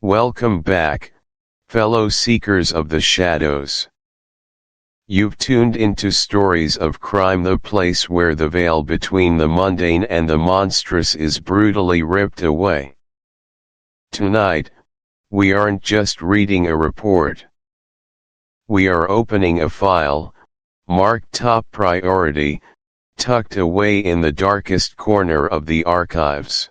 Welcome back, fellow seekers of the shadows. You've tuned into Stories of Crime, the place where the veil between the mundane and the monstrous is brutally ripped away. Tonight, we aren't just reading a report. We are opening a file, marked top priority, tucked away in the darkest corner of the archives.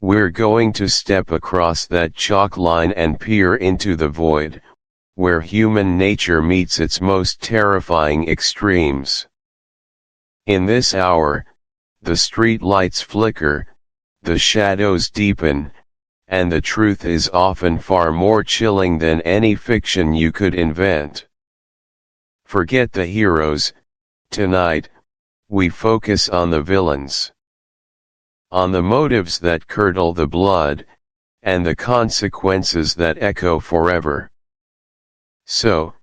We're going to step across that chalk line and peer into the void, where human nature meets its most terrifying extremes. In this hour, the street lights flicker, the shadows deepen, and the truth is often far more chilling than any fiction you could invent. Forget the heroes. Tonight, we focus on the villains. On the motives that curdle the blood, and the consequences that echo forever. So,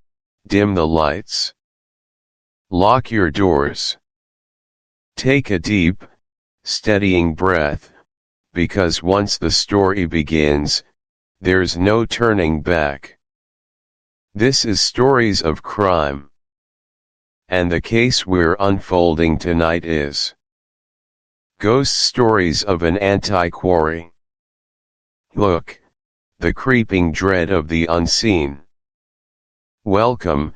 dim the lights. Lock your doors. Take a deep, steadying breath, because once the story begins, there's no turning back. This is Stories of Crime. And the case we're unfolding tonight is Ghost Stories of an Antiquary. Look, the creeping dread of the unseen. Welcome,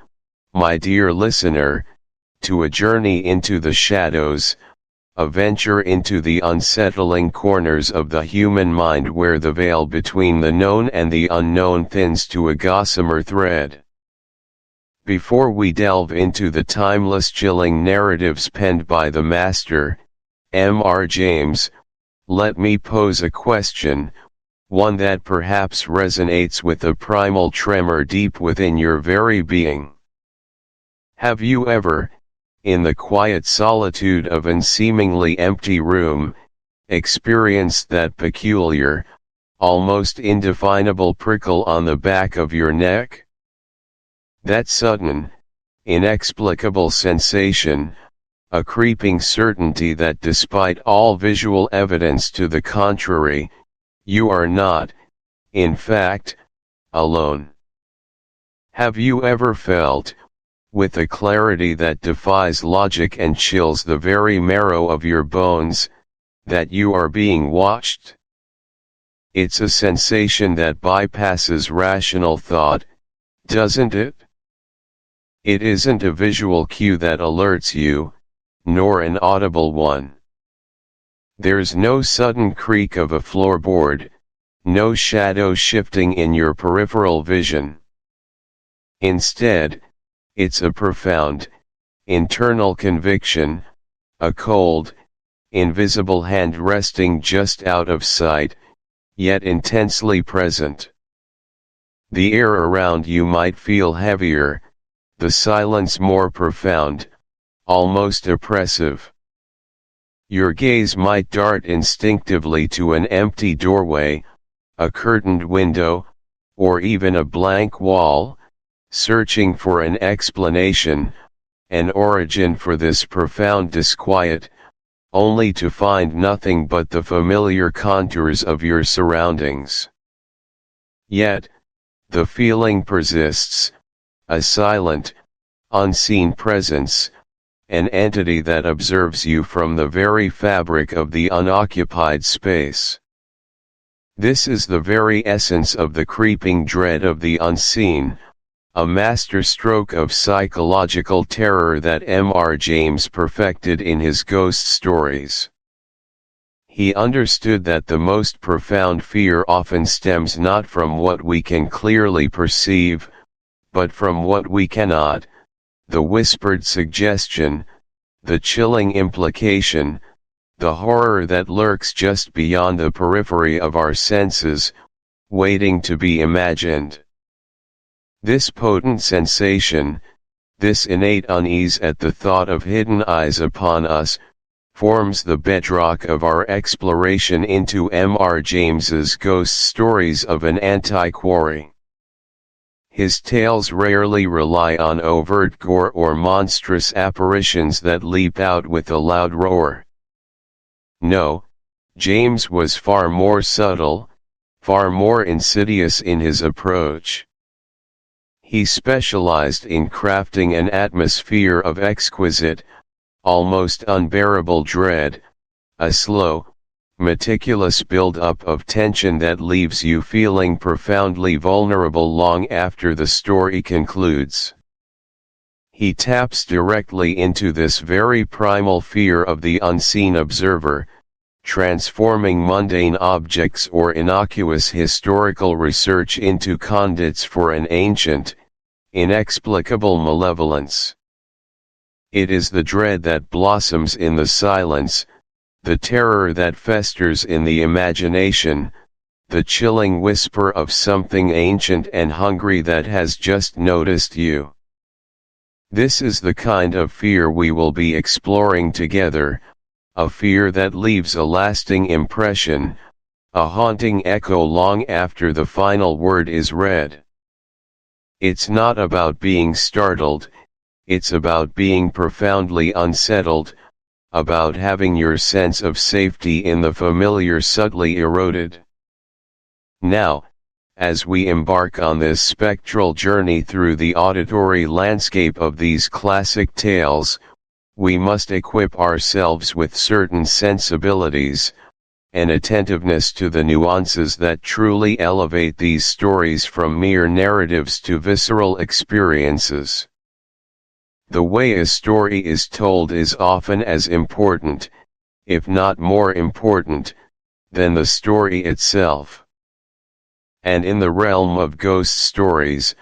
my dear listener, to a journey into the shadows, a venture into the unsettling corners of the human mind where the veil between the known and the unknown thins to a gossamer thread. Before we delve into the timeless chilling narratives penned by the master, M.R. James, let me pose a question, one that perhaps resonates with a primal tremor deep within your very being. Have you ever, in the quiet solitude of an seemingly empty room, experienced that peculiar, almost indefinable prickle on the back of your neck? That sudden, inexplicable sensation, a creeping certainty that despite all visual evidence to the contrary, you are not, in fact, alone. Have you ever felt, with a clarity that defies logic and chills the very marrow of your bones, that you are being watched? It's a sensation that bypasses rational thought, doesn't it? It isn't a visual cue that alerts you, nor an audible one. There's no sudden creak of a floorboard, no shadow shifting in your peripheral vision. Instead, it's a profound, internal conviction, a cold, invisible hand resting just out of sight, yet intensely present. The air around you might feel heavier, the silence more profound, almost oppressive. Your gaze might dart instinctively to an empty doorway, a curtained window, or even a blank wall, searching for an explanation, an origin for this profound disquiet, only to find nothing but the familiar contours of your surroundings. Yet, the feeling persists, a silent, unseen presence, an entity that observes you from the very fabric of the unoccupied space. This is the very essence of the creeping dread of the unseen, a masterstroke of psychological terror that M.R. James perfected in his ghost stories. He understood that the most profound fear often stems not from what we can clearly perceive, but from what we cannot. The whispered suggestion, the chilling implication, the horror that lurks just beyond the periphery of our senses, waiting to be imagined. This potent sensation, this innate unease at the thought of hidden eyes upon us, forms the bedrock of our exploration into M.R. James's Ghost Stories of an Antiquary. His tales rarely rely on overt gore or monstrous apparitions that leap out with a loud roar. No, James was far more subtle, far more insidious in his approach. He specialized in crafting an atmosphere of exquisite, almost unbearable dread, a slow, meticulous build-up of tension that leaves you feeling profoundly vulnerable long after the story concludes. He taps directly into this very primal fear of the unseen observer, transforming mundane objects or innocuous historical research into conduits for an ancient, inexplicable malevolence. It is the dread that blossoms in the silence, the terror that festers in the imagination, the chilling whisper of something ancient and hungry that has just noticed you. This is the kind of fear we will be exploring together, a fear that leaves a lasting impression, a haunting echo long after the final word is read. It's not about being startled, it's about being profoundly unsettled, about having your sense of safety in the familiar subtly eroded. Now, as we embark on this spectral journey through the auditory landscape of these classic tales, we must equip ourselves with certain sensibilities, an attentiveness to the nuances that truly elevate these stories from mere narratives to visceral experiences. The way a story is told is often as important, if not more important, than the story itself. And in the realm of ghost stories,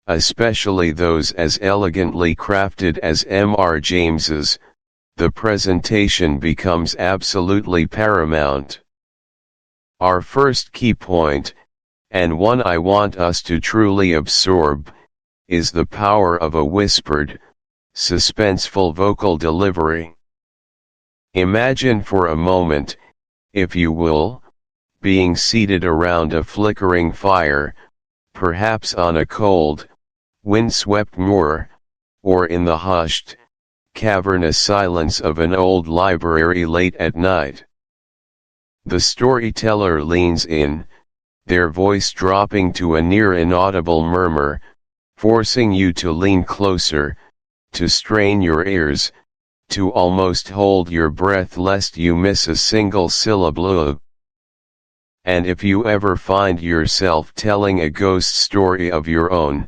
especially those as elegantly crafted as M.R. James's, the presentation becomes absolutely paramount. Our first key point, and one I want us to truly absorb, is the power of a whispered, suspenseful vocal delivery. Imagine for a moment, if you will, being seated around a flickering fire, perhaps on a cold, wind-swept moor, or in the hushed, cavernous silence of an old library late at night. The storyteller leans in, their voice dropping to a near inaudible murmur, forcing you to lean closer, to strain your ears, to almost hold your breath lest you miss a single syllable. And if you ever find yourself telling a ghost story of your own,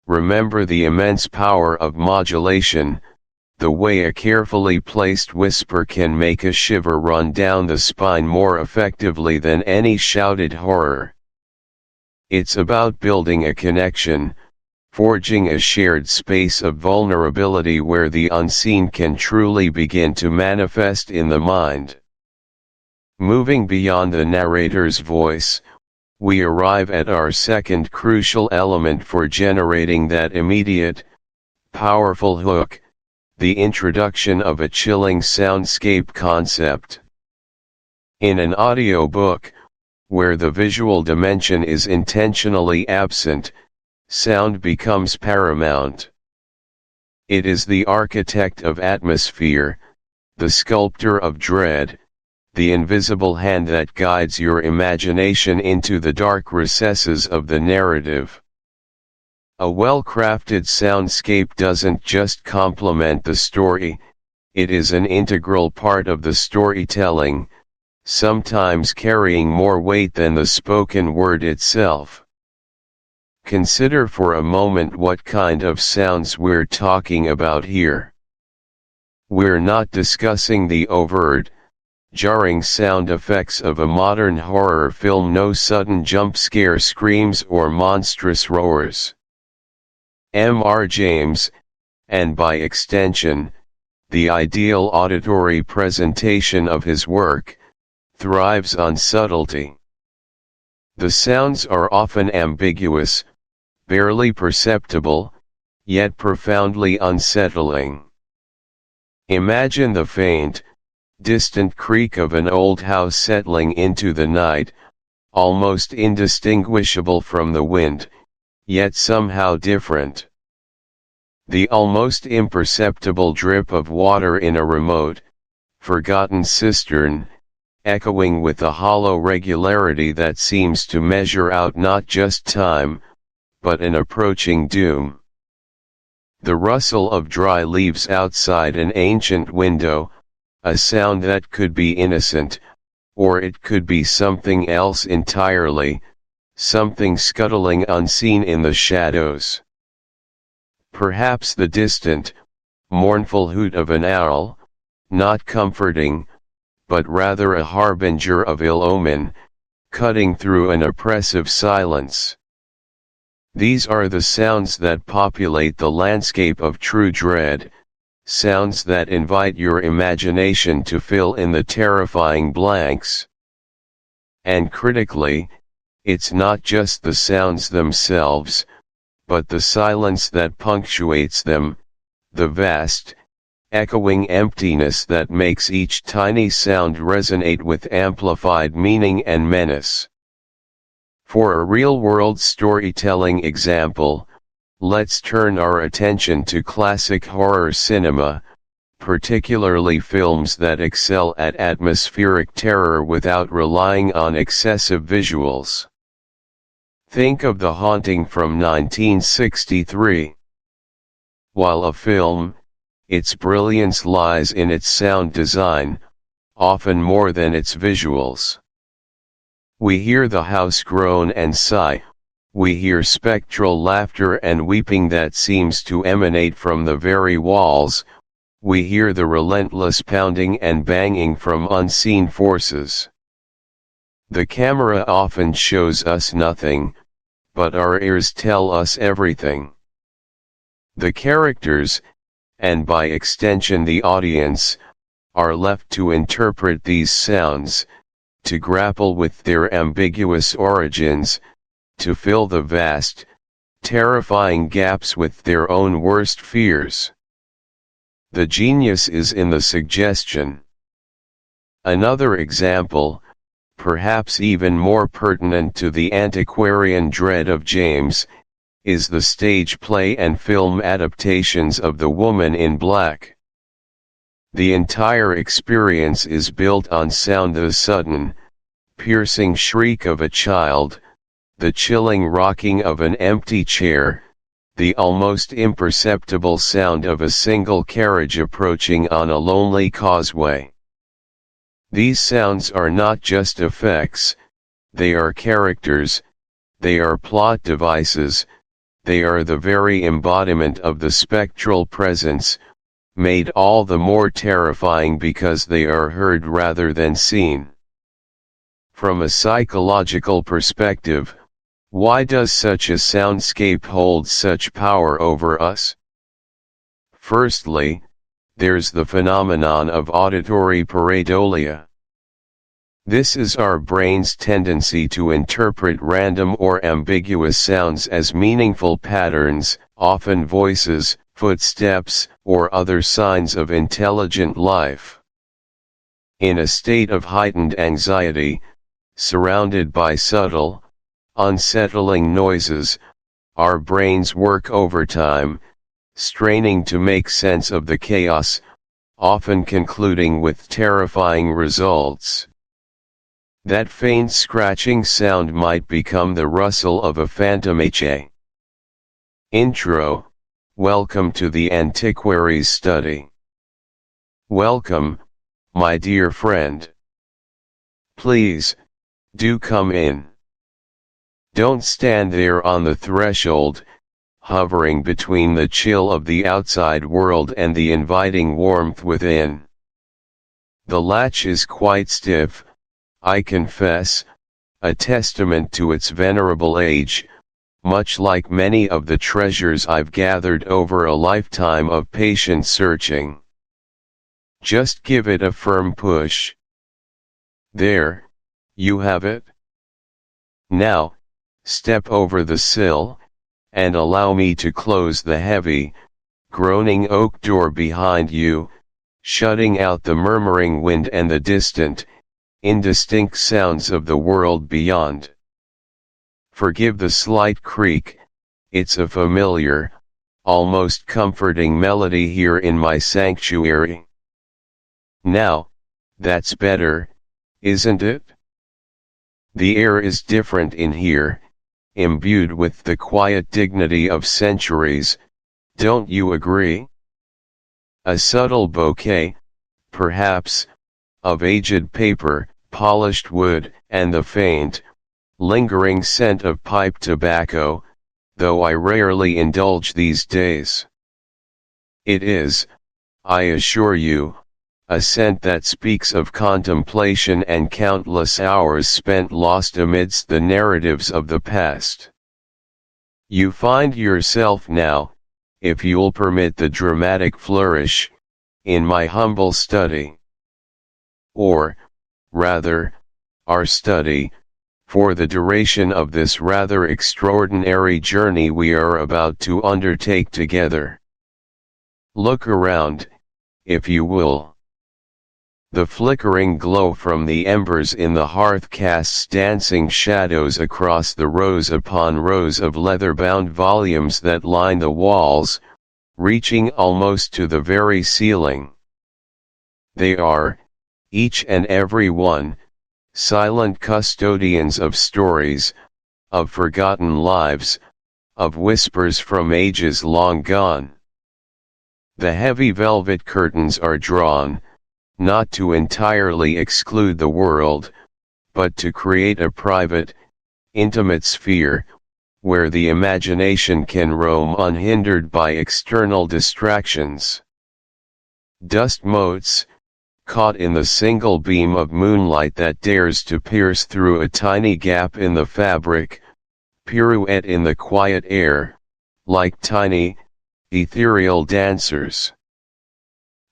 remember the immense power of modulation, the way a carefully placed whisper can make a shiver run down the spine more effectively than any shouted horror. It's about building a connection, forging a shared space of vulnerability where the unseen can truly begin to manifest in the mind. Moving beyond the narrator's voice, we arrive at our second crucial element for generating that immediate, powerful hook, the introduction of a chilling soundscape concept. In an audiobook, where the visual dimension is intentionally absent, sound becomes paramount. It is the architect of atmosphere, the sculptor of dread, the invisible hand that guides your imagination into the dark recesses of the narrative. A well-crafted soundscape doesn't just complement the story, it is an integral part of the storytelling, sometimes carrying more weight than the spoken word itself. Consider for a moment what kind of sounds we're talking about here. We're not discussing the overt, jarring sound effects of a modern horror film, no sudden jump scare screams or monstrous roars. M.R. James, and by extension, the ideal auditory presentation of his work, thrives on subtlety. The sounds are often ambiguous, barely perceptible, yet profoundly unsettling. Imagine the faint, distant creak of an old house settling into the night, almost indistinguishable from the wind, yet somehow different. The almost imperceptible drip of water in a remote, forgotten cistern, echoing with a hollow regularity that seems to measure out not just time, but an approaching doom. The rustle of dry leaves outside an ancient window, a sound that could be innocent, or it could be something else entirely, something scuttling unseen in the shadows. Perhaps the distant, mournful hoot of an owl, not comforting, but rather a harbinger of ill omen, cutting through an oppressive silence. These are the sounds that populate the landscape of true dread, sounds that invite your imagination to fill in the terrifying blanks. And critically, it's not just the sounds themselves, but the silence that punctuates them, the vast, echoing emptiness that makes each tiny sound resonate with amplified meaning and menace. For a real-world storytelling example, let's turn our attention to classic horror cinema, particularly films that excel at atmospheric terror without relying on excessive visuals. Think of The Haunting from 1963. While a film, its brilliance lies in its sound design, often more than its visuals. We hear the house groan and sigh, we hear spectral laughter and weeping that seems to emanate from the very walls, we hear the relentless pounding and banging from unseen forces. The camera often shows us nothing, but our ears tell us everything. The characters, and by extension the audience, are left to interpret these sounds, to grapple with their ambiguous origins, to fill the vast, terrifying gaps with their own worst fears. The genius is in the suggestion. Another example, perhaps even more pertinent to the antiquarian dread of James, is the stage play and film adaptations of The Woman in Black. The entire experience is built on sound: the sudden, piercing shriek of a child, the chilling rocking of an empty chair, the almost imperceptible sound of a single carriage approaching on a lonely causeway. These sounds are not just effects, they are characters, they are plot devices, they are the very embodiment of the spectral presence, made all the more terrifying because they are heard rather than seen. From a psychological perspective, why does such a soundscape hold such power over us? Firstly, there's the phenomenon of auditory pareidolia. This is our brain's tendency to interpret random or ambiguous sounds as meaningful patterns, often voices, footsteps, or other signs of intelligent life. In a state of heightened anxiety, surrounded by subtle, unsettling noises, our brains work overtime, straining to make sense of the chaos, often concluding with terrifying results. That faint scratching sound might become the rustle of a phantom HA. Intro: welcome to the Antiquary's study. Welcome, my dear friend. Please, do come in. Don't stand there on the threshold, hovering between the chill of the outside world and the inviting warmth within. The latch is quite stiff, I confess, a testament to its venerable age, much like many of the treasures I've gathered over a lifetime of patient searching. Just give it a firm push. There, you have it. Now, step over the sill, and allow me to close the heavy, groaning oak door behind you, shutting out the murmuring wind and the distant, indistinct sounds of the world beyond. Forgive the slight creak, it's a familiar, almost comforting melody here in my sanctuary. Now, that's better, isn't it? The air is different in here, imbued with the quiet dignity of centuries, don't you agree? A subtle bouquet, perhaps, of aged paper, polished wood, and the faint, lingering scent of pipe tobacco, though I rarely indulge these days. It is, I assure you, a scent that speaks of contemplation and countless hours spent lost amidst the narratives of the past. You find yourself now, if you'll permit the dramatic flourish, in my humble study. Or, rather, our study, for the duration of this rather extraordinary journey we are about to undertake together. Look around, if you will. The flickering glow from the embers in the hearth casts dancing shadows across the rows upon rows of leather-bound volumes that line the walls, reaching almost to the very ceiling. They are, each and every one, silent custodians of stories, of forgotten lives, of whispers from ages long gone. The heavy velvet curtains are drawn, not to entirely exclude the world, but to create a private, intimate sphere, where the imagination can roam unhindered by external distractions. Dust motes, caught in the single beam of moonlight that dares to pierce through a tiny gap in the fabric, pirouette in the quiet air, like tiny, ethereal dancers.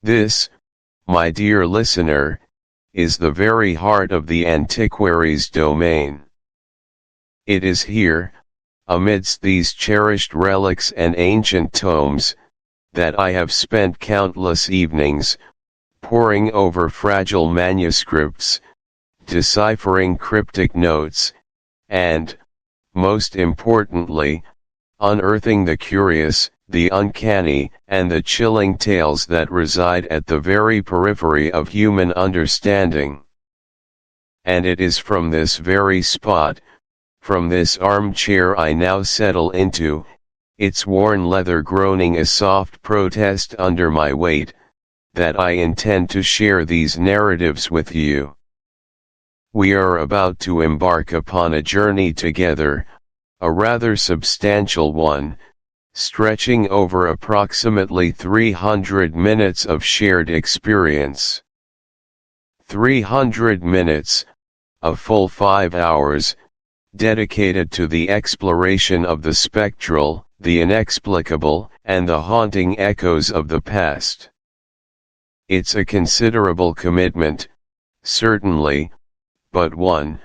This, my dear listener, is the very heart of the Antiquary's domain. It is here, amidst these cherished relics and ancient tomes, that I have spent countless evenings, poring over fragile manuscripts, deciphering cryptic notes, and, most importantly, unearthing the curious, the uncanny, and the chilling tales that reside at the very periphery of human understanding. And it is from this very spot, from this armchair I now settle into, its worn leather groaning a soft protest under my weight, that I intend to share these narratives with you. We are about to embark upon a journey together, a rather substantial one, stretching over approximately 300 minutes of shared experience. 300 minutes, a full 5 hours, dedicated to the exploration of the spectral, the inexplicable, and the haunting echoes of the past. It's a considerable commitment, certainly, but one,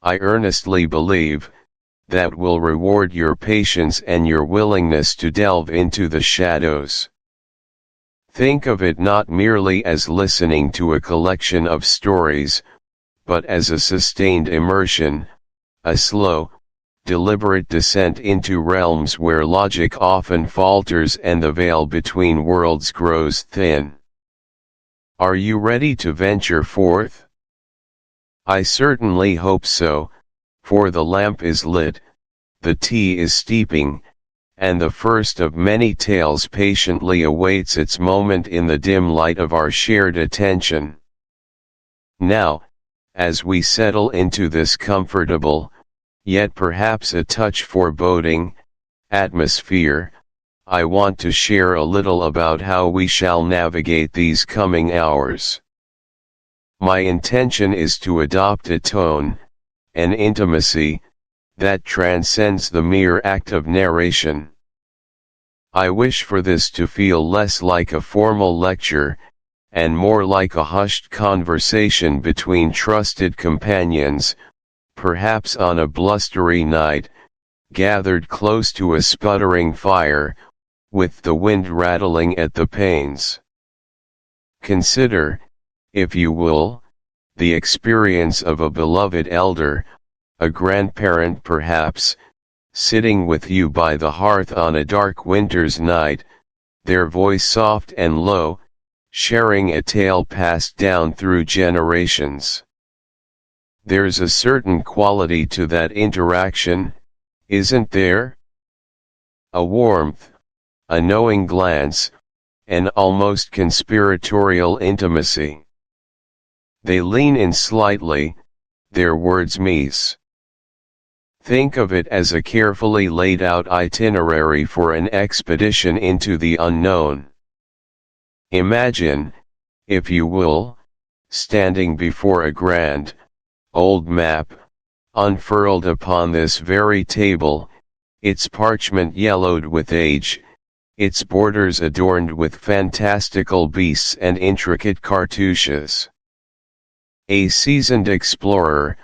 I earnestly believe, that will reward your patience and your willingness to delve into the shadows. Think of it not merely as listening to a collection of stories, but as a sustained immersion, a slow, deliberate descent into realms where logic often falters and the veil between worlds grows thin. Are you ready to venture forth? I certainly hope so, for the lamp is lit, the tea is steeping, and the first of many tales patiently awaits its moment in the dim light of our shared attention. Now, as we settle into this comfortable, yet perhaps a touch foreboding, atmosphere, I want to share a little about how we shall navigate these coming hours. My intention is to adopt a tone, an intimacy, that transcends the mere act of narration. I wish for this to feel less like a formal lecture, and more like a hushed conversation between trusted companions, perhaps on a blustery night, gathered close to a sputtering fire, with the wind rattling at the panes. Consider, if you will, the experience of a beloved elder, a grandparent perhaps, sitting with you by the hearth on a dark winter's night, their voice soft and low, sharing a tale passed down through generations. There's a certain quality to that interaction, isn't there? A warmth, a knowing glance, an almost conspiratorial intimacy. They lean in slightly, their words meet. Think of it as a carefully laid out itinerary for an expedition into the unknown. Imagine, if you will, standing before a grand, old map, unfurled upon this very table, its parchment yellowed with age, its borders adorned with fantastical beasts and intricate cartouches. A seasoned explorer,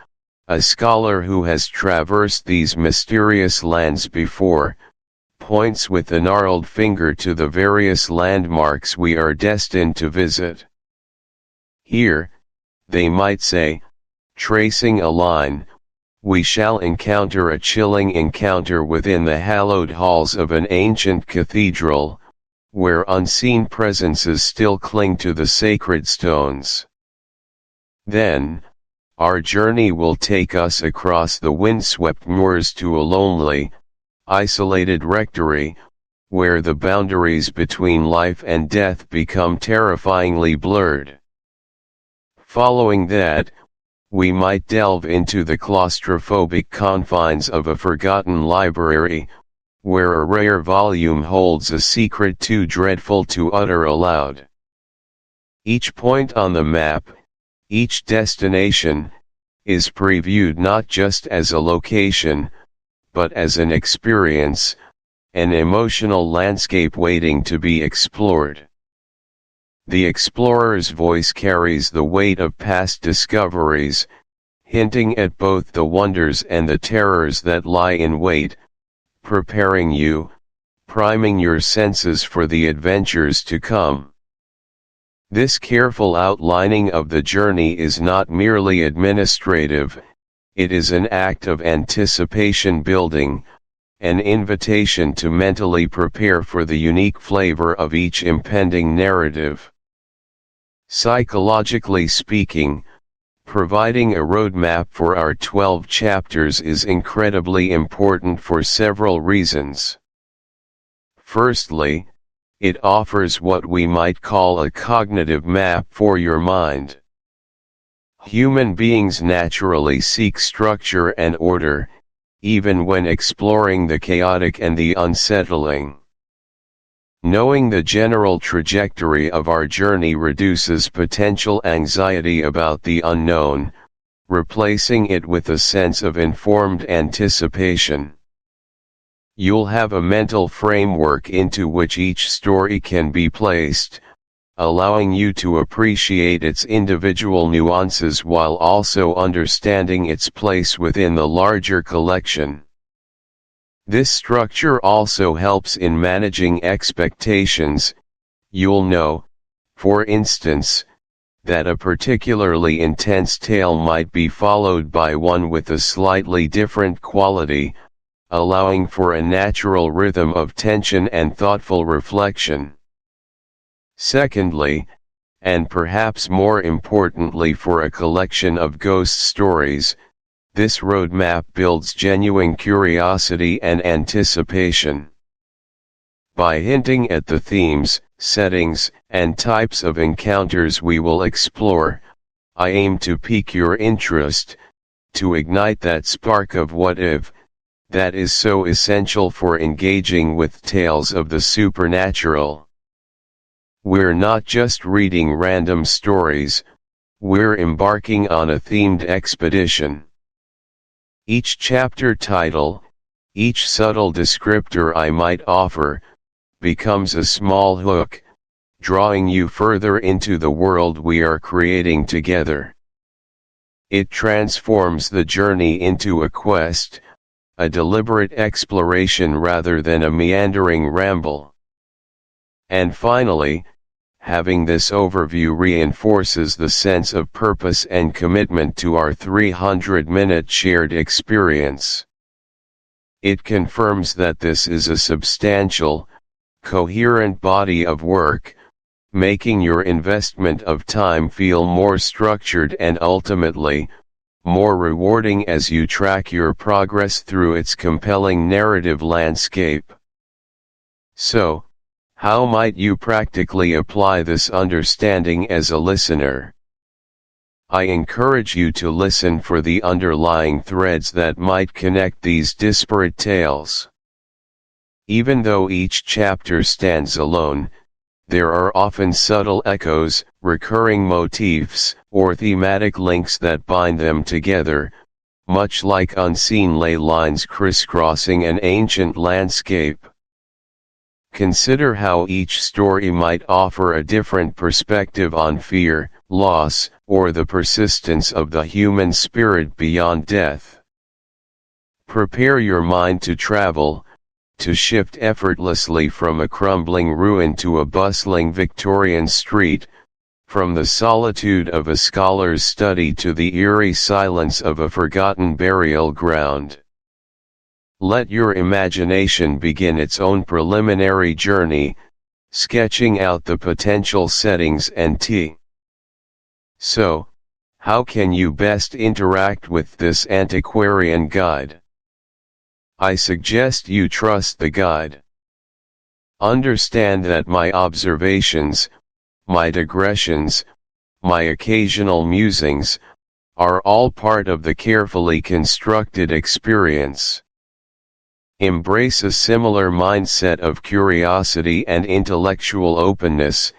a scholar who has traversed these mysterious lands before, points with a gnarled finger to the various landmarks we are destined to visit. Here, they might say, tracing a line, we shall encounter a chilling encounter within the hallowed halls of an ancient cathedral, where unseen presences still cling to the sacred stones. Then, our journey will take us across the windswept moors to a lonely, isolated rectory, where the boundaries between life and death become terrifyingly blurred. Following that, we might delve into the claustrophobic confines of a forgotten library, where a rare volume holds a secret too dreadful to utter aloud. Each point on the map, each destination, is previewed not just as a location, but as an experience, an emotional landscape waiting to be explored. The explorer's voice carries the weight of past discoveries, hinting at both the wonders and the terrors that lie in wait, preparing you, priming your senses for the adventures to come. This careful outlining of the journey is not merely administrative, it is an act of anticipation building, an invitation to mentally prepare for the unique flavor of each impending narrative. Psychologically speaking, providing a roadmap for our 12 chapters is incredibly important for several reasons. Firstly, it offers what we might call a cognitive map for your mind. Human beings naturally seek structure and order, even when exploring the chaotic and the unsettling. Knowing the general trajectory of our journey reduces potential anxiety about the unknown, replacing it with a sense of informed anticipation. You'll have a mental framework into which each story can be placed, allowing you to appreciate its individual nuances while also understanding its place within the larger collection. This structure also helps in managing expectations. You'll know, for instance, that a particularly intense tale might be followed by one with a slightly different quality, allowing for a natural rhythm of tension and thoughtful reflection. Secondly, and perhaps more importantly for a collection of ghost stories, this roadmap builds genuine curiosity and anticipation. By hinting at the themes, settings, and types of encounters we will explore, I aim to pique your interest, to ignite that spark of what if, that is so essential for engaging with tales of the supernatural. We're not just reading random stories, we're embarking on a themed expedition. Each chapter title, each subtle descriptor I might offer, becomes a small hook, drawing you further into the world we are creating together. It transforms the journey into a quest, a deliberate exploration rather than a meandering ramble. And finally, having this overview reinforces the sense of purpose and commitment to our 300-minute shared experience. It confirms that this is a substantial, coherent body of work, making your investment of time feel more structured and ultimately, more rewarding as you track your progress through its compelling narrative landscape. So, how might you practically apply this understanding as a listener? I encourage you to listen for the underlying threads that might connect these disparate tales. Even though each chapter stands alone, there are often subtle echoes, recurring motifs, or thematic links that bind them together, much like unseen ley lines crisscrossing an ancient landscape. Consider how each story might offer a different perspective on fear, loss, or the persistence of the human spirit beyond death. Prepare your mind to travel, to shift effortlessly from a crumbling ruin to a bustling Victorian street, from the solitude of a scholar's study to the eerie silence of a forgotten burial ground. Let your imagination begin its own preliminary journey, sketching out the potential settings and So, how can you best interact with this antiquarian guide? I suggest you trust the guide. Understand that my observations, my digressions, my occasional musings, are all part of the carefully constructed experience. Embrace a similar mindset of curiosity and intellectual openness,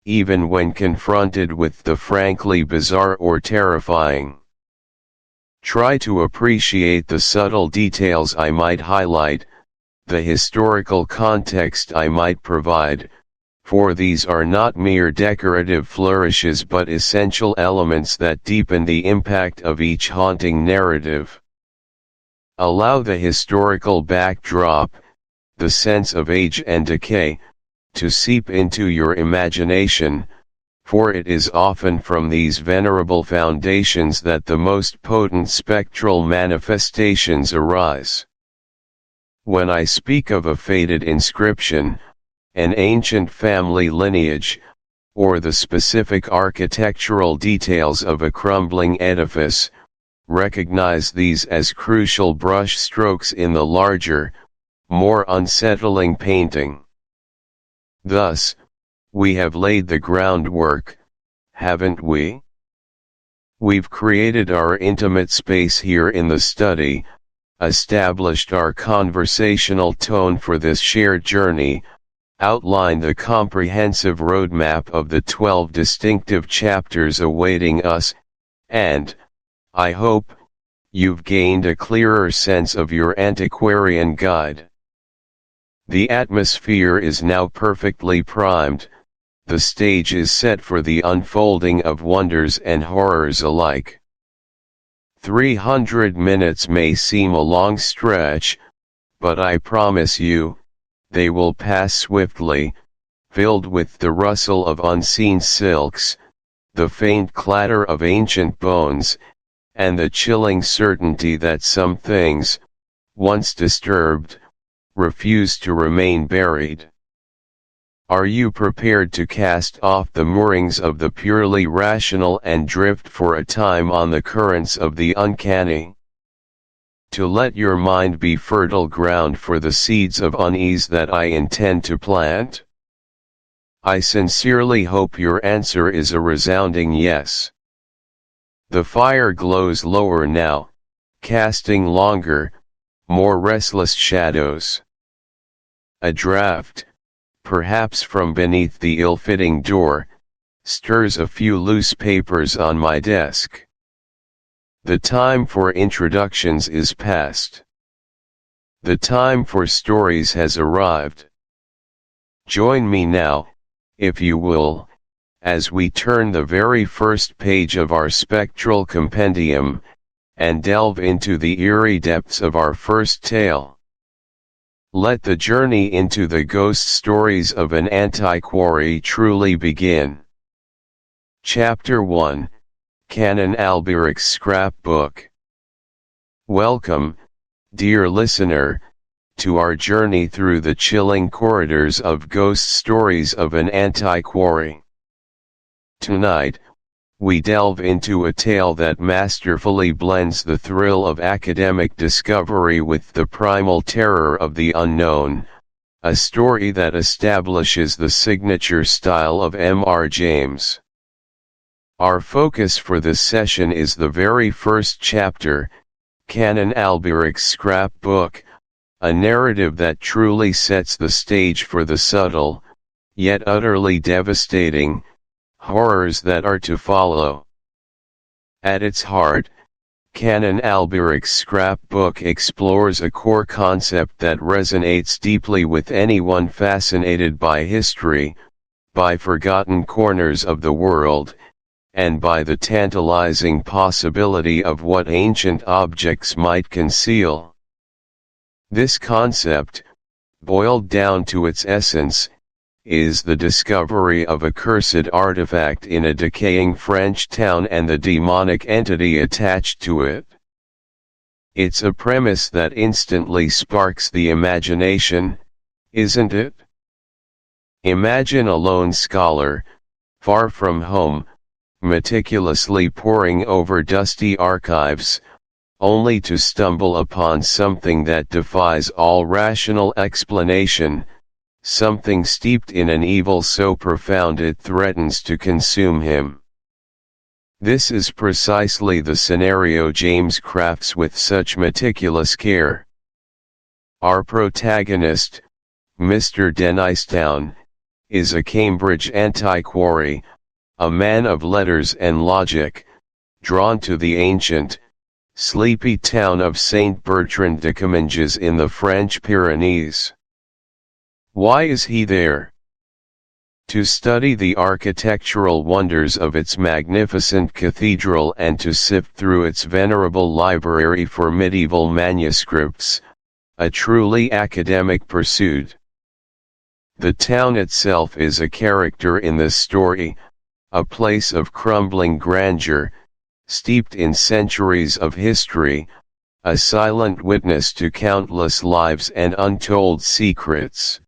even when confronted with the frankly bizarre or terrifying. Try to appreciate the subtle details I might highlight, the historical context I might provide, for these are not mere decorative flourishes but essential elements that deepen the impact of each haunting narrative. Allow the historical backdrop, the sense of age and decay, to seep into your imagination, for it is often from these venerable foundations that the most potent spectral manifestations arise. When I speak of a faded inscription, an ancient family lineage, or the specific architectural details of a crumbling edifice, recognize these as crucial brush strokes in the larger, more unsettling painting. Thus, we have laid the groundwork, haven't we? We've created our intimate space here in the study, established our conversational tone for this shared journey, outlined the comprehensive roadmap of the 12 distinctive chapters awaiting us, and, I hope, you've gained a clearer sense of your antiquarian guide. The atmosphere is now perfectly primed, the stage is set for the unfolding of wonders and horrors alike. 300 minutes may seem a long stretch, but I promise you, they will pass swiftly, filled with the rustle of unseen silks, the faint clatter of ancient bones, and the chilling certainty that some things, once disturbed, refuse to remain buried. Are you prepared to cast off the moorings of the purely rational and drift for a time on the currents of the uncanny? To let your mind be fertile ground for the seeds of unease that I intend to plant? I sincerely hope your answer is a resounding yes. The fire glows lower now, casting longer, more restless shadows. A draught, perhaps from beneath the ill-fitting door, stirs a few loose papers on my desk. The time for introductions is past. The time for stories has arrived. Join me now, if you will, as we turn the very first page of our spectral compendium, and delve into the eerie depths of our first tale. Let the journey into the ghost stories of an antiquary truly begin. Chapter 1, Canon Alberic's Scrapbook. Welcome, dear listener, to our journey through the chilling corridors of ghost stories of an antiquary. Tonight, we delve into a tale that masterfully blends the thrill of academic discovery with the primal terror of the unknown, a story that establishes the signature style of M.R. James. Our focus for this session is the very first chapter, Canon Alberic's Scrapbook, a narrative that truly sets the stage for the subtle, yet utterly devastating, horrors that are to follow. At its heart, Canon Alberic's Scrapbook explores a core concept that resonates deeply with anyone fascinated by history, by forgotten corners of the world, and by the tantalizing possibility of what ancient objects might conceal. This concept, boiled down to its essence, is the discovery of a cursed artifact in a decaying French town and the demonic entity attached to it. It's a premise that instantly sparks the imagination, isn't it? Imagine a lone scholar, far from home, meticulously poring over dusty archives, only to stumble upon something that defies all rational explanation, something steeped in an evil so profound it threatens to consume him. This is precisely the scenario James crafts with such meticulous care. Our protagonist, Mr. Dennistoun, is a Cambridge antiquary, a man of letters and logic, drawn to the ancient, sleepy town of Saint Bertrand de Comminges in the French Pyrenees. Why is he there? To study the architectural wonders of its magnificent cathedral and to sift through its venerable library for medieval manuscripts, a truly academic pursuit. The town itself is a character in this story, a place of crumbling grandeur, steeped in centuries of history, a silent witness to countless lives and untold secrets.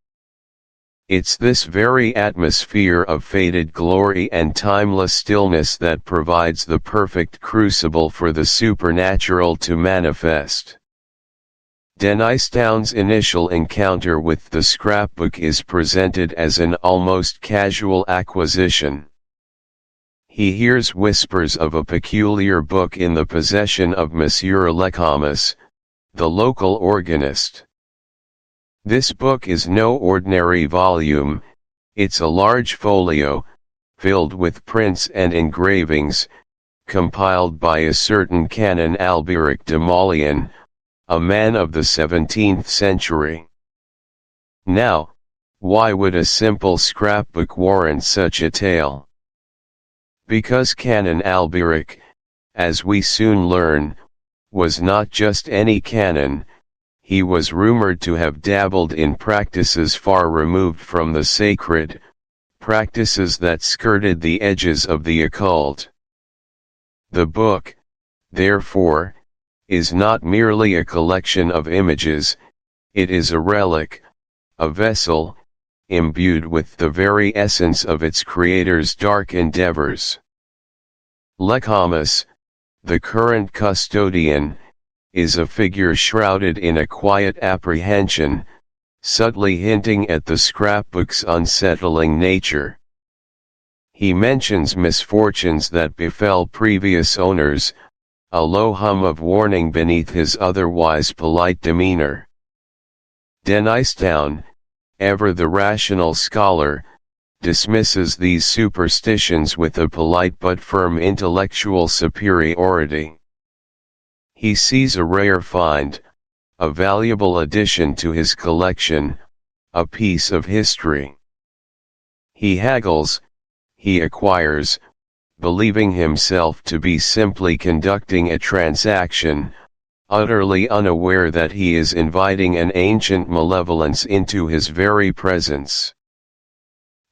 It's this very atmosphere of faded glory and timeless stillness that provides the perfect crucible for the supernatural to manifest. Dennistoun's initial encounter with the scrapbook is presented as an almost casual acquisition. He hears whispers of a peculiar book in the possession of Monsieur Lecamus, the local organist. This book is no ordinary volume, it's a large folio, filled with prints and engravings, compiled by a certain Canon Alberic de Maullion, a man of the 17th century. Now, why would a simple scrapbook warrant such a tale? Because Canon Alberic, as we soon learn, was not just any canon, he was rumored to have dabbled in practices far removed from the sacred, practices that skirted the edges of the occult. The book, therefore, is not merely a collection of images, it is a relic, a vessel, imbued with the very essence of its creator's dark endeavors. Lecamus, the current custodian, is a figure shrouded in a quiet apprehension, subtly hinting at the scrapbook's unsettling nature. He mentions misfortunes that befell previous owners, a low hum of warning beneath his otherwise polite demeanor. Dennistoun, ever the rational scholar, dismisses these superstitions with a polite but firm intellectual superiority. He sees a rare find, a valuable addition to his collection, a piece of history. He haggles, he acquires, believing himself to be simply conducting a transaction, utterly unaware that he is inviting an ancient malevolence into his very presence.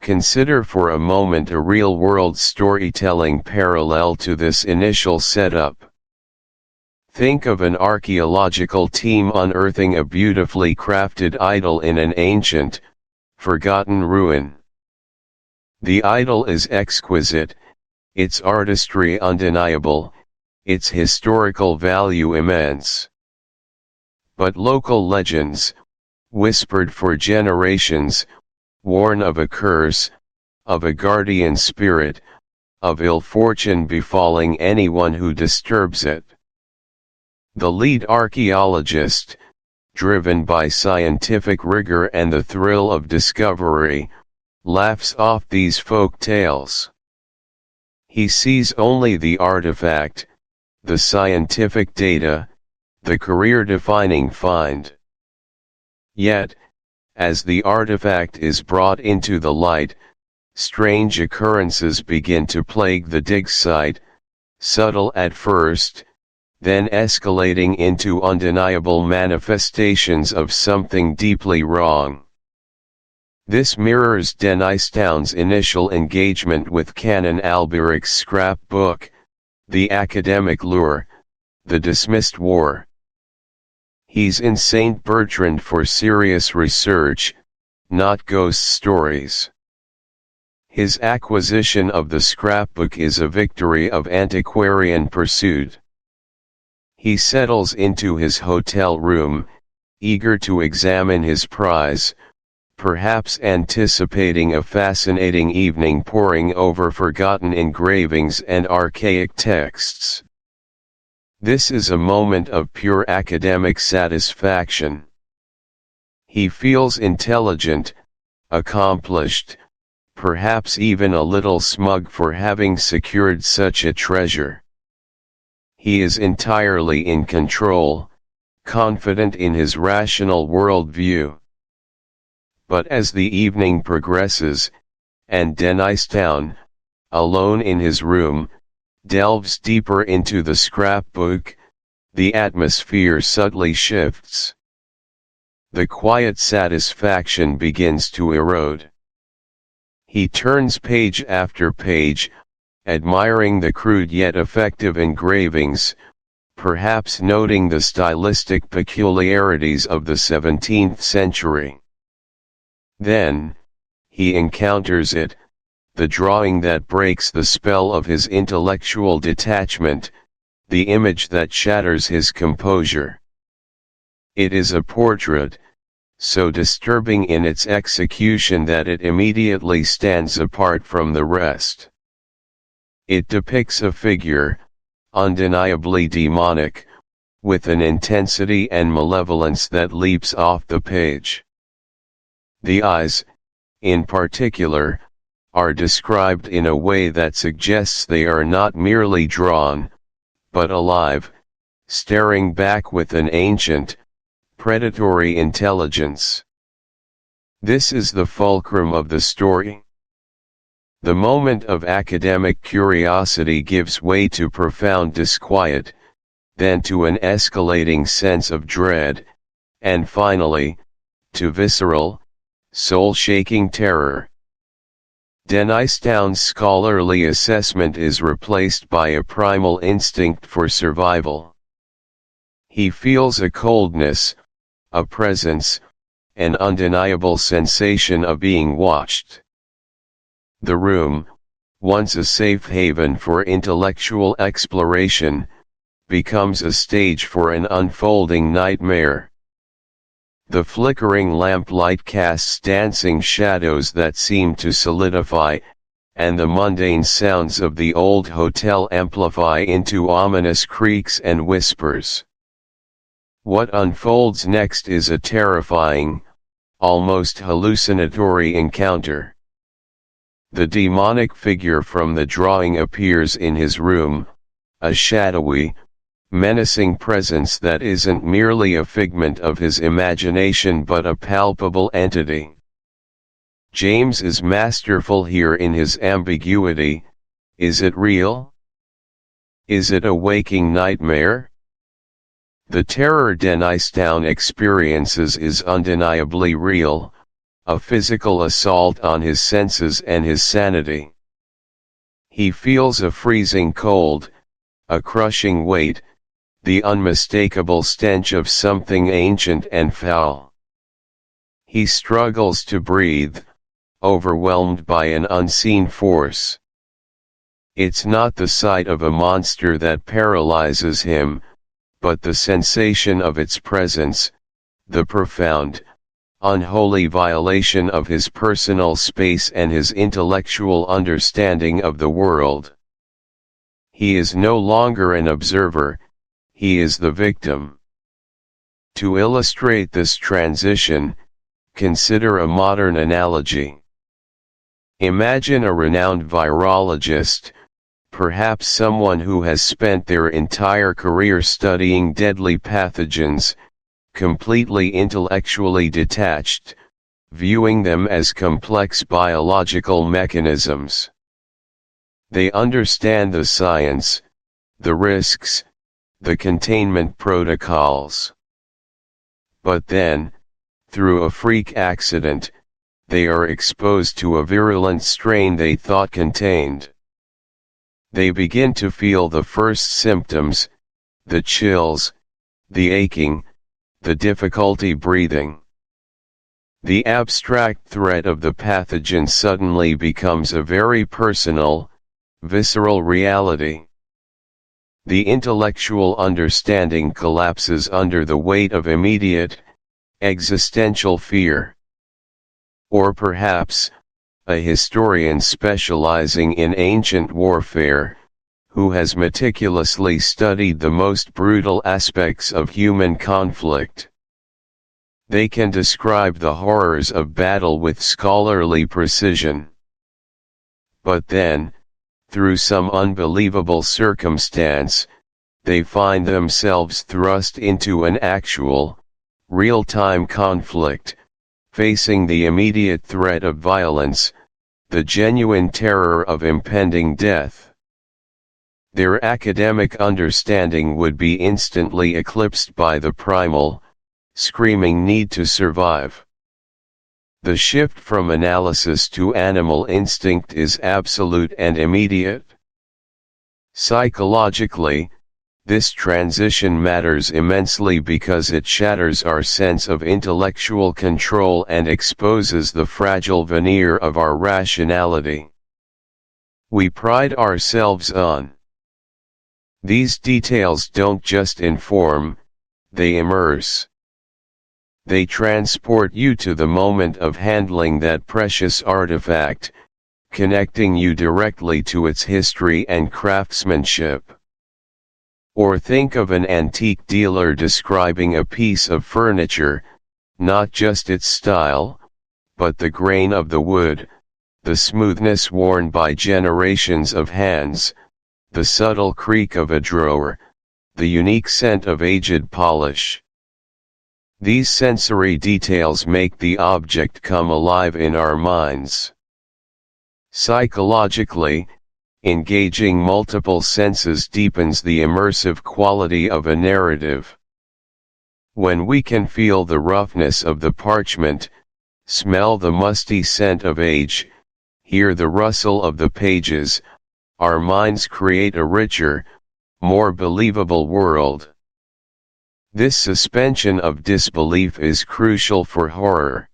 Consider for a moment a real-world storytelling parallel to this initial setup. Think of an archaeological team unearthing a beautifully crafted idol in an ancient, forgotten ruin. The idol is exquisite, its artistry undeniable, its historical value immense. But local legends, whispered for generations, warn of a curse, of a guardian spirit, of ill fortune befalling anyone who disturbs it. The lead archaeologist, driven by scientific rigor and the thrill of discovery, laughs off these folk tales. He sees only the artifact, the scientific data, the career-defining find. Yet, as the artifact is brought into the light, strange occurrences begin to plague the dig site, subtle at first, then escalating into undeniable manifestations of something deeply wrong. This mirrors Dennistown's initial engagement with Canon Alberic's scrapbook, the academic lure, the dismissed war. He's in St. Bertrand for serious research, not ghost stories. His acquisition of the scrapbook is a victory of antiquarian pursuit. He settles into his hotel room, eager to examine his prize, perhaps anticipating a fascinating evening poring over forgotten engravings and archaic texts. This is a moment of pure academic satisfaction. He feels intelligent, accomplished, perhaps even a little smug for having secured such a treasure. He is entirely in control, confident in his rational worldview. But as the evening progresses, and Dennistown, alone in his room, delves deeper into the scrapbook, the atmosphere subtly shifts. The quiet satisfaction begins to erode. He turns page after page, admiring the crude yet effective engravings, perhaps noting the stylistic peculiarities of the 17th century. Then, he encounters it, the drawing that breaks the spell of his intellectual detachment, the image that shatters his composure. It is a portrait, so disturbing in its execution that it immediately stands apart from the rest. It depicts a figure, undeniably demonic, with an intensity and malevolence that leaps off the page. The eyes, in particular, are described in a way that suggests they are not merely drawn, but alive, staring back with an ancient, predatory intelligence. This is the fulcrum of the story. The moment of academic curiosity gives way to profound disquiet, then to an escalating sense of dread, and finally, to visceral, soul-shaking terror. Dennistown's scholarly assessment is replaced by a primal instinct for survival. He feels a coldness, a presence, an undeniable sensation of being watched. The room, once a safe haven for intellectual exploration, becomes a stage for an unfolding nightmare. The flickering lamplight casts dancing shadows that seem to solidify, and the mundane sounds of the old hotel amplify into ominous creaks and whispers. What unfolds next is a terrifying, almost hallucinatory encounter. The demonic figure from the drawing appears in his room, a shadowy, menacing presence that isn't merely a figment of his imagination but a palpable entity. James is masterful here in his ambiguity. Is it real? Is it a waking nightmare? The terror Dennistown experiences is undeniably real, a physical assault on his senses and his sanity. He feels a freezing cold, a crushing weight, the unmistakable stench of something ancient and foul. He struggles to breathe, overwhelmed by an unseen force. It's not the sight of a monster that paralyzes him, but the sensation of its presence, the profound, unholy violation of his personal space and his intellectual understanding of the world. He is no longer an observer, he is the victim. To illustrate this transition, consider a modern analogy. Imagine a renowned virologist, perhaps someone who has spent their entire career studying deadly pathogens, completely intellectually detached, viewing them as complex biological mechanisms. They understand the science, the risks, the containment protocols. But then, through a freak accident, they are exposed to a virulent strain they thought contained. They begin to feel the first symptoms, the chills, the aching, the difficulty breathing. The abstract threat of the pathogen suddenly becomes a very personal, visceral reality. The intellectual understanding collapses under the weight of immediate, existential fear. Or perhaps, a historian specializing in ancient warfare, who has meticulously studied the most brutal aspects of human conflict. They can describe the horrors of battle with scholarly precision. But then, through some unbelievable circumstance, they find themselves thrust into an actual, real-time conflict, facing the immediate threat of violence, the genuine terror of impending death. Their academic understanding would be instantly eclipsed by the primal, screaming need to survive. The shift from analysis to animal instinct is absolute and immediate. Psychologically, this transition matters immensely because it shatters our sense of intellectual control and exposes the fragile veneer of our rationality. We pride ourselves on. These details don't just inform, they immerse. They transport you to the moment of handling that precious artifact, connecting you directly to its history and craftsmanship. Or think of an antique dealer describing a piece of furniture, not just its style, but the grain of the wood, the smoothness worn by generations of hands, the subtle creak of a drawer, the unique scent of aged polish. These sensory details make the object come alive in our minds. Psychologically, engaging multiple senses deepens the immersive quality of a narrative. When we can feel the roughness of the parchment, smell the musty scent of age, hear the rustle of the pages, our minds create a richer, more believable world. This suspension of disbelief is crucial for horror.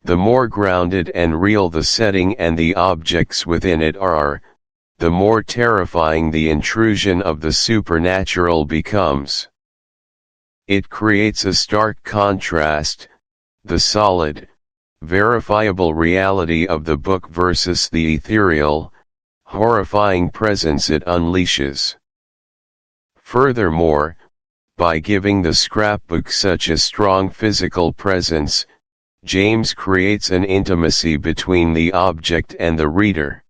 The more grounded and real the setting and the objects within it are, the more terrifying the intrusion of the supernatural becomes. It creates a stark contrast, the solid, verifiable reality of the book versus the ethereal, horrifying presence it unleashes. Furthermore, by giving the scrapbook such a strong physical presence, James creates an intimacy between the object and the reader.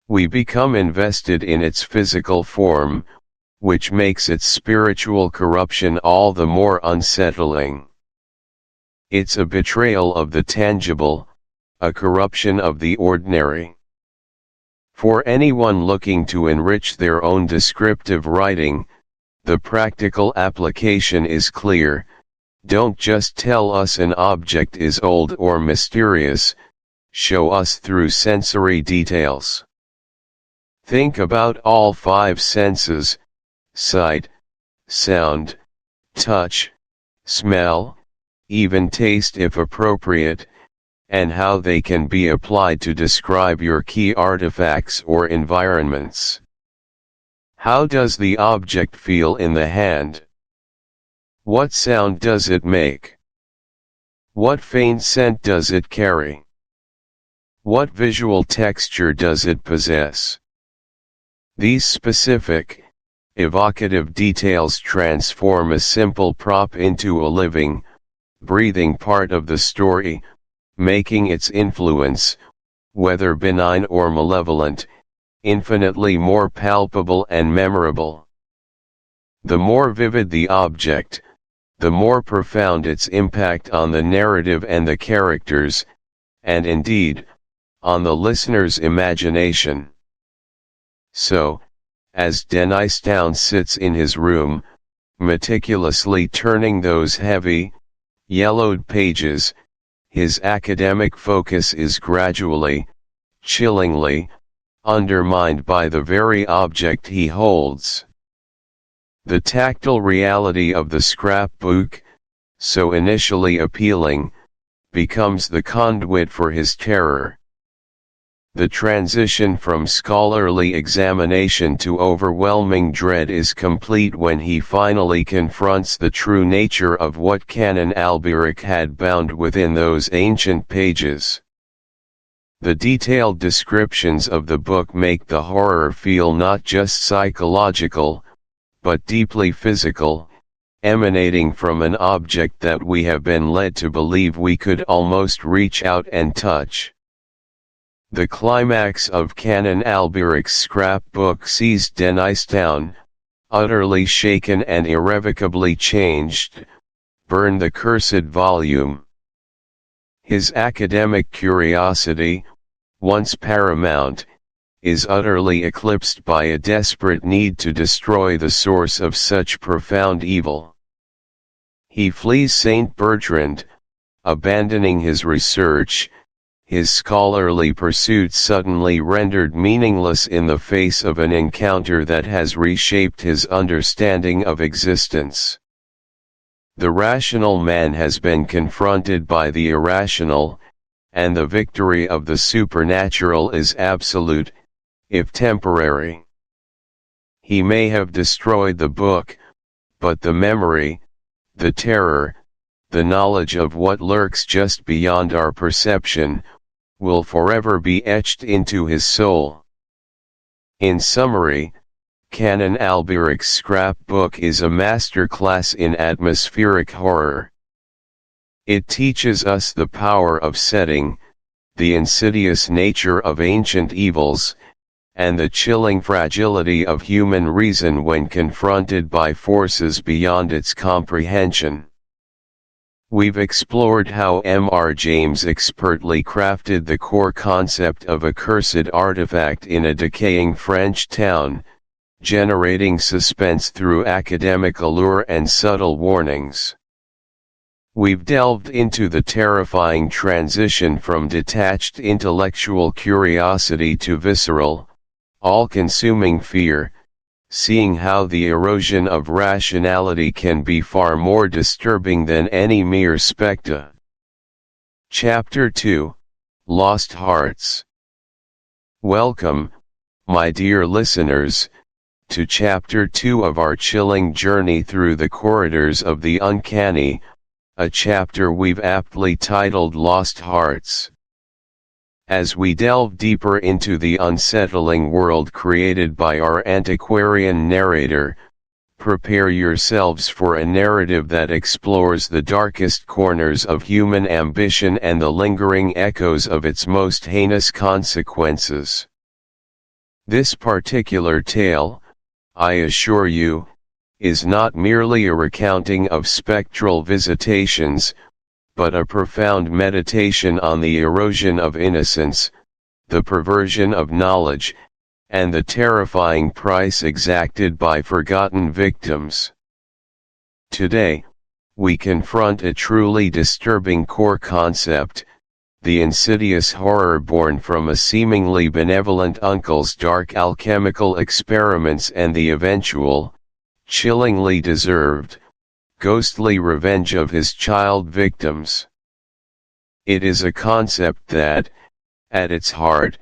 We become invested in its physical form, which makes its spiritual corruption all the more unsettling. It's a betrayal of the tangible, a corruption of the ordinary. For anyone looking to enrich their own descriptive writing, the practical application is clear: don't just tell us an object is old or mysterious, show us through sensory details. Think about all five senses: sight, sound, touch, smell, even taste if appropriate, and how they can be applied to describe your key artifacts or environments. How does the object feel in the hand? What sound does it make? What faint scent does it carry? What visual texture does it possess? These specific, evocative details transform a simple prop into a living, breathing part of the story, making its influence, whether benign or malevolent, infinitely more palpable and memorable. The more vivid the object, the more profound its impact on the narrative and the characters, and indeed, on the listener's imagination. So, as Dennistoun sits in his room, meticulously turning those heavy, yellowed pages, his academic focus is gradually, chillingly, undermined by the very object he holds. The tactile reality of the scrapbook, so initially appealing, becomes the conduit for his terror. The transition from scholarly examination to overwhelming dread is complete when he finally confronts the true nature of what Canon Alberic had bound within those ancient pages. The detailed descriptions of the book make the horror feel not just psychological, but deeply physical, emanating from an object that we have been led to believe we could almost reach out and touch. The climax of Canon Alberic's scrapbook sees Dennistoun, utterly shaken and irrevocably changed, burn the cursed volume. His academic curiosity, once paramount, is utterly eclipsed by a desperate need to destroy the source of such profound evil. He flees St. Bertrand, abandoning his research, his scholarly pursuits suddenly rendered meaningless in the face of an encounter that has reshaped his understanding of existence. The rational man has been confronted by the irrational, and the victory of the supernatural is absolute, if temporary. He may have destroyed the book, but the memory, the terror, the knowledge of what lurks just beyond our perception, will forever be etched into his soul. In summary, Canon Alberic's scrapbook is a masterclass in atmospheric horror. It teaches us the power of setting, the insidious nature of ancient evils, and the chilling fragility of human reason when confronted by forces beyond its comprehension. We've explored how M.R. James expertly crafted the core concept of a cursed artifact in a decaying French town, generating suspense through academic allure and subtle warnings. We've delved into the terrifying transition from detached intellectual curiosity to visceral, all-consuming fear, seeing how the erosion of rationality can be far more disturbing than any mere spectre. Chapter 2, Lost Hearts. Welcome, my dear listeners, to Chapter 2 of our chilling journey through the corridors of the uncanny, a chapter we've aptly titled Lost Hearts. As we delve deeper into the unsettling world created by our antiquarian narrator, prepare yourselves for a narrative that explores the darkest corners of human ambition and the lingering echoes of its most heinous consequences. This particular tale, I assure you, is not merely a recounting of spectral visitations, but a profound meditation on the erosion of innocence, the perversion of knowledge, and the terrifying price exacted by forgotten victims. Today, we confront a truly disturbing core concept, the insidious horror born from a seemingly benevolent uncle's dark alchemical experiments and the eventual, chillingly deserved, ghostly revenge of his child victims. It is a concept that, at its heart,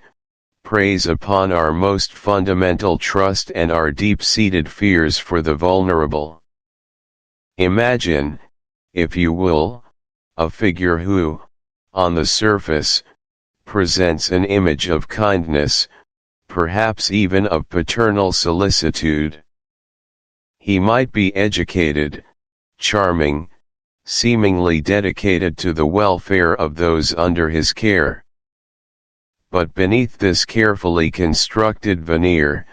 preys upon our most fundamental trust and our deep-seated fears for the vulnerable. Imagine, if you will, a figure who, on the surface, presents an image of kindness, perhaps even of paternal solicitude. He might be educated, charming, seemingly dedicated to the welfare of those under his care. But beneath this carefully constructed veneer,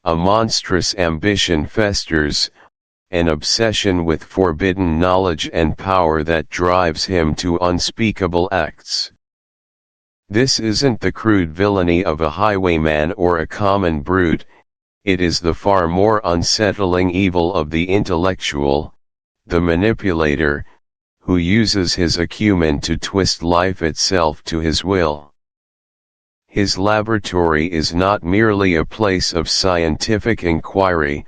a monstrous ambition festers, an obsession with forbidden knowledge and power that drives him to unspeakable acts. This isn't the crude villainy of a highwayman or a common brute, it is the far more unsettling evil of the intellectual, the manipulator, who uses his acumen to twist life itself to his will. His laboratory is not merely a place of scientific inquiry,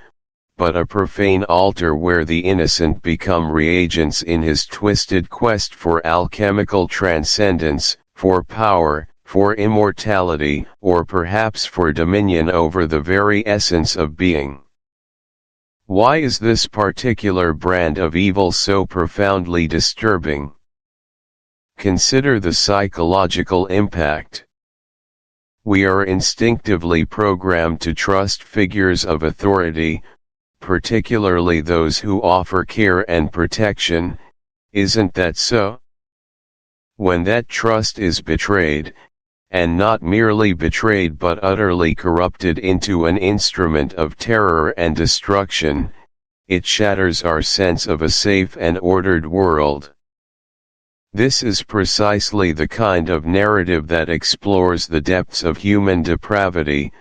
but a profane altar where the innocent become reagents in his twisted quest for alchemical transcendence, for power, for immortality, or perhaps for dominion over the very essence of being. Why is this particular brand of evil so profoundly disturbing? Consider the psychological impact. We are instinctively programmed to trust figures of authority, particularly those who offer care and protection, isn't that so? When that trust is betrayed, and not merely betrayed but utterly corrupted into an instrument of terror and destruction, it shatters our sense of a safe and ordered world. This is precisely the kind of narrative that explores the depths of human depravity,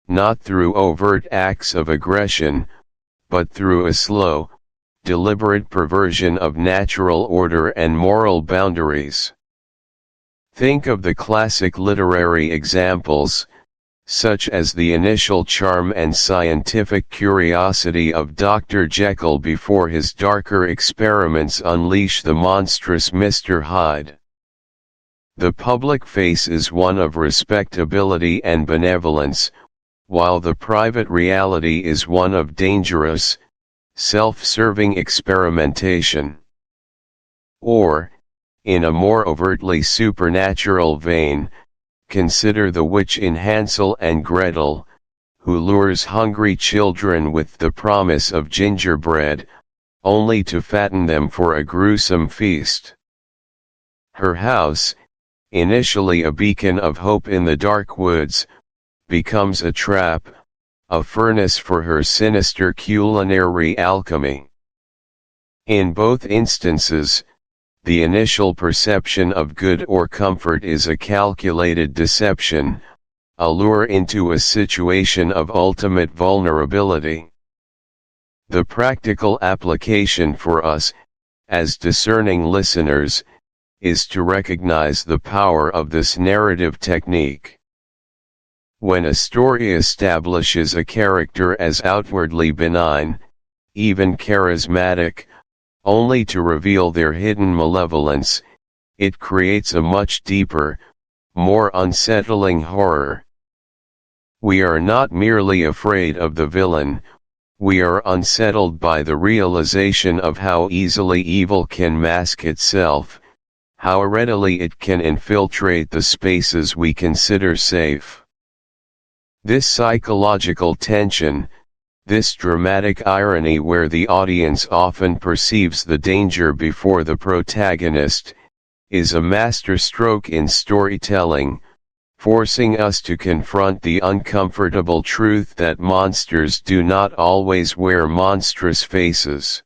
not through overt acts of aggression, but through a slow, deliberate perversion of natural order and moral boundaries. Think of the classic literary examples, such as the initial charm and scientific curiosity of Dr. Jekyll before his darker experiments unleash the monstrous Mr. Hyde. The public face is one of respectability and benevolence, while the private reality is one of dangerous, self-serving experimentation. Or, in a more overtly supernatural vein, consider the witch in Hansel and Gretel, who lures hungry children with the promise of gingerbread, only to fatten them for a gruesome feast. Her house, initially a beacon of hope in the dark woods, becomes a trap, a furnace for her sinister culinary alchemy. In both instances, the initial perception of good or comfort is a calculated deception, a lure into a situation of ultimate vulnerability. The practical application for us, as discerning listeners, is to recognize the power of this narrative technique. When a story establishes a character as outwardly benign, even charismatic, only to reveal their hidden malevolence, it creates a much deeper, more unsettling horror. We are not merely afraid of the villain, we are unsettled by the realization of how easily evil can mask itself, how readily it can infiltrate the spaces we consider safe. This psychological tension, this dramatic irony where the audience often perceives the danger before the protagonist, is a masterstroke in storytelling, forcing us to confront the uncomfortable truth that monsters do not always wear monstrous faces.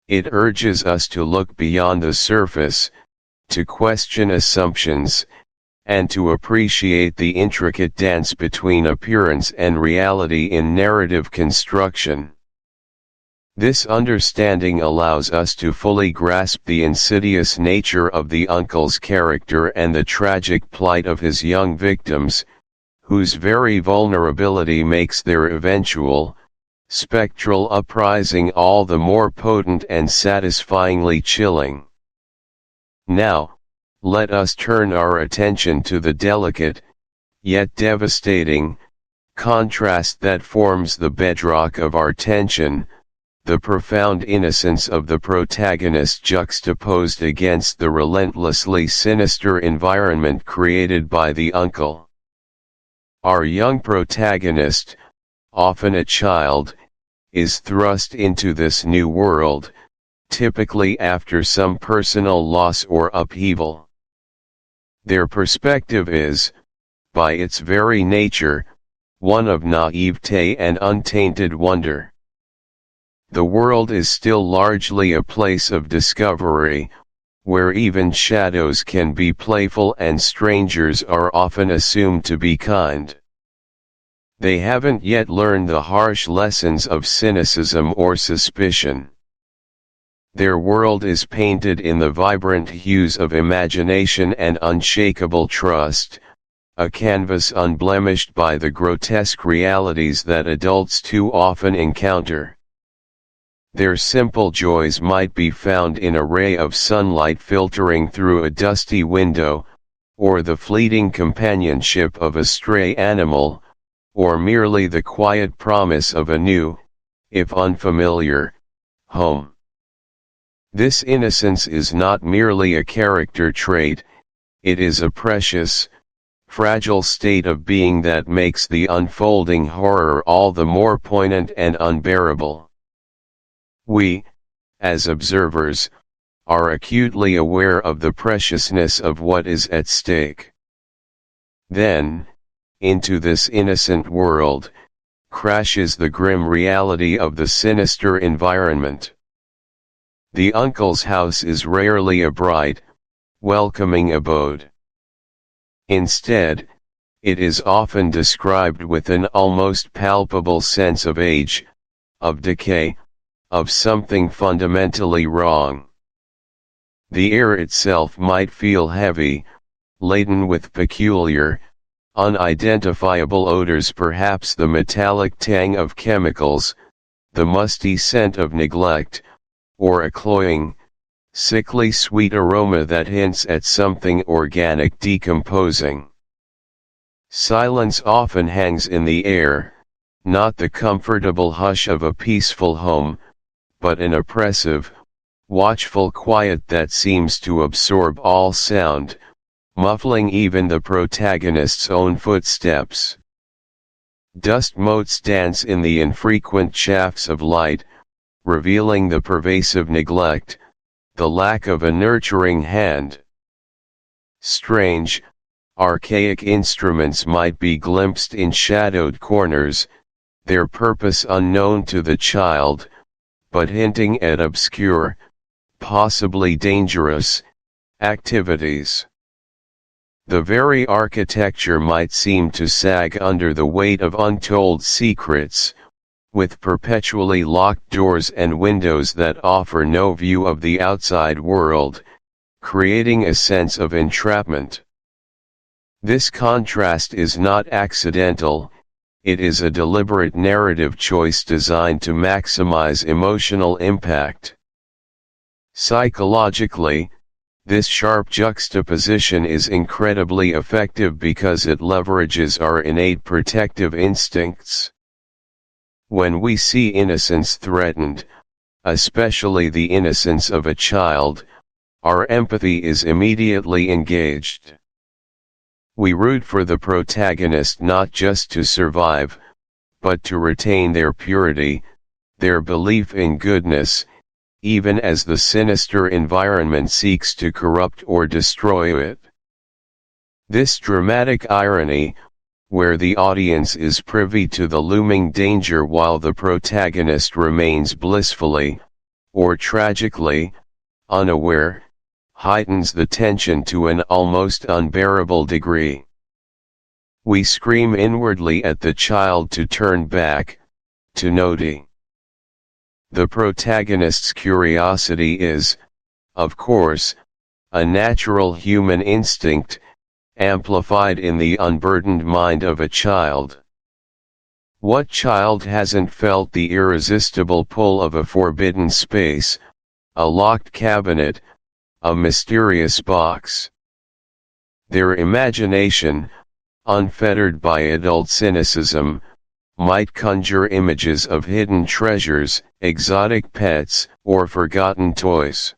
It urges us to look beyond the surface, to question assumptions, and to appreciate the intricate dance between appearance and reality in narrative construction. This understanding allows us to fully grasp the insidious nature of the uncle's character and the tragic plight of his young victims, whose very vulnerability makes their eventual, spectral uprising all the more potent and satisfyingly chilling. Now, let us turn our attention to the delicate, yet devastating, contrast that forms the bedrock of our tension, the profound innocence of the protagonist juxtaposed against the relentlessly sinister environment created by the uncle. Our young protagonist, often a child, is thrust into this new world, typically after some personal loss or upheaval. Their perspective is, by its very nature, one of naivete and untainted wonder. The world is still largely a place of discovery, where even shadows can be playful and strangers are often assumed to be kind. They haven't yet learned the harsh lessons of cynicism or suspicion. Their world is painted in the vibrant hues of imagination and unshakable trust, a canvas unblemished by the grotesque realities that adults too often encounter. Their simple joys might be found in a ray of sunlight filtering through a dusty window, or the fleeting companionship of a stray animal, or merely the quiet promise of a new, if unfamiliar, home. This innocence is not merely a character trait, it is a precious, fragile state of being that makes the unfolding horror all the more poignant and unbearable. We, as observers, are acutely aware of the preciousness of what is at stake. Then, into this innocent world, crashes the grim reality of the sinister environment. The uncle's house is rarely a bright, welcoming abode. Instead, it is often described with an almost palpable sense of age, of decay, of something fundamentally wrong. The air itself might feel heavy, laden with peculiar, unidentifiable odors, perhaps the metallic tang of chemicals, the musty scent of neglect, or a cloying, sickly sweet aroma that hints at something organic decomposing. Silence often hangs in the air, not the comfortable hush of a peaceful home, but an oppressive, watchful quiet that seems to absorb all sound, muffling even the protagonist's own footsteps. Dust motes dance in the infrequent shafts of light, revealing the pervasive neglect, the lack of a nurturing hand. Strange, archaic instruments might be glimpsed in shadowed corners, their purpose unknown to the child, but hinting at obscure, possibly dangerous, activities. The very architecture might seem to sag under the weight of untold secrets, with perpetually locked doors and windows that offer no view of the outside world, creating a sense of entrapment. This contrast is not accidental, it is a deliberate narrative choice designed to maximize emotional impact. Psychologically, this sharp juxtaposition is incredibly effective because it leverages our innate protective instincts. When we see innocence threatened, especially the innocence of a child, our empathy is immediately engaged. We root for the protagonist not just to survive, but to retain their purity, their belief in goodness, even as the sinister environment seeks to corrupt or destroy it. This dramatic irony, where the audience is privy to the looming danger while the protagonist remains blissfully, or tragically, unaware, heightens the tension to an almost unbearable degree. We scream inwardly at the child to turn back, to notice. The protagonist's curiosity is, of course, a natural human instinct, amplified in the unburdened mind of a child. What child hasn't felt the irresistible pull of a forbidden space, a locked cabinet, a mysterious box? Their imagination, unfettered by adult cynicism, might conjure images of hidden treasures, exotic pets, or forgotten toys.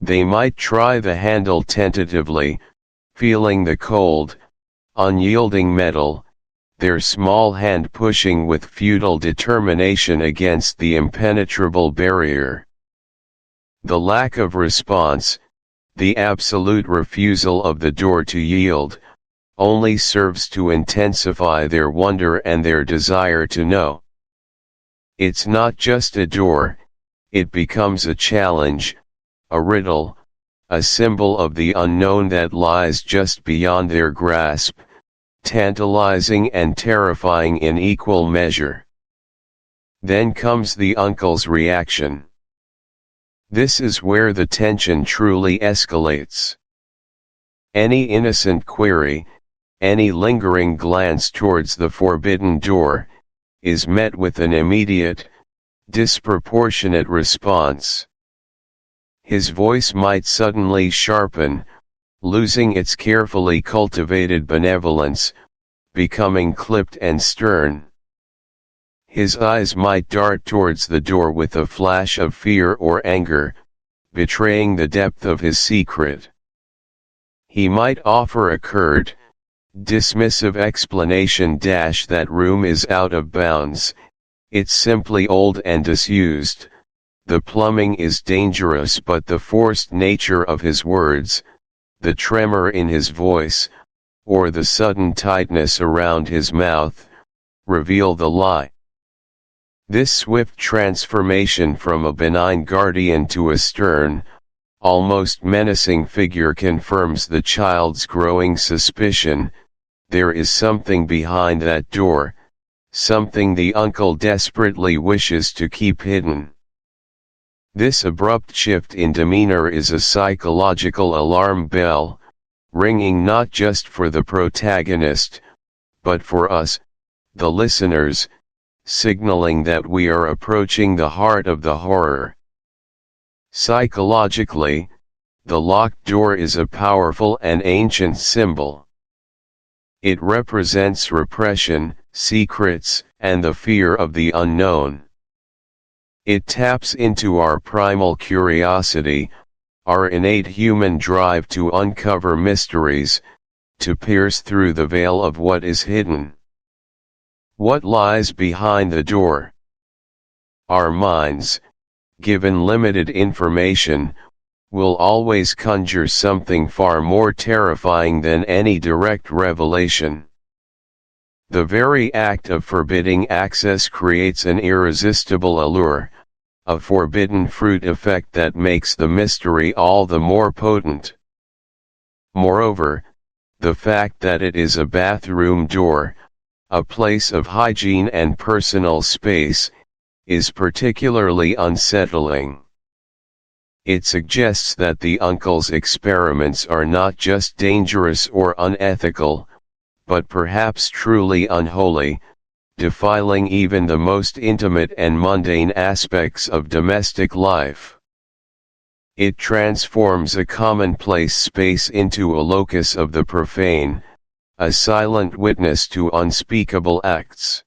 They might try the handle tentatively, feeling the cold, unyielding metal, their small hand pushing with futile determination against the impenetrable barrier. The lack of response, the absolute refusal of the door to yield, only serves to intensify their wonder and their desire to know. It's not just a door, it becomes a challenge, a riddle, a symbol of the unknown that lies just beyond their grasp, tantalizing and terrifying in equal measure. Then comes the uncle's reaction. This is where the tension truly escalates. Any innocent query, any lingering glance towards the forbidden door, is met with an immediate, disproportionate response. His voice might suddenly sharpen, losing its carefully cultivated benevolence, becoming clipped and stern. His eyes might dart towards the door with a flash of fear or anger, betraying the depth of his secret. He might offer a curt, dismissive explanation. That room is out of bounds, it's simply old and disused, the plumbing is dangerous. But the forced nature of his words, the tremor in his voice, or the sudden tightness around his mouth, reveal the lie. This swift transformation from a benign guardian to a stern, almost menacing figure confirms the child's growing suspicion: there is something behind that door, something the uncle desperately wishes to keep hidden. This abrupt shift in demeanor is a psychological alarm bell, ringing not just for the protagonist, but for us, the listeners, signaling that we are approaching the heart of the horror. Psychologically, the locked door is a powerful and ancient symbol. It represents repression, secrets, and the fear of the unknown. It taps into our primal curiosity, our innate human drive to uncover mysteries, to pierce through the veil of what is hidden. What lies behind the door? Our minds, given limited information, will always conjure something far more terrifying than any direct revelation. The very act of forbidding access creates an irresistible allure, a forbidden fruit effect that makes the mystery all the more potent. Moreover, the fact that it is a bathroom door, a place of hygiene and personal space, is particularly unsettling. It suggests that the uncle's experiments are not just dangerous or unethical, but perhaps truly unholy, defiling even the most intimate and mundane aspects of domestic life. It transforms a commonplace space into a locus of the profane, a silent witness to unspeakable acts.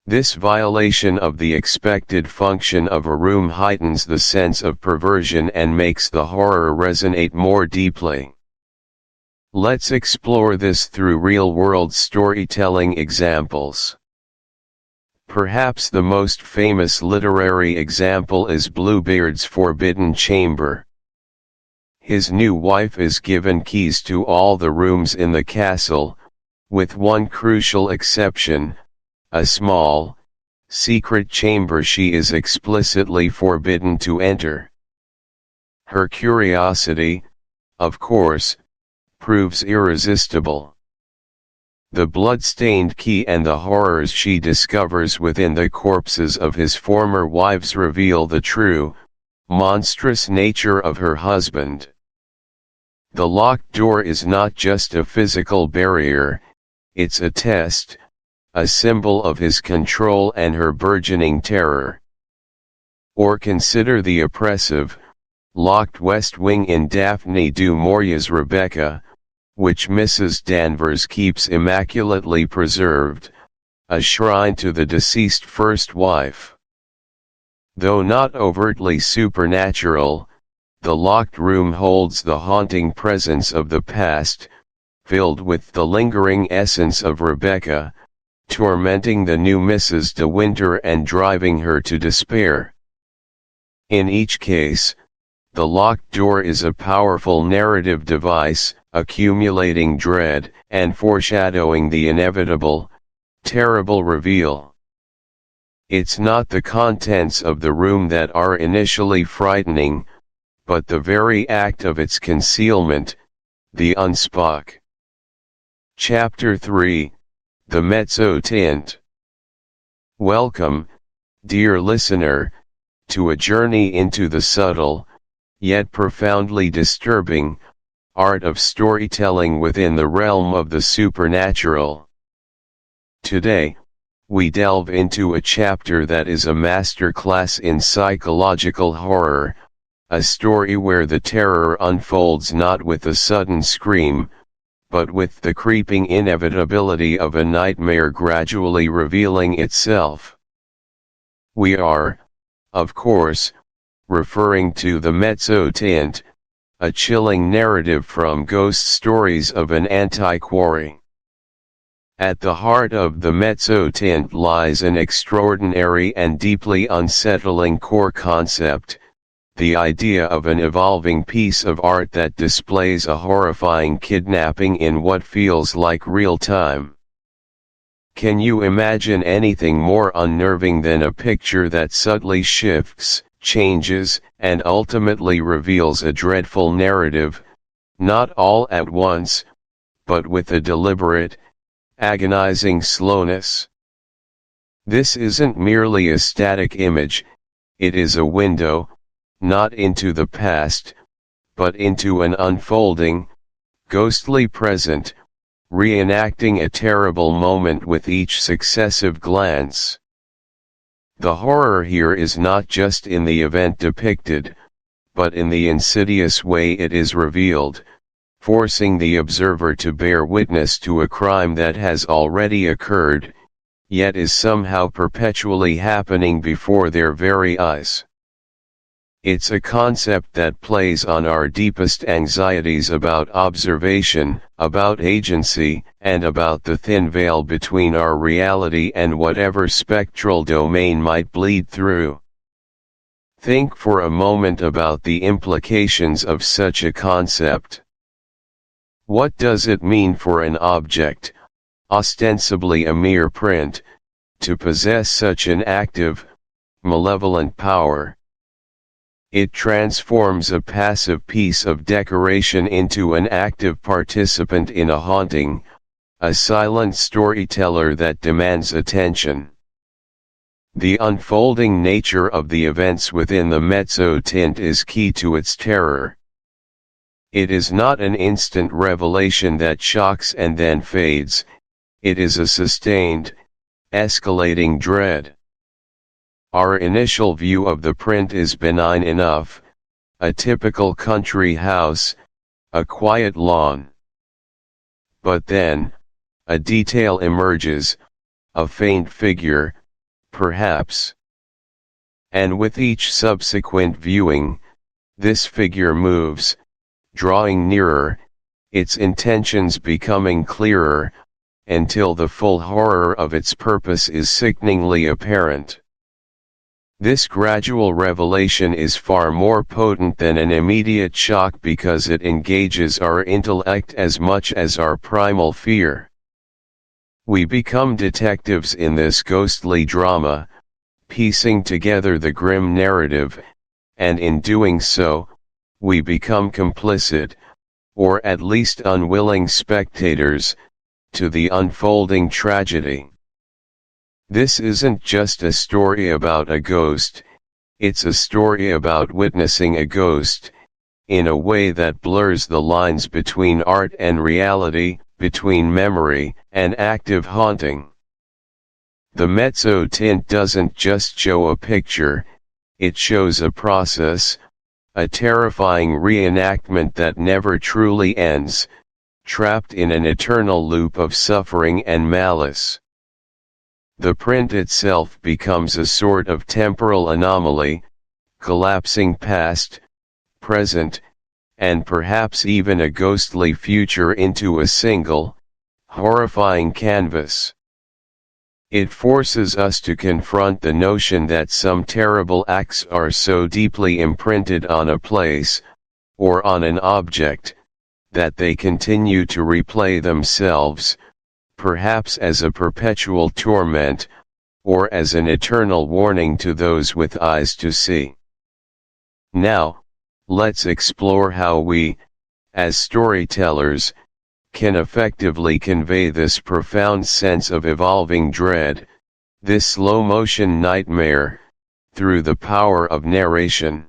This violation of the expected function of a room heightens the sense of perversion and makes the horror resonate more deeply. Let's explore this through real-world storytelling examples. Perhaps the most famous literary example is Bluebeard's Forbidden Chamber. His new wife is given keys to all the rooms in the castle, with one crucial exception: a small, secret chamber she is explicitly forbidden to enter. Her curiosity, of course, proves irresistible. The blood-stained key and the horrors she discovers within the corpses of his former wives reveal the true, monstrous nature of her husband. The locked door is not just a physical barrier, it's a test, a symbol of his control and her burgeoning terror. Or consider the oppressive, Locked West Wing in Daphne du Maurier's Rebecca, which Mrs. Danvers keeps immaculately preserved, a shrine to the deceased first wife. Though not overtly supernatural, the locked room holds the haunting presence of the past, filled with the lingering essence of Rebecca, tormenting the new Mrs. De Winter and driving her to despair. In each case, the locked door is a powerful narrative device, accumulating dread and foreshadowing the inevitable, terrible reveal. It's not the contents of the room that are initially frightening, but the very act of its concealment, the unspook. Chapter 3, The Mezzotint. Welcome, dear listener, to a journey into the subtle, yet profoundly disturbing, art of storytelling within the realm of the supernatural. Today, we delve into a chapter that is a masterclass in psychological horror, a story where the terror unfolds not with a sudden scream, but with the creeping inevitability of a nightmare gradually revealing itself. We are, of course, referring to The Mezzotint, a chilling narrative from Ghost Stories of an Antiquary. At the heart of The Mezzotint lies an extraordinary and deeply unsettling core concept, the idea of an evolving piece of art that displays a horrifying kidnapping in what feels like real time. Can you imagine anything more unnerving than a picture that subtly shifts, changes, and ultimately reveals a dreadful narrative, not all at once, but with a deliberate, agonizing slowness? This isn't merely a static image, it is a window, not into the past, but into an unfolding, ghostly present, reenacting a terrible moment with each successive glance. The horror here is not just in the event depicted, but in the insidious way it is revealed, forcing the observer to bear witness to a crime that has already occurred, yet is somehow perpetually happening before their very eyes. It's a concept that plays on our deepest anxieties about observation, about agency, and about the thin veil between our reality and whatever spectral domain might bleed through. Think for a moment about the implications of such a concept. What does it mean for an object, ostensibly a mere print, to possess such an active, malevolent power? It transforms a passive piece of decoration into an active participant in a haunting, a silent storyteller that demands attention. The unfolding nature of the events within the Mezzotint is key to its terror. It is not an instant revelation that shocks and then fades, it is a sustained, escalating dread. Our initial view of the print is benign enough, a typical country house, a quiet lawn. But then, a detail emerges, a faint figure, perhaps. And with each subsequent viewing, this figure moves, drawing nearer, its intentions becoming clearer, until the full horror of its purpose is sickeningly apparent. This gradual revelation is far more potent than an immediate shock because it engages our intellect as much as our primal fear. We become detectives in this ghostly drama, piecing together the grim narrative, and in doing so, we become complicit, or at least unwilling spectators, to the unfolding tragedy. This isn't just a story about a ghost, it's a story about witnessing a ghost, in a way that blurs the lines between art and reality, between memory and active haunting. The Mezzotint doesn't just show a picture, it shows a process, a terrifying reenactment that never truly ends, trapped in an eternal loop of suffering and malice. The print itself becomes a sort of temporal anomaly, collapsing past, present, and perhaps even a ghostly future into a single, horrifying canvas. It forces us to confront the notion that some terrible acts are so deeply imprinted on a place, or on an object, that they continue to replay themselves, perhaps as a perpetual torment, or as an eternal warning to those with eyes to see. Now, let's explore how we, as storytellers, can effectively convey this profound sense of evolving dread, this slow-motion nightmare, through the power of narration.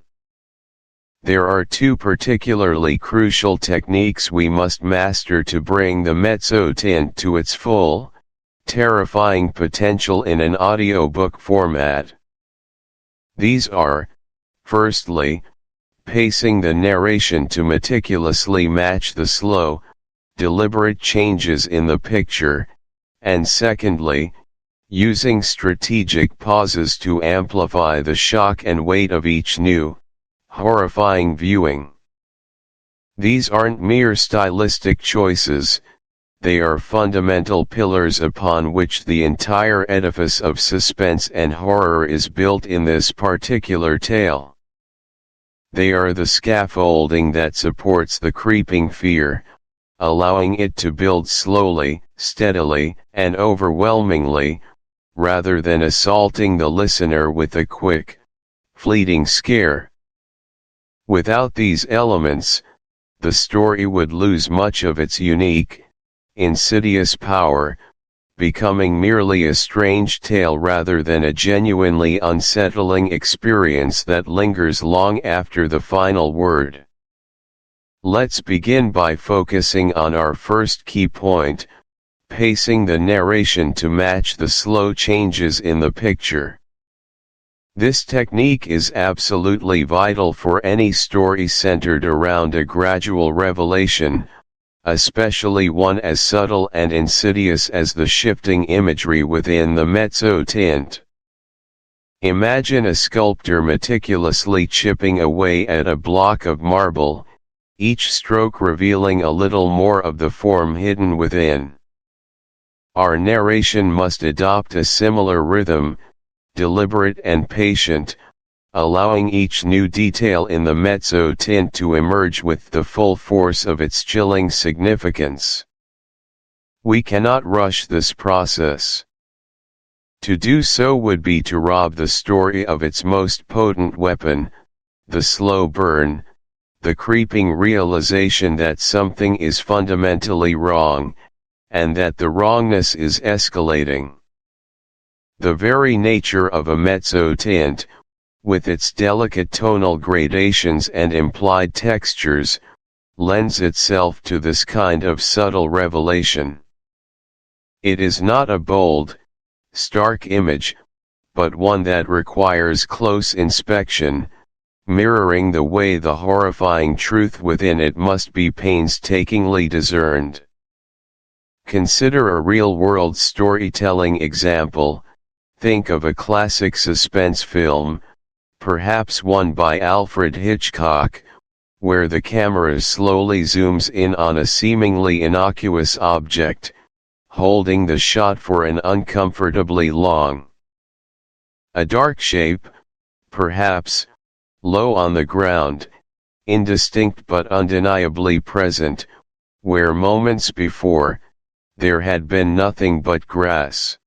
There are two particularly crucial techniques we must master to bring the mezzo-tint to its full, terrifying potential in an audiobook format. These are, firstly, pacing the narration to meticulously match the slow, deliberate changes in the picture, and secondly, using strategic pauses to amplify the shock and weight of each new, horrifying viewing. These aren't mere stylistic choices, they are fundamental pillars upon which the entire edifice of suspense and horror is built in this particular tale. They are the scaffolding that supports the creeping fear, allowing it to build slowly, steadily, and overwhelmingly, rather than assaulting the listener with a quick, fleeting scare. Without these elements, the story would lose much of its unique, insidious power, becoming merely a strange tale rather than a genuinely unsettling experience that lingers long after the final word. Let's begin by focusing on our first key point, pacing the narration to match the slow changes in the picture. This technique is absolutely vital for any story centered around a gradual revelation, especially one as subtle and insidious as the shifting imagery within the mezzo-tint. Imagine a sculptor meticulously chipping away at a block of marble, each stroke revealing a little more of the form hidden within. Our narration must adopt a similar rhythm, deliberate and patient, allowing each new detail in the mezzo-tint to emerge with the full force of its chilling significance. We cannot rush this process. To do so would be to rob the story of its most potent weapon, the slow burn, the creeping realization that something is fundamentally wrong, and that the wrongness is escalating. The very nature of a mezzo-tint, with its delicate tonal gradations and implied textures, lends itself to this kind of subtle revelation. It is not a bold, stark image, but one that requires close inspection, mirroring the way the horrifying truth within it must be painstakingly discerned. Consider a real-world storytelling example. Think of a classic suspense film, perhaps one by Alfred Hitchcock, where the camera slowly zooms in on a seemingly innocuous object, holding the shot for an uncomfortably long. A dark shape, perhaps, low on the ground, indistinct but undeniably present, where moments before, there had been nothing but grass.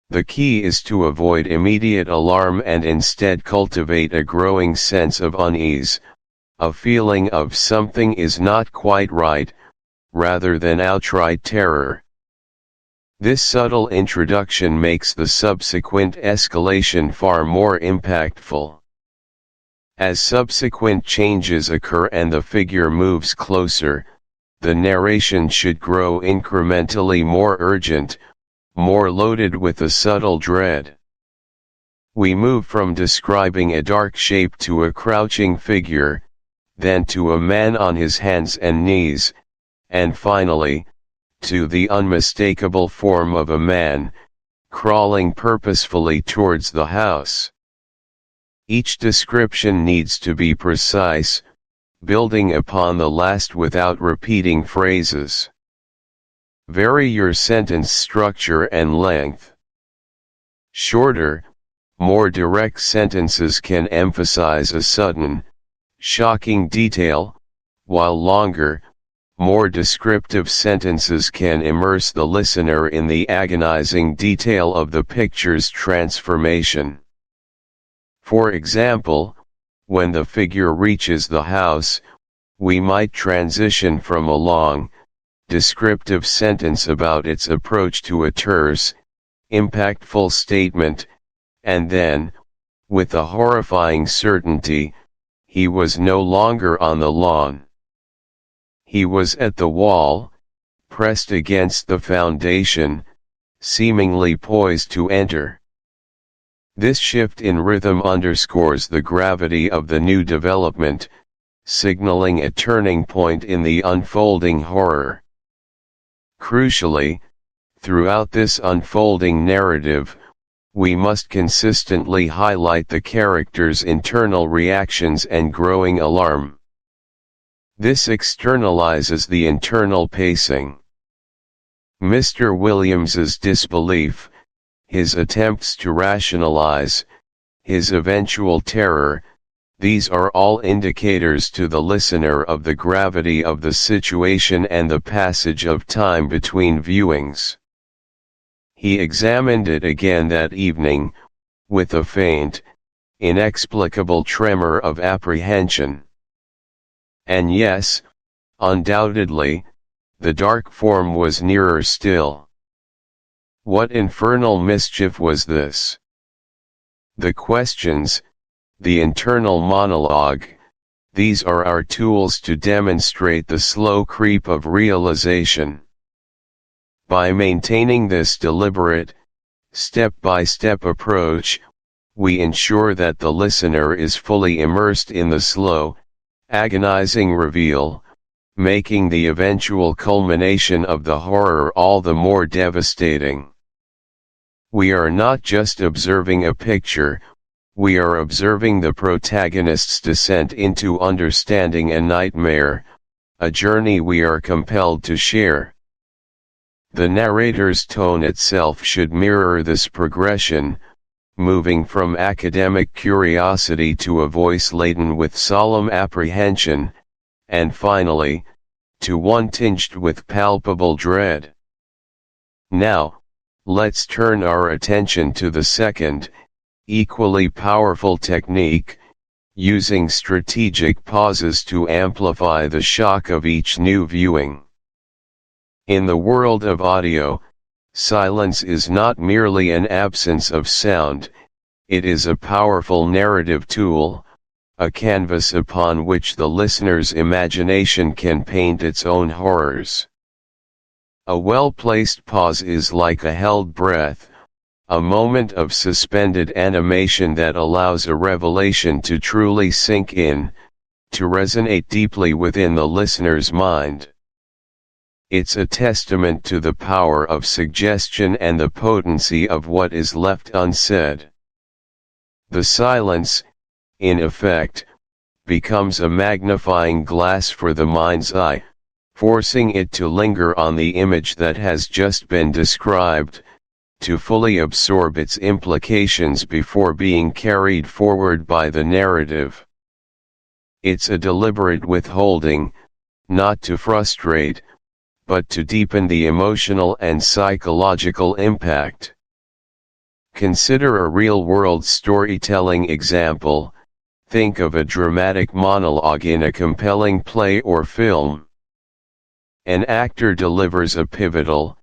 The key is to avoid immediate alarm and instead cultivate a growing sense of unease, a feeling of something is not quite right, rather than outright terror. This subtle introduction makes the subsequent escalation far more impactful. As subsequent changes occur and the figure moves closer, the narration should grow incrementally more urgent, more loaded with a subtle dread. We move from describing a dark shape to a crouching figure, then to a man on his hands and knees, and finally, to the unmistakable form of a man, crawling purposefully towards the house. Each description needs to be precise, building upon the last without repeating phrases. Vary your sentence structure and length. Shorter, more direct sentences can emphasize a sudden, shocking detail, while longer, more descriptive sentences can immerse the listener in the agonizing detail of the picture's transformation. For example, when the figure reaches the house, we might transition from a long, descriptive sentence about its approach to a terse, impactful statement, and then, with a horrifying certainty, he was no longer on the lawn. He was at the wall, pressed against the foundation, seemingly poised to enter. This shift in rhythm underscores the gravity of the new development, signaling a turning point in the unfolding horror. Crucially, throughout this unfolding narrative, we must consistently highlight the character's internal reactions and growing alarm. This externalizes the internal pacing. Mr. Williams's disbelief, his attempts to rationalize, his eventual terror, these are all indicators to the listener of the gravity of the situation and the passage of time between viewings. He examined it again that evening, with a faint, inexplicable tremor of apprehension. And yes, undoubtedly, the dark form was nearer still. What infernal mischief was this? The questions, the internal monologue, these are our tools to demonstrate the slow creep of realization. By maintaining this deliberate, step-by-step approach, we ensure that the listener is fully immersed in the slow, agonizing reveal, making the eventual culmination of the horror all the more devastating. We are not just observing a picture, we are observing the protagonist's descent into understanding a nightmare, a journey we are compelled to share. The narrator's tone itself should mirror this progression, moving from academic curiosity to a voice laden with solemn apprehension, and finally, to one tinged with palpable dread. Now, let's turn our attention to the second, equally powerful technique, using strategic pauses to amplify the shock of each new viewing. In the world of audio, silence is not merely an absence of sound, it is a powerful narrative tool, a canvas upon which the listener's imagination can paint its own horrors. A well-placed pause is like a held breath, a moment of suspended animation that allows a revelation to truly sink in, to resonate deeply within the listener's mind. It's a testament to the power of suggestion and the potency of what is left unsaid. The silence, in effect, becomes a magnifying glass for the mind's eye, forcing it to linger on the image that has just been described, to fully absorb its implications before being carried forward by the narrative. It's a deliberate withholding, not to frustrate, but to deepen the emotional and psychological impact. Consider a real-world storytelling example. Think of a dramatic monologue in a compelling play or film. An actor delivers a pivotal,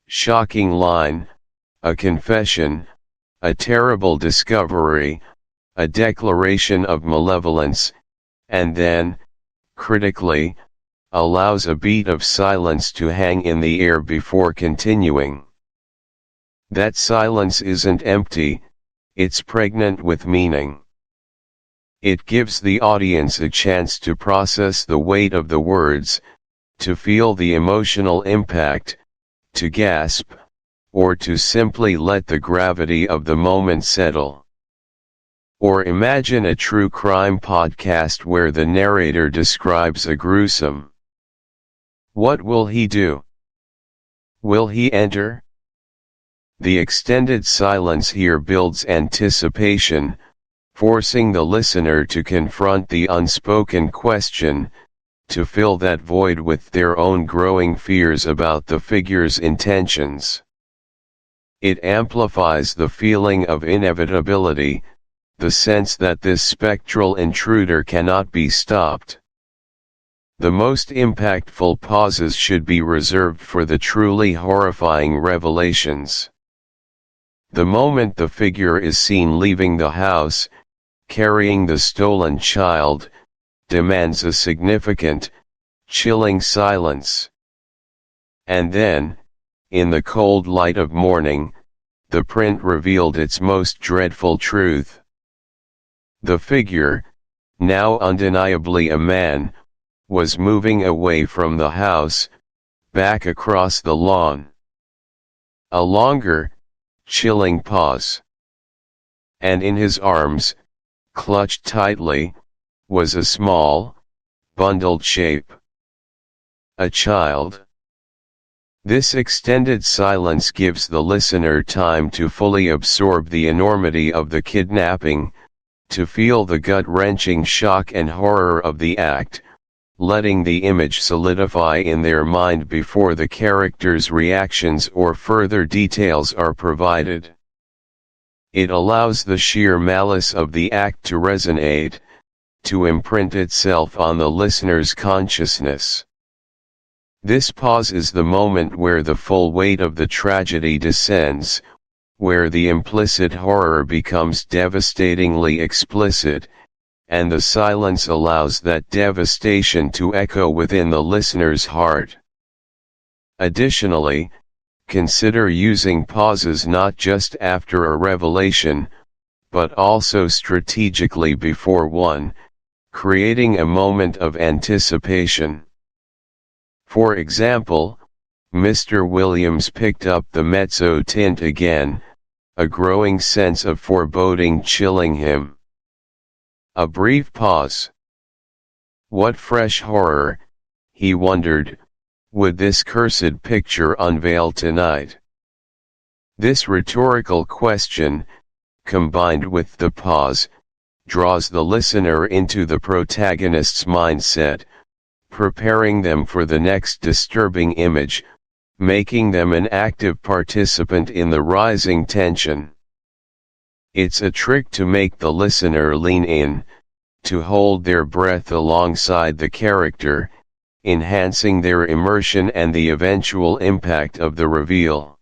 shocking line, a confession, a terrible discovery, a declaration of malevolence, and then, critically, allows a beat of silence to hang in the air before continuing. That silence isn't empty, it's pregnant with meaning. It gives the audience a chance to process the weight of the words, to feel the emotional impact, to gasp, or to simply let the gravity of the moment settle. Or imagine a true crime podcast where the narrator describes a gruesome. What will he do? Will he enter? The extended silence here builds anticipation, forcing the listener to confront the unspoken question, to fill that void with their own growing fears about the figure's intentions. It amplifies the feeling of inevitability, the sense that this spectral intruder cannot be stopped. The most impactful pauses should be reserved for the truly horrifying revelations. The moment the figure is seen leaving the house, carrying the stolen child, demands a significant, chilling silence. And then, in the cold light of morning, the print revealed its most dreadful truth. The figure, now undeniably a man, was moving away from the house, back across the lawn. A longer, chilling pause. And in his arms, clutched tightly, was a small, bundled shape. A child. This extended silence gives the listener time to fully absorb the enormity of the kidnapping, to feel the gut-wrenching shock and horror of the act, letting the image solidify in their mind before the character's reactions or further details are provided. It allows the sheer malice of the act to resonate, to imprint itself on the listener's consciousness. This pause is the moment where the full weight of the tragedy descends, where the implicit horror becomes devastatingly explicit, and the silence allows that devastation to echo within the listener's heart. Additionally, consider using pauses not just after a revelation, but also strategically before one, creating a moment of anticipation. For example, Mr. Williams picked up the mezzo tint again, a growing sense of foreboding chilling him. A brief pause. What fresh horror, he wondered, would this cursed picture unveil tonight? This rhetorical question, combined with the pause, draws the listener into the protagonist's mindset, preparing them for the next disturbing image, making them an active participant in the rising tension. It's a trick to make the listener lean in, to hold their breath alongside the character, enhancing their immersion and the eventual impact of the reveal.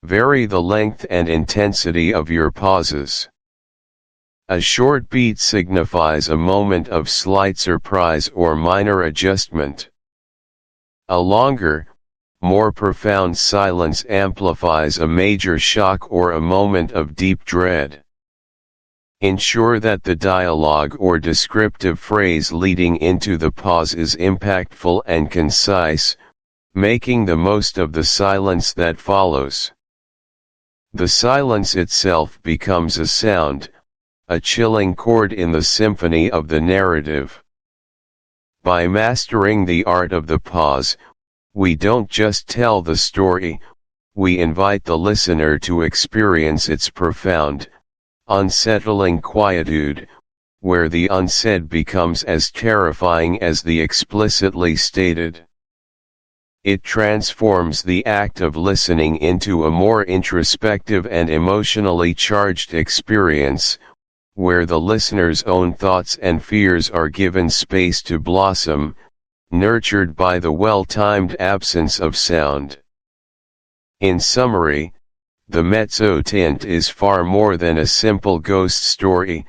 Vary the length and intensity of your pauses. A short beat signifies a moment of slight surprise or minor adjustment. A longer, more profound silence amplifies a major shock or a moment of deep dread. Ensure that the dialogue or descriptive phrase leading into the pause is impactful and concise, making the most of the silence that follows. The silence itself becomes a sound, a chilling chord in the symphony of the narrative. By mastering the art of the pause, we don't just tell the story, we invite the listener to experience its profound, unsettling quietude, where the unsaid becomes as terrifying as the explicitly stated. It transforms the act of listening into a more introspective and emotionally charged experience, where the listener's own thoughts and fears are given space to blossom, nurtured by the well-timed absence of sound. In summary, the mezzo tint is far more than a simple ghost story,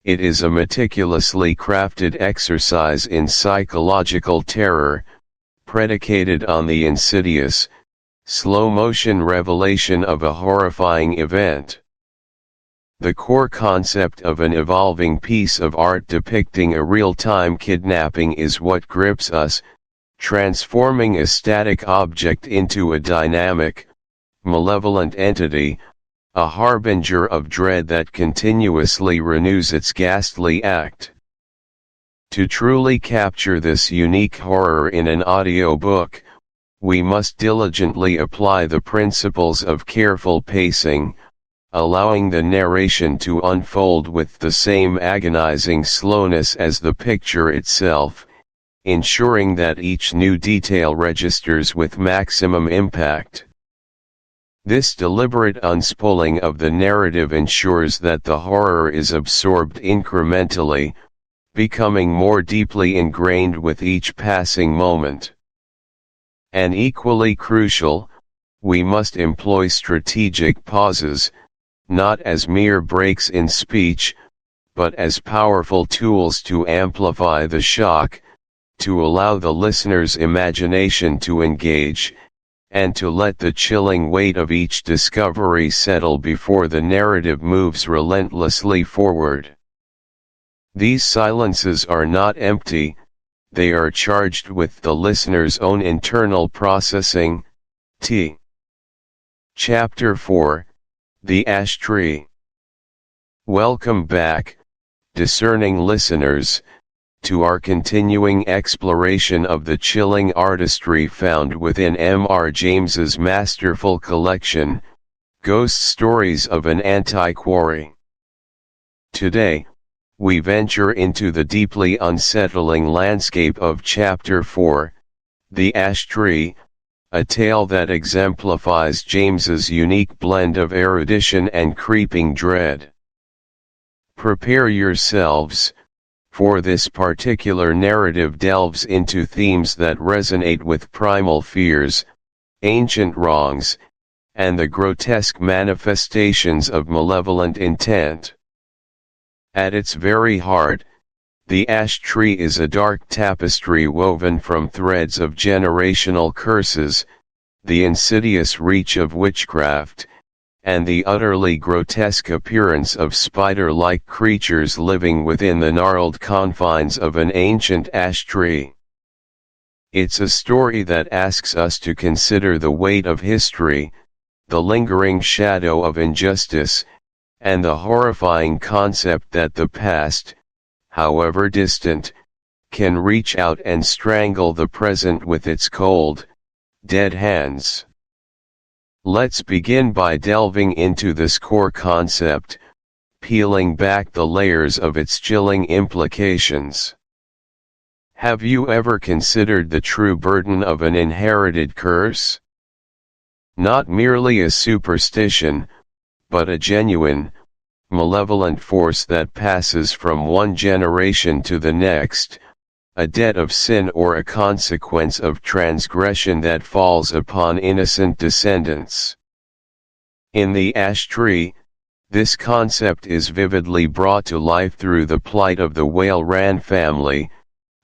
it is a meticulously crafted exercise in psychological terror, predicated on the insidious, slow-motion revelation of a horrifying event. the core concept of an evolving piece of art depicting a real-time kidnapping is what grips us, transforming a static object into a dynamic, malevolent entity, a harbinger of dread that continuously renews its ghastly act. To truly capture this unique horror in an audiobook, we must diligently apply the principles of careful pacing, allowing the narration to unfold with the same agonizing slowness as the picture itself, ensuring that each new detail registers with maximum impact. This deliberate unspooling of the narrative ensures that the horror is absorbed incrementally, becoming more deeply ingrained with each passing moment. And equally crucial, we must employ strategic pauses, not as mere breaks in speech, but as powerful tools to amplify the shock, to allow the listener's imagination to engage, and to let the chilling weight of each discovery settle before the narrative moves relentlessly forward. These silences are not empty, they are charged with the listener's own internal processing. Chapter 4, The Ash Tree. Welcome back, discerning listeners, to our continuing exploration of the chilling artistry found within M.R. James's masterful collection, Ghost Stories of an Antiquary. Today, we venture into the deeply unsettling landscape of Chapter 4, The Ash Tree, a tale that exemplifies James's unique blend of erudition and creeping dread. Prepare yourselves, for this particular narrative delves into themes that resonate with primal fears, ancient wrongs, and the grotesque manifestations of malevolent intent. At its very heart, the ash tree is a dark tapestry woven from threads of generational curses, the insidious reach of witchcraft, and the utterly grotesque appearance of spider-like creatures living within the gnarled confines of an ancient ash tree. It's a story that asks us to consider the weight of history, the lingering shadow of injustice, and the horrifying concept that the past, however distant, can reach out and strangle the present with its cold, dead hands. Let's begin by delving into this core concept, peeling back the layers of its chilling implications. Have you ever considered the true burden of an inherited curse? Not merely a superstition, but a genuine, malevolent force that passes from one generation to the next, a debt of sin or a consequence of transgression that falls upon innocent descendants. In the ash tree, this concept is vividly brought to life through the plight of the Whale-Ran family,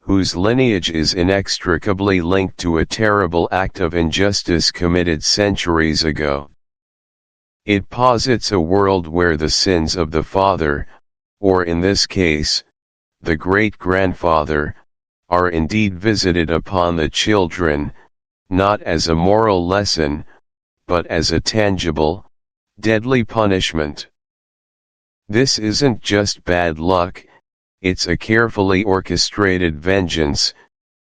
whose lineage is inextricably linked to a terrible act of injustice committed centuries ago. It posits a world where the sins of the father, or in this case, the great-grandfather, are indeed visited upon the children, not as a moral lesson, but as a tangible, deadly punishment. This isn't just bad luck, it's a carefully orchestrated vengeance,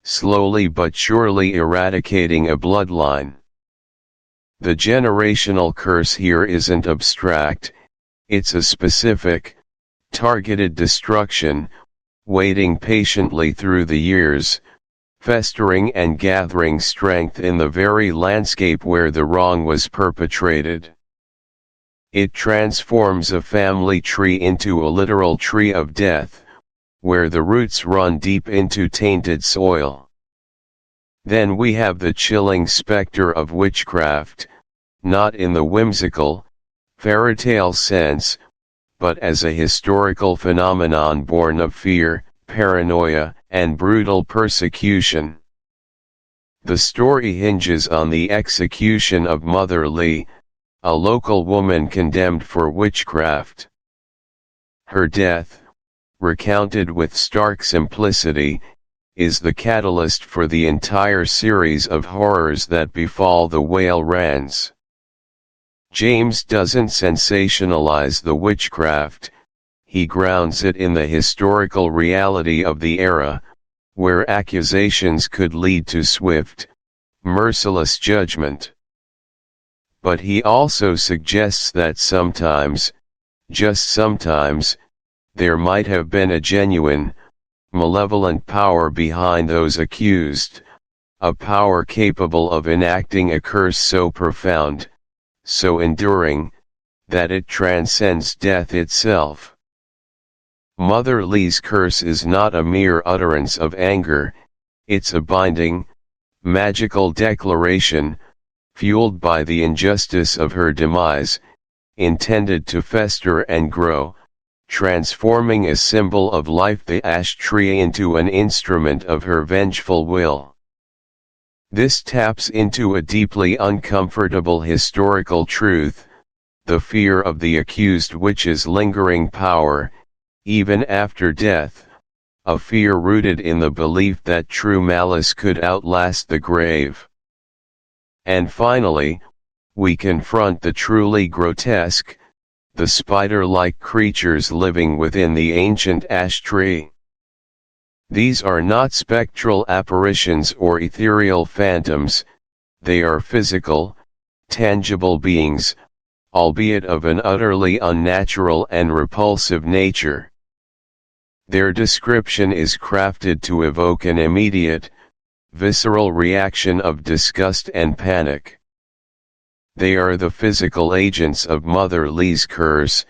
slowly but surely eradicating a bloodline. The generational curse here isn't abstract, it's a specific, targeted destruction, waiting patiently through the years, festering and gathering strength in the very landscape where the wrong was perpetrated. It transforms a family tree into a literal tree of death, where the roots run deep into tainted soil. Then we have the chilling specter of witchcraft, not in the whimsical, fairytale sense, but as a historical phenomenon born of fear, paranoia, and brutal persecution. The story hinges on the execution of Mother Lee, a local woman condemned for witchcraft. Her death, recounted with stark simplicity, is the catalyst for the entire series of horrors that befall the Whale Rans. James doesn't sensationalize the witchcraft, he grounds it in the historical reality of the era, where accusations could lead to swift, merciless judgment. But he also suggests that sometimes, just sometimes, there might have been a genuine, malevolent power behind those accused, a power capable of enacting a curse so profound, so enduring, that it transcends death itself. Mother Lee's curse is not a mere utterance of anger, it's a binding, magical declaration, fueled by the injustice of her demise, intended to fester and grow, transforming a symbol of life, the ash tree, into an instrument of her vengeful will. This taps into a deeply uncomfortable historical truth, the fear of the accused witch's lingering power, even after death, a fear rooted in the belief that true malice could outlast the grave. And finally, we confront the truly grotesque, the spider-like creatures living within the ancient ash tree. These are not spectral apparitions or ethereal phantoms, they are physical, tangible beings, albeit of an utterly unnatural and repulsive nature. Their description is crafted to evoke an immediate, visceral reaction of disgust and panic. They are the physical agents of Mother Lee's curse,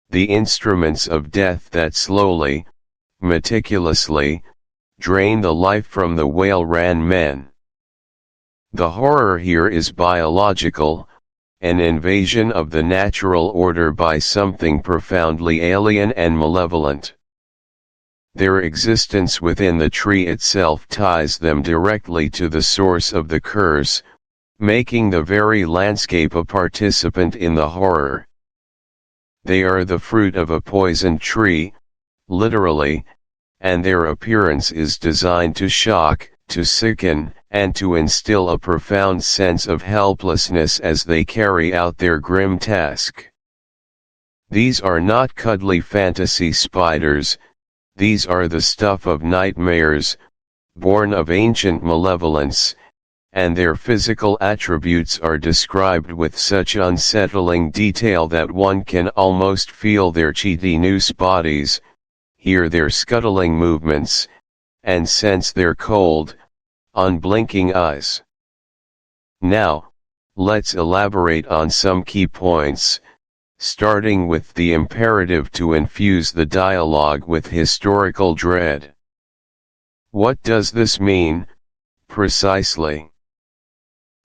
the instruments of death that slowly, meticulously, drain the life from the Whale Ran men. The horror here is biological, an invasion of the natural order by something profoundly alien and malevolent. Their existence within the tree itself ties them directly to the source of the curse, making the very landscape a participant in the horror. They are the fruit of a poisoned tree, literally, and their appearance is designed to shock, to sicken, and to instill a profound sense of helplessness as they carry out their grim task. These are not cuddly fantasy spiders, these are the stuff of nightmares, born of ancient malevolence, and their physical attributes are described with such unsettling detail that one can almost feel their chitinous bodies, hear their scuttling movements, and sense their cold, unblinking eyes. Now, let's elaborate on some key points, starting with the imperative to infuse the dialogue with historical dread. What does this mean, precisely?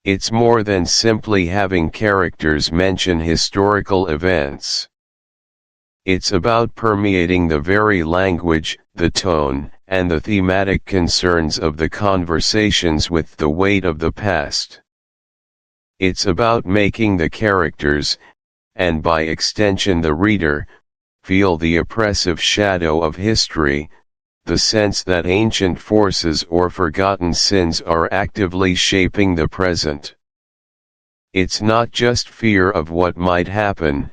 It's more than simply having characters mention historical events. It's about permeating the very language, the tone, and the thematic concerns of the conversations with the weight of the past. It's about making the characters, and by extension the reader, feel the oppressive shadow of history, the sense that ancient forces or forgotten sins are actively shaping the present. It's not just fear of what might happen,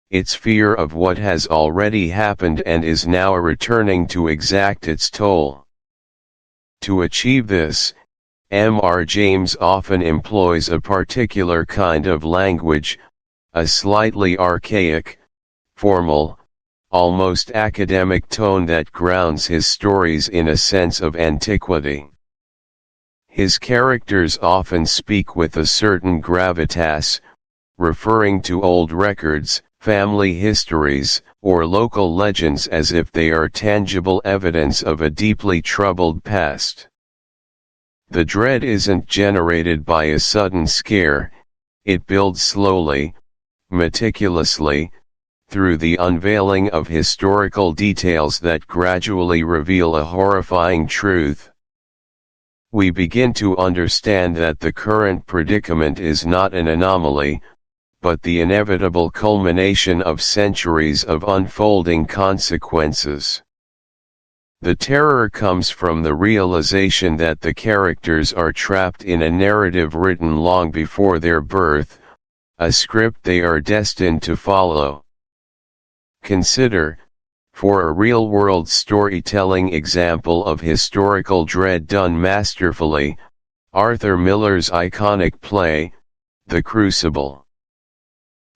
it's fear of what has already happened and is now returning to exact its toll. To achieve this, M.R. James often employs a particular kind of language, a slightly archaic, formal, almost academic tone that grounds his stories in a sense of antiquity. His characters often speak with a certain gravitas, referring to old records, family histories, or local legends as if they are tangible evidence of a deeply troubled past. The dread isn't generated by a sudden scare, it builds slowly, meticulously, through the unveiling of historical details that gradually reveal a horrifying truth. We begin to understand that the current predicament is not an anomaly, but the inevitable culmination of centuries of unfolding consequences. The terror comes from the realization that the characters are trapped in a narrative written long before their birth, a script they are destined to follow. Consider, for a real-world storytelling example of historical dread done masterfully, Arthur Miller's iconic play, The Crucible.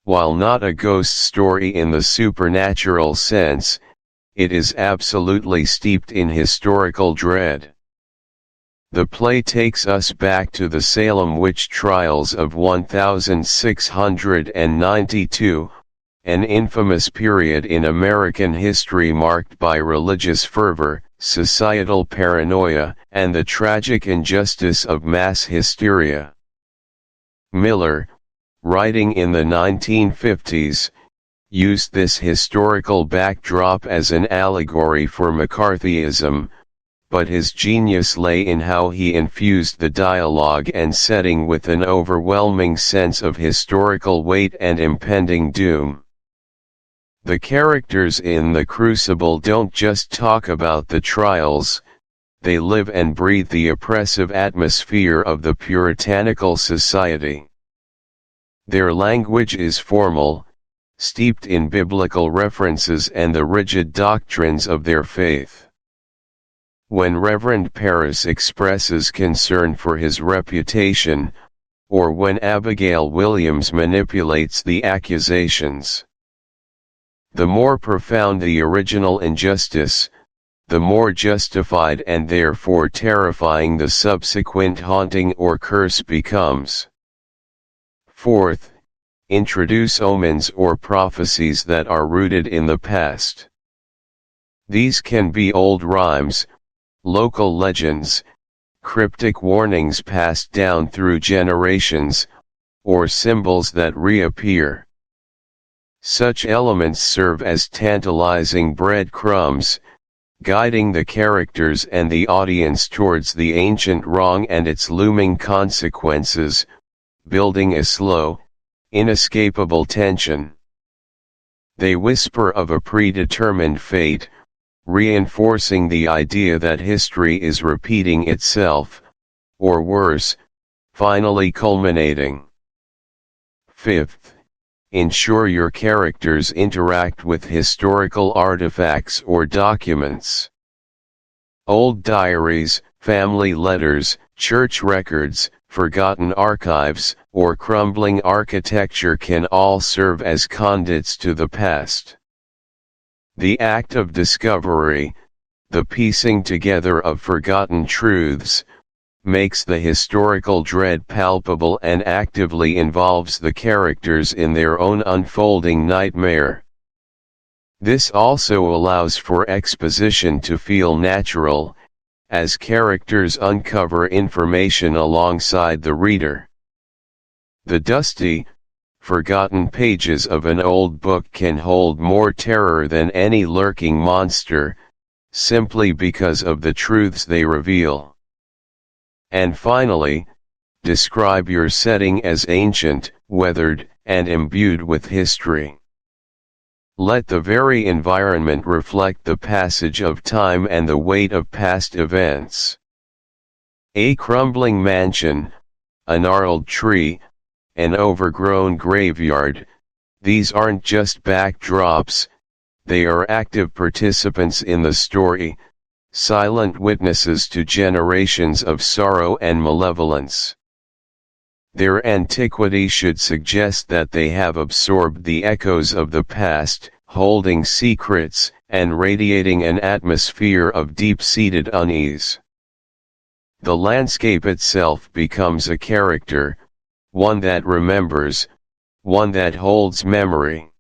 While not a ghost story in the supernatural sense, it is absolutely steeped in historical dread. The play takes us back to the Salem witch trials of 1692, an infamous period in American history marked by religious fervor, societal paranoia, and the tragic injustice of mass hysteria. Miller, writing in the 1950s, used this historical backdrop as an allegory for McCarthyism, but his genius lay in how he infused the dialogue and setting with an overwhelming sense of historical weight and impending doom. The characters in The Crucible don't just talk about the trials, they live and breathe the oppressive atmosphere of the puritanical society. Their language is formal, steeped in biblical references and the rigid doctrines of their faith. When Reverend Parris expresses concern for his reputation, or when Abigail Williams manipulates the accusations, the more profound the original injustice, the more justified and therefore terrifying the subsequent haunting or curse becomes. Fourth, introduce omens or prophecies that are rooted in the past. These can be old rhymes, local legends, cryptic warnings passed down through generations, or symbols that reappear. Such elements serve as tantalizing breadcrumbs, guiding the characters and the audience towards the ancient wrong and its looming consequences, building a slow, inescapable tension. They whisper of a predetermined fate, reinforcing the idea that history is repeating itself, or worse, finally culminating. Fifth, ensure your characters interact with historical artifacts or documents. Old diaries, family letters, church records, forgotten archives, or crumbling architecture can all serve as conduits to the past. The act of discovery, the piecing together of forgotten truths, makes the historical dread palpable and actively involves the characters in their own unfolding nightmare. This also allows for exposition to feel natural, as characters uncover information alongside the reader. The dusty, forgotten pages of an old book can hold more terror than any lurking monster, simply because of the truths they reveal. And finally, describe your setting as ancient, weathered, and imbued with history. Let the very environment reflect the passage of time and the weight of past events. A crumbling mansion, a gnarled tree, an overgrown graveyard, these aren't just backdrops, they are active participants in the story, silent witnesses to generations of sorrow and malevolence. Their antiquity should suggest that they have absorbed the echoes of the past, holding secrets, and radiating an atmosphere of deep-seated unease. The landscape itself becomes a character, one that remembers, one that holds memory.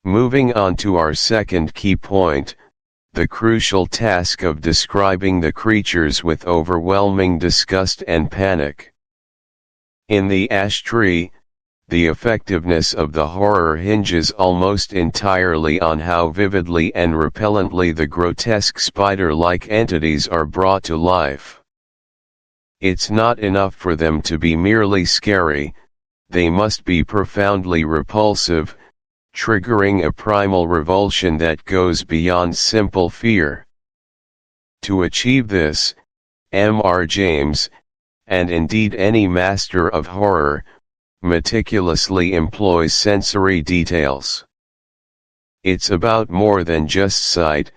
Moving on to our second key point, the crucial task of describing the creatures with overwhelming disgust and panic. In The Ash Tree, the effectiveness of the horror hinges almost entirely on how vividly and repellently the grotesque spider-like entities are brought to life. It's not enough for them to be merely scary, they must be profoundly repulsive, triggering a primal revulsion that goes beyond simple fear. To achieve this, M.R. James, and indeed any master of horror, meticulously employs sensory details. It's about more than just sight,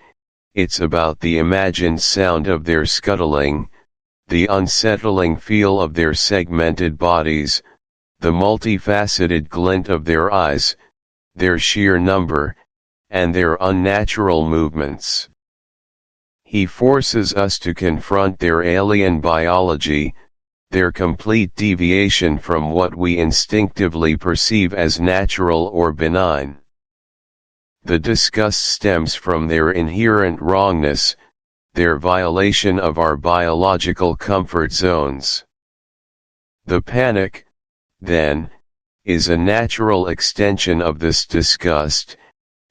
it's about the imagined sound of their scuttling, the unsettling feel of their segmented bodies, the multifaceted glint of their eyes, their sheer number, and their unnatural movements. He forces us to confront their alien biology, their complete deviation from what we instinctively perceive as natural or benign. The disgust stems from their inherent wrongness, their violation of our biological comfort zones. The panic, then, is a natural extension of this disgust,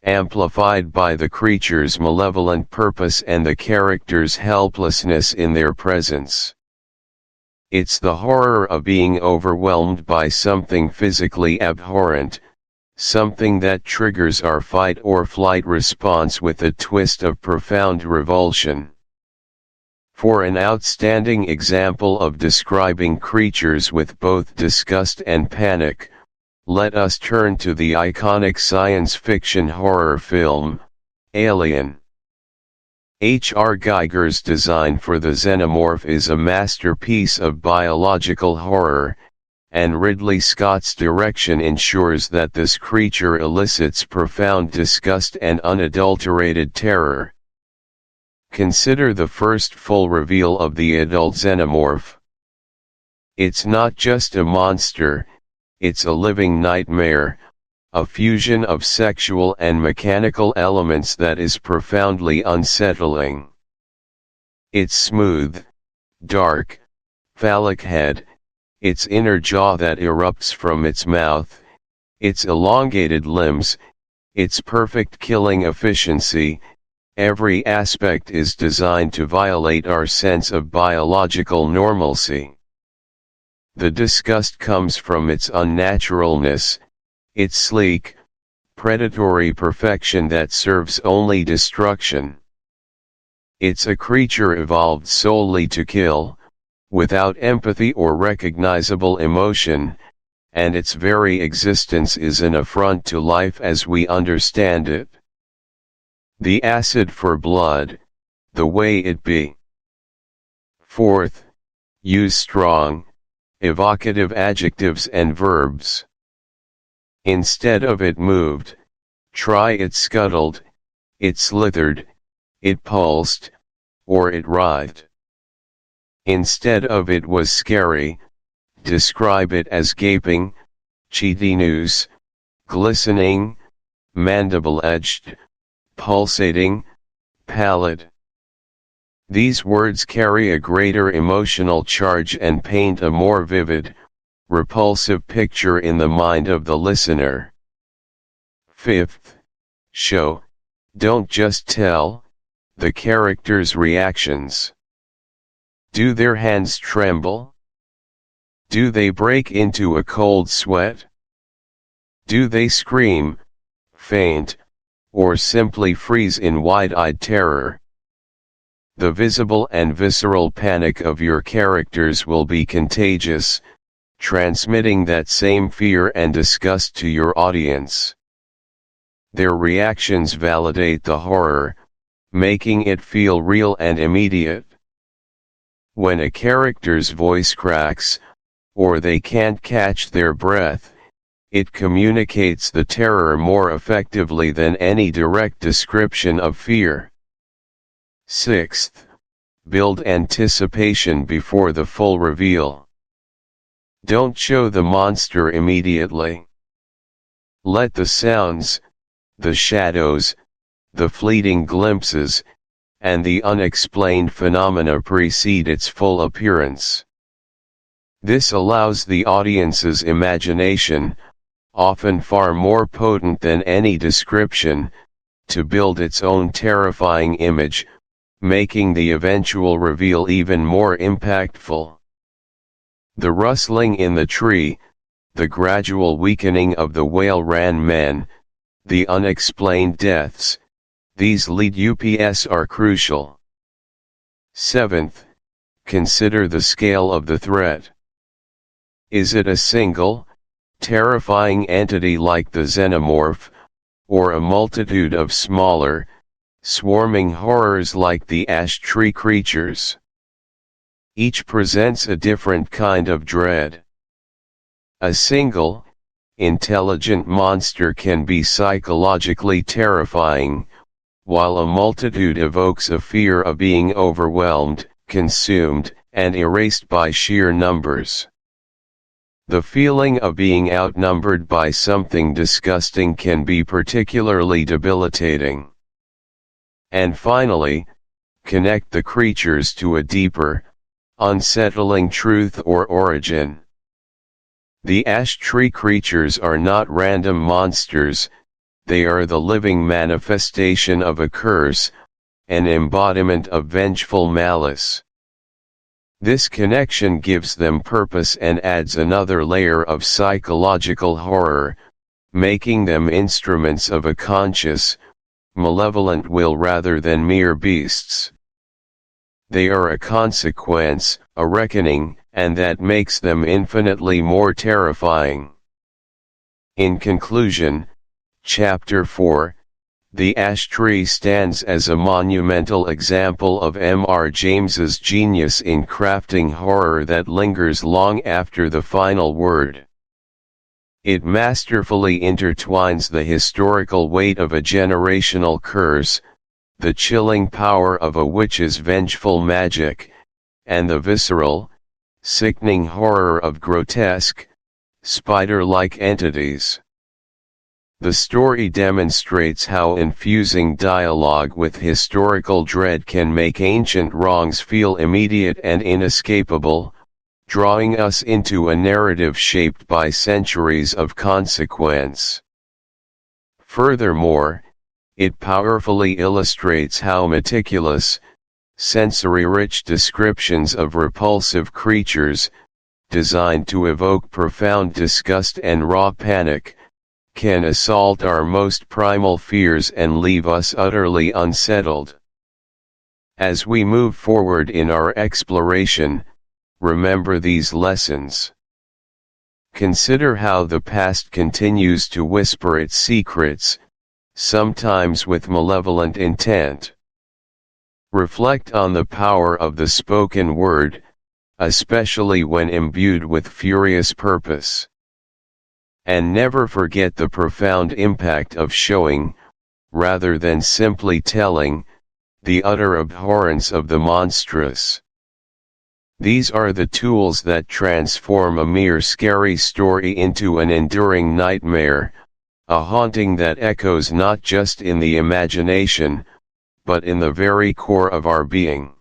amplified by the creature's malevolent purpose and the character's helplessness in their presence. It's the horror of being overwhelmed by something physically abhorrent, something that triggers our fight or flight response with a twist of profound revulsion. For an outstanding example of describing creatures with both disgust and panic, let us turn to the iconic science fiction horror film, Alien. H.R. Giger's design for the xenomorph is a masterpiece of biological horror, and Ridley Scott's direction ensures that this creature elicits profound disgust and unadulterated terror. Consider the first full reveal of the adult xenomorph. It's not just a monster, it's a living nightmare, a fusion of sexual and mechanical elements that is profoundly unsettling. Its smooth, dark, phallic head, its inner jaw that erupts from its mouth, its elongated limbs, its perfect killing efficiency, every aspect is designed to violate our sense of biological normalcy. The disgust comes from its unnaturalness, its sleek, predatory perfection that serves only destruction. It's a creature evolved solely to kill, without empathy or recognizable emotion, and its very existence is an affront to life as we understand it. The acid for blood, the way it be. Fourth, use strong, evocative adjectives and verbs. Instead of it moved, try it scuttled, it slithered, it pulsed, or it writhed. Instead of it was scary, describe it as gaping, chitinous, glistening, mandible-edged, pulsating, pallid. These words carry a greater emotional charge and paint a more vivid, repulsive picture in the mind of the listener. Fifth, show, don't just tell, the characters' reactions. Do their hands tremble? Do they break into a cold sweat? Do they scream, faint, or simply freeze in wide-eyed terror? The visible and visceral panic of your characters will be contagious, transmitting that same fear and disgust to your audience. Their reactions validate the horror, making it feel real and immediate. When a character's voice cracks, or they can't catch their breath, it communicates the terror more effectively than any direct description of fear. Sixth, build anticipation before the full reveal. Don't show the monster immediately. Let the sounds, the shadows, the fleeting glimpses, and the unexplained phenomena precede its full appearance. This allows the audience's imagination, often far more potent than any description, to build its own terrifying image, making the eventual reveal even more impactful. The rustling in the tree, the gradual weakening of the whale-ran men, the unexplained deaths, these lead UPS are crucial. 7th, consider the scale of the threat. Is it a single, terrifying entity like the xenomorph, or a multitude of smaller, swarming horrors like the ash tree creatures? Each presents a different kind of dread. A single, intelligent monster can be psychologically terrifying, while a multitude evokes a fear of being overwhelmed, consumed, and erased by sheer numbers. The feeling of being outnumbered by something disgusting can be particularly debilitating. And finally, connect the creatures to a deeper, unsettling truth or origin. The ash tree creatures are not random monsters, they are the living manifestation of a curse, an embodiment of vengeful malice. This connection gives them purpose and adds another layer of psychological horror, making them instruments of a conscious, malevolent will rather than mere beasts. They are a consequence, a reckoning, and that makes them infinitely more terrifying. In conclusion, Chapter 4, the ash tree stands as a monumental example of M.R. James's genius in crafting horror that lingers long after the final word. It masterfully intertwines the historical weight of a generational curse, the chilling power of a witch's vengeful magic, and the visceral, sickening horror of grotesque, spider-like entities. The story demonstrates how infusing dialogue with historical dread can make ancient wrongs feel immediate and inescapable, drawing us into a narrative shaped by centuries of consequence. Furthermore, it powerfully illustrates how meticulous, sensory-rich descriptions of repulsive creatures, designed to evoke profound disgust and raw panic, can assault our most primal fears and leave us utterly unsettled. As we move forward in our exploration, remember these lessons. Consider how the past continues to whisper its secrets, sometimes with malevolent intent. Reflect on the power of the spoken word, especially when imbued with furious purpose. And never forget the profound impact of showing, rather than simply telling, the utter abhorrence of the monstrous. These are the tools that transform a mere scary story into an enduring nightmare, a haunting that echoes not just in the imagination, but in the very core of our being.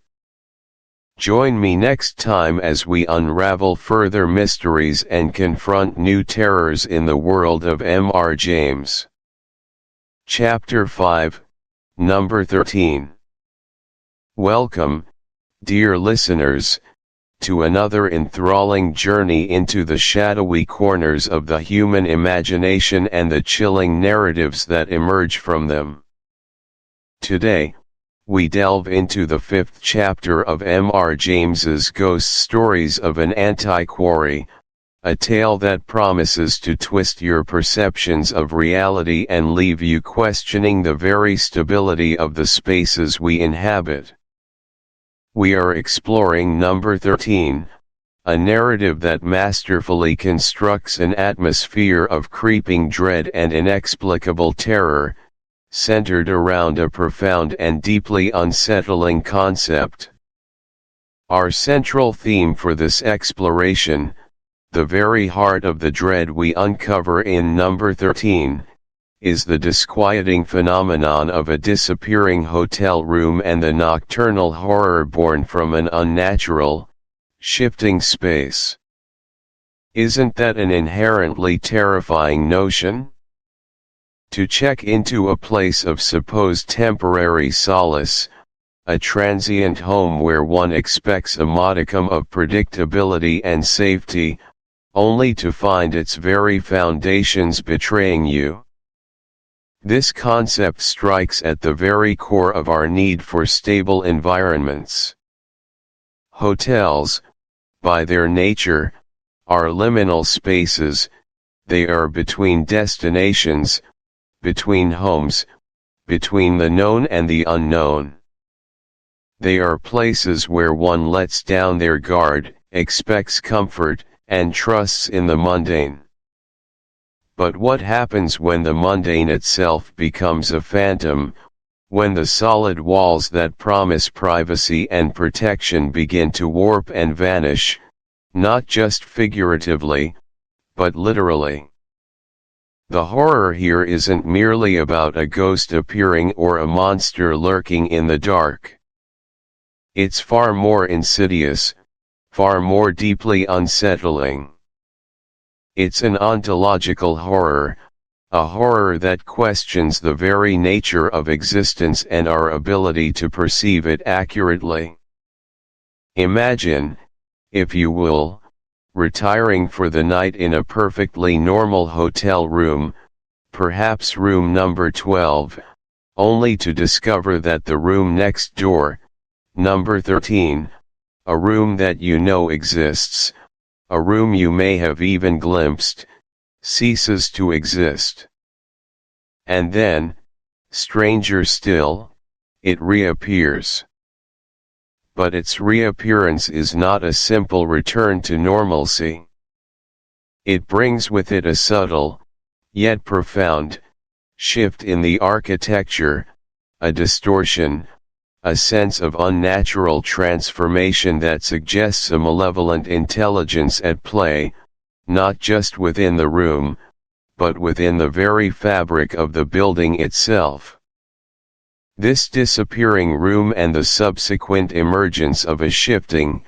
Join me next time as we unravel further mysteries and confront new terrors in the world of M.R. James. Chapter 5, Number 13. Welcome, dear listeners, to another enthralling journey into the shadowy corners of the human imagination and the chilling narratives that emerge from them. Today, we delve into the 5th chapter of M.R. James's Ghost Stories of an Antiquary, a tale that promises to twist your perceptions of reality and leave you questioning the very stability of the spaces we inhabit. We are exploring number 13, a narrative that masterfully constructs an atmosphere of creeping dread and inexplicable terror, centered around a profound and deeply unsettling concept. Our central theme for this exploration, the very heart of the dread we uncover in number 13, is the disquieting phenomenon of a disappearing hotel room and the nocturnal horror born from an unnatural, shifting space. Isn't that an inherently terrifying notion? To check into a place of supposed temporary solace, a transient home where one expects a modicum of predictability and safety, only to find its very foundations betraying you. This concept strikes at the very core of our need for stable environments. Hotels, by their nature, are liminal spaces. They are between destinations, between homes, between the known and the unknown. They are places where one lets down their guard, expects comfort, and trusts in the mundane. But what happens when the mundane itself becomes a phantom, when the solid walls that promise privacy and protection begin to warp and vanish, not just figuratively, but literally? The horror here isn't merely about a ghost appearing or a monster lurking in the dark. It's far more insidious, far more deeply unsettling. It's an ontological horror, a horror that questions the very nature of existence and our ability to perceive it accurately. Imagine, if you will, retiring for the night in a perfectly normal hotel room, perhaps room number 12, only to discover that the room next door, number 13, a room that you know exists, a room you may have even glimpsed, ceases to exist. And then, stranger still, it reappears. But its reappearance is not a simple return to normalcy. It brings with it a subtle, yet profound, shift in the architecture, a distortion, a sense of unnatural transformation that suggests a malevolent intelligence at play, not just within the room, but within the very fabric of the building itself. This disappearing room and the subsequent emergence of a shifting,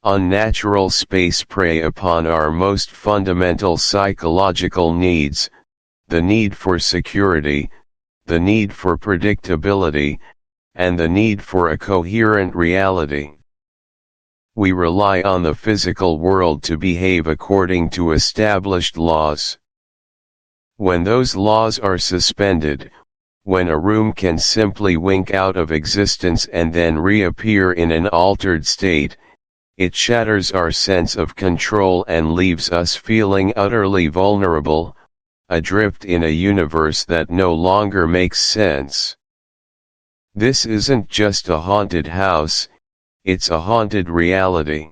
unnatural space prey upon our most fundamental psychological needs, the need for security, the need for predictability, and the need for a coherent reality. We rely on the physical world to behave according to established laws. When those laws are suspended, when a room can simply wink out of existence and then reappear in an altered state, it shatters our sense of control and leaves us feeling utterly vulnerable, adrift in a universe that no longer makes sense. This isn't just a haunted house, it's a haunted reality.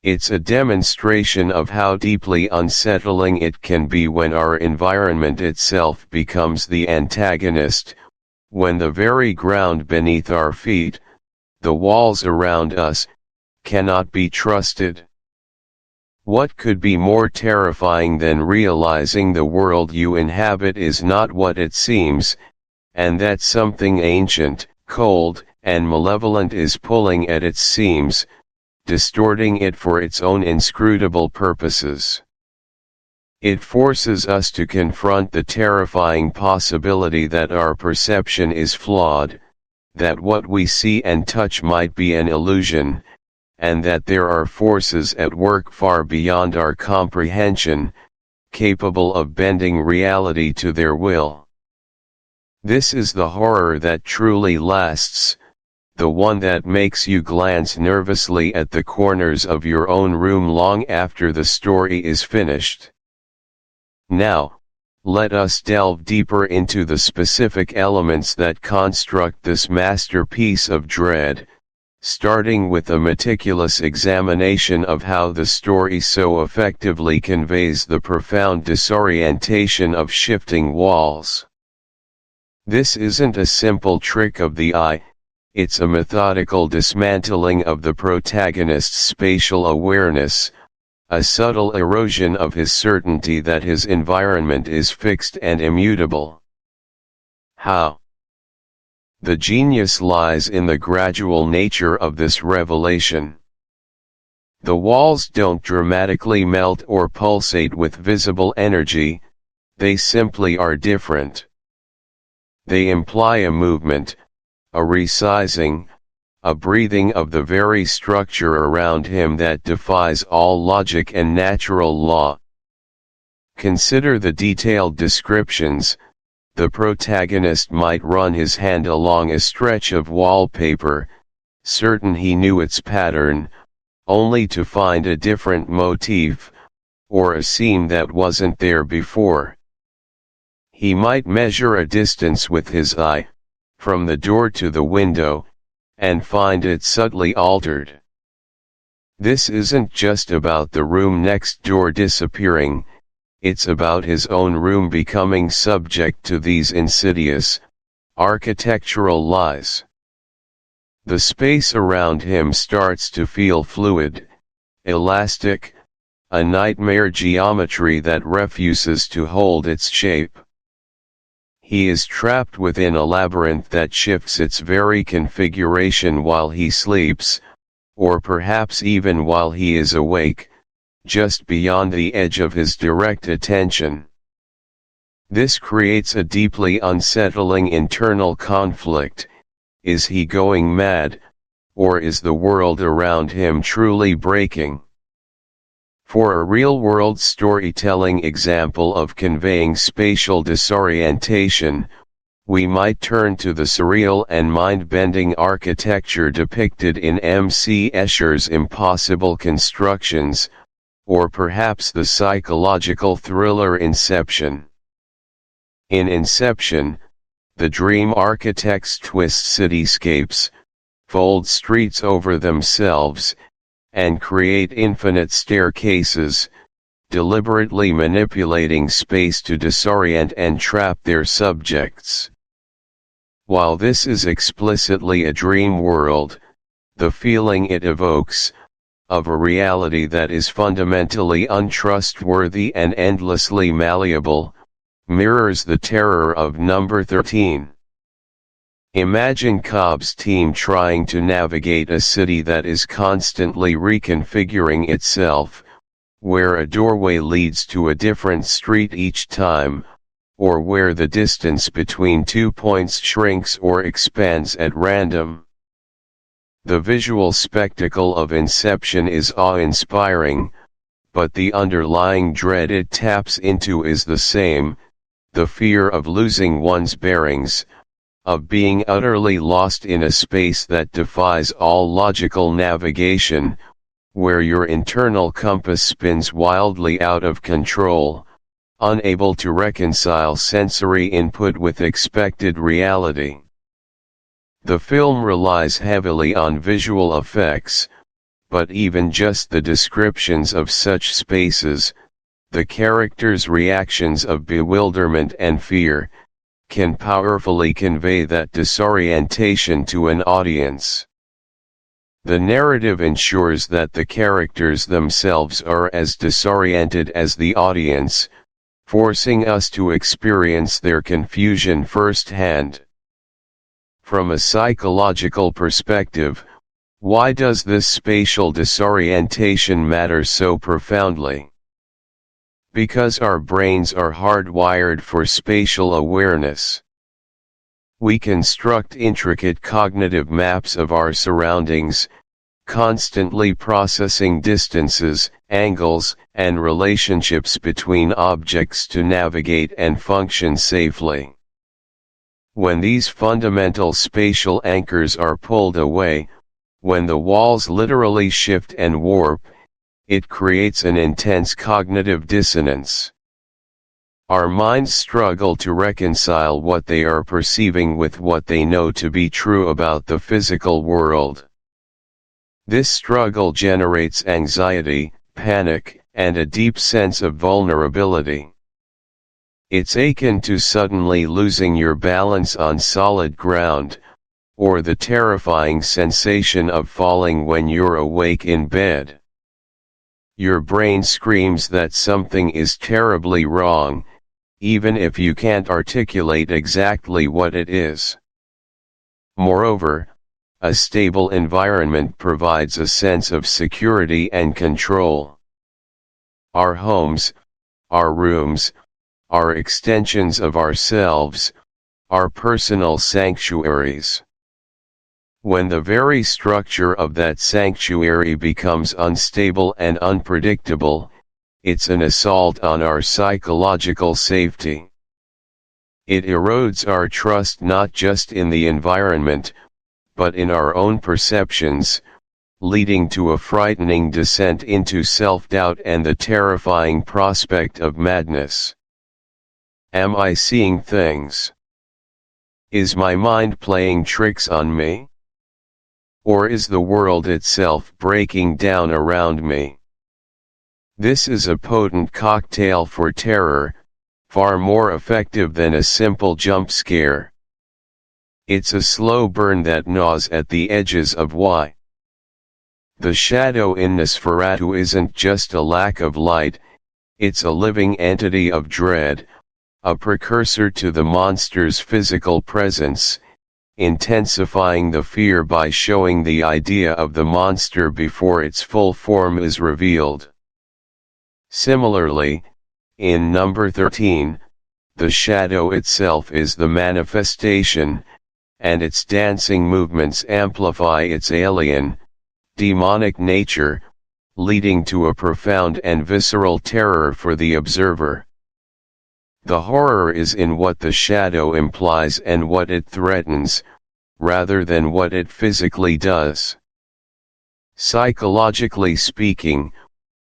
It's a demonstration of how deeply unsettling it can be when our environment itself becomes the antagonist, when the very ground beneath our feet, the walls around us, cannot be trusted. What could be more terrifying than realizing the world you inhabit is not what it seems, and that something ancient, cold, and malevolent is pulling at its seams, distorting it for its own inscrutable purposes? It forces us to confront the terrifying possibility that our perception is flawed, that what we see and touch might be an illusion, and that there are forces at work far beyond our comprehension, capable of bending reality to their will. This is the horror that truly lasts, the one that makes you glance nervously at the corners of your own room long after the story is finished. Now, let us delve deeper into the specific elements that construct this masterpiece of dread, starting with a meticulous examination of how the story so effectively conveys the profound disorientation of shifting walls. This isn't a simple trick of the eye, it's a methodical dismantling of the protagonist's spatial awareness, a subtle erosion of his certainty that his environment is fixed and immutable. How? The genius lies in the gradual nature of this revelation. The walls don't dramatically melt or pulsate with visible energy, they simply are different. They imply a movement, a resizing, a breathing of the very structure around him that defies all logic and natural law. Consider the detailed descriptions. The protagonist might run his hand along a stretch of wallpaper, certain he knew its pattern, only to find a different motif, or a seam that wasn't there before. He might measure a distance with his eye, from the door to the window, and find it subtly altered. This isn't just about the room next door disappearing, it's about his own room becoming subject to these insidious, architectural lies. The space around him starts to feel fluid, elastic, a nightmare geometry that refuses to hold its shape. He is trapped within a labyrinth that shifts its very configuration while he sleeps, or perhaps even while he is awake, just beyond the edge of his direct attention. This creates a deeply unsettling internal conflict. Is he going mad, or is the world around him truly breaking? For a real-world storytelling example of conveying spatial disorientation, we might turn to the surreal and mind-bending architecture depicted in M.C. Escher's Impossible Constructions, or perhaps the psychological thriller Inception. In Inception, the dream architects twist cityscapes, fold streets over themselves, and create infinite staircases, deliberately manipulating space to disorient and trap their subjects. While this is explicitly a dream world, the feeling it evokes, of a reality that is fundamentally untrustworthy and endlessly malleable, mirrors the terror of Number 13. Imagine Cobb's team trying to navigate a city that is constantly reconfiguring itself, where a doorway leads to a different street each time, or where the distance between 2 points shrinks or expands at random. The visual spectacle of Inception is awe-inspiring, but the underlying dread it taps into is the same, the fear of losing one's bearings, of being utterly lost in a space that defies all logical navigation, where your internal compass spins wildly out of control, unable to reconcile sensory input with expected reality. The film relies heavily on visual effects, but even just the descriptions of such spaces, the characters' reactions of bewilderment and fear, can powerfully convey that disorientation to an audience. The narrative ensures that the characters themselves are as disoriented as the audience, forcing us to experience their confusion firsthand. From a psychological perspective, why does this spatial disorientation matter so profoundly? Because our brains are hardwired for spatial awareness. We construct intricate cognitive maps of our surroundings, constantly processing distances, angles, and relationships between objects to navigate and function safely. When these fundamental spatial anchors are pulled away, when the walls literally shift and warp, it creates an intense cognitive dissonance. Our minds struggle to reconcile what they are perceiving with what they know to be true about the physical world. This struggle generates anxiety, panic, and a deep sense of vulnerability. It's akin to suddenly losing your balance on solid ground, or the terrifying sensation of falling when you're awake in bed. Your brain screams that something is terribly wrong, even if you can't articulate exactly what it is. Moreover, a stable environment provides a sense of security and control. Our homes, our rooms, are extensions of ourselves, our personal sanctuaries. When the very structure of that sanctuary becomes unstable and unpredictable, it's an assault on our psychological safety. It erodes our trust not just in the environment, but in our own perceptions, leading to a frightening descent into self-doubt and the terrifying prospect of madness. Am I seeing things? Is my mind playing tricks on me? Or is the world itself breaking down around me? This is a potent cocktail for terror, far more effective than a simple jump scare. It's a slow burn that gnaws at the edges of why. The shadow in Nosferatu isn't just a lack of light, it's a living entity of dread, a precursor to the monster's physical presence, intensifying the fear by showing the idea of the monster before its full form is revealed. Similarly, in number 13, the shadow itself is the manifestation, and its dancing movements amplify its alien, demonic nature, leading to a profound and visceral terror for the observer. The horror is in what the shadow implies and what it threatens, rather than what it physically does. Psychologically speaking,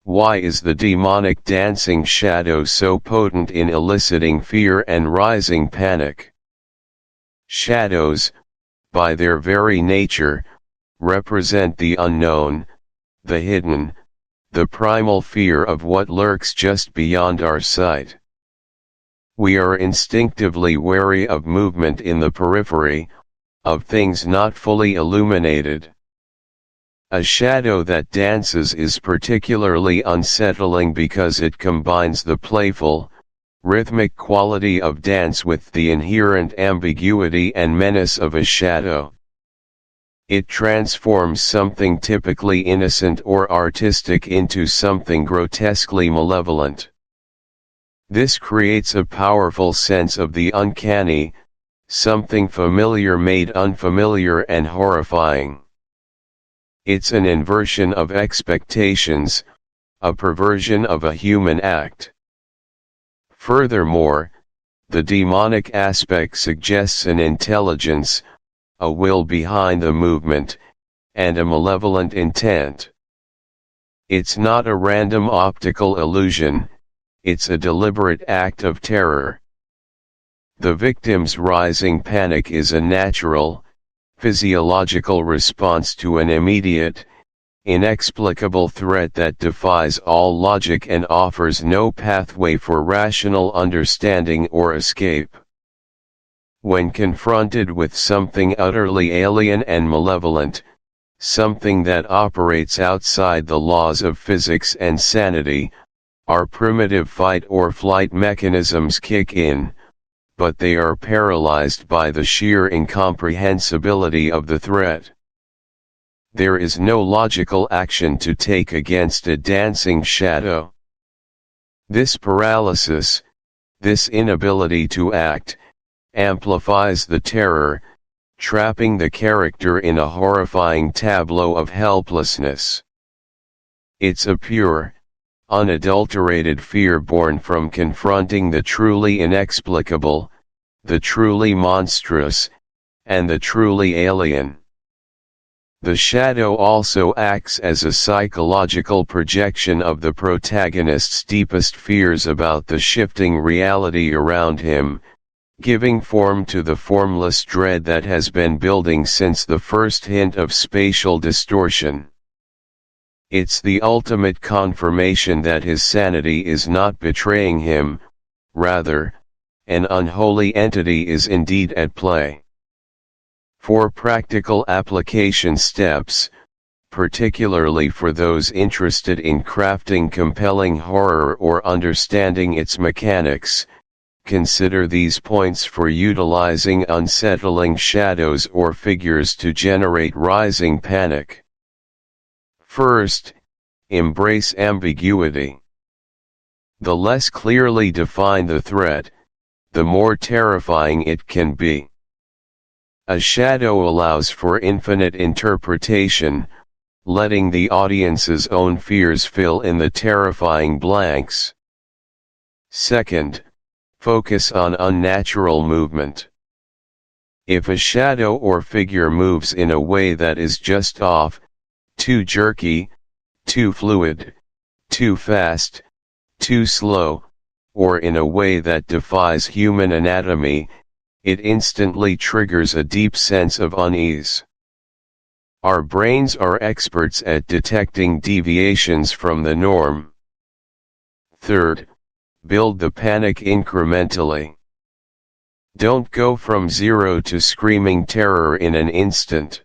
why is the demonic dancing shadow so potent in eliciting fear and rising panic? Shadows, by their very nature, represent the unknown, the hidden, the primal fear of what lurks just beyond our sight. We are instinctively wary of movement in the periphery, of things not fully illuminated. A shadow that dances is particularly unsettling because it combines the playful, rhythmic quality of dance with the inherent ambiguity and menace of a shadow. It transforms something typically innocent or artistic into something grotesquely malevolent. This creates a powerful sense of the uncanny, something familiar made unfamiliar and horrifying. It's an inversion of expectations, a perversion of a human act. Furthermore, the demonic aspect suggests an intelligence, a will behind the movement, and a malevolent intent. It's not a random optical illusion, it's a deliberate act of terror. The victim's rising panic is a natural, physiological response to an immediate, inexplicable threat that defies all logic and offers no pathway for rational understanding or escape. When confronted with something utterly alien and malevolent, something that operates outside the laws of physics and sanity, our primitive fight or flight mechanisms kick in, but they are paralyzed by the sheer incomprehensibility of the threat. There is no logical action to take against a dancing shadow. This paralysis, this inability to act, amplifies the terror, trapping the character in a horrifying tableau of helplessness. It's a pure, unadulterated fear born from confronting the truly inexplicable, the truly monstrous, and the truly alien. The shadow also acts as a psychological projection of the protagonist's deepest fears about the shifting reality around him, giving form to the formless dread that has been building since the first hint of spatial distortion. It's the ultimate confirmation that his sanity is not betraying him, rather, an unholy entity is indeed at play. For practical application steps, particularly for those interested in crafting compelling horror or understanding its mechanics, consider these points for utilizing unsettling shadows or figures to generate rising panic. First, embrace ambiguity. The less clearly defined the threat, the more terrifying it can be. A shadow allows for infinite interpretation, letting the audience's own fears fill in the terrifying blanks. Second, focus on unnatural movement. If a shadow or figure moves in a way that is just off, too jerky, too fluid, too fast, too slow, or in a way that defies human anatomy, it instantly triggers a deep sense of unease. Our brains are experts at detecting deviations from the norm. Third, build the panic incrementally. Don't go from zero to screaming terror in an instant.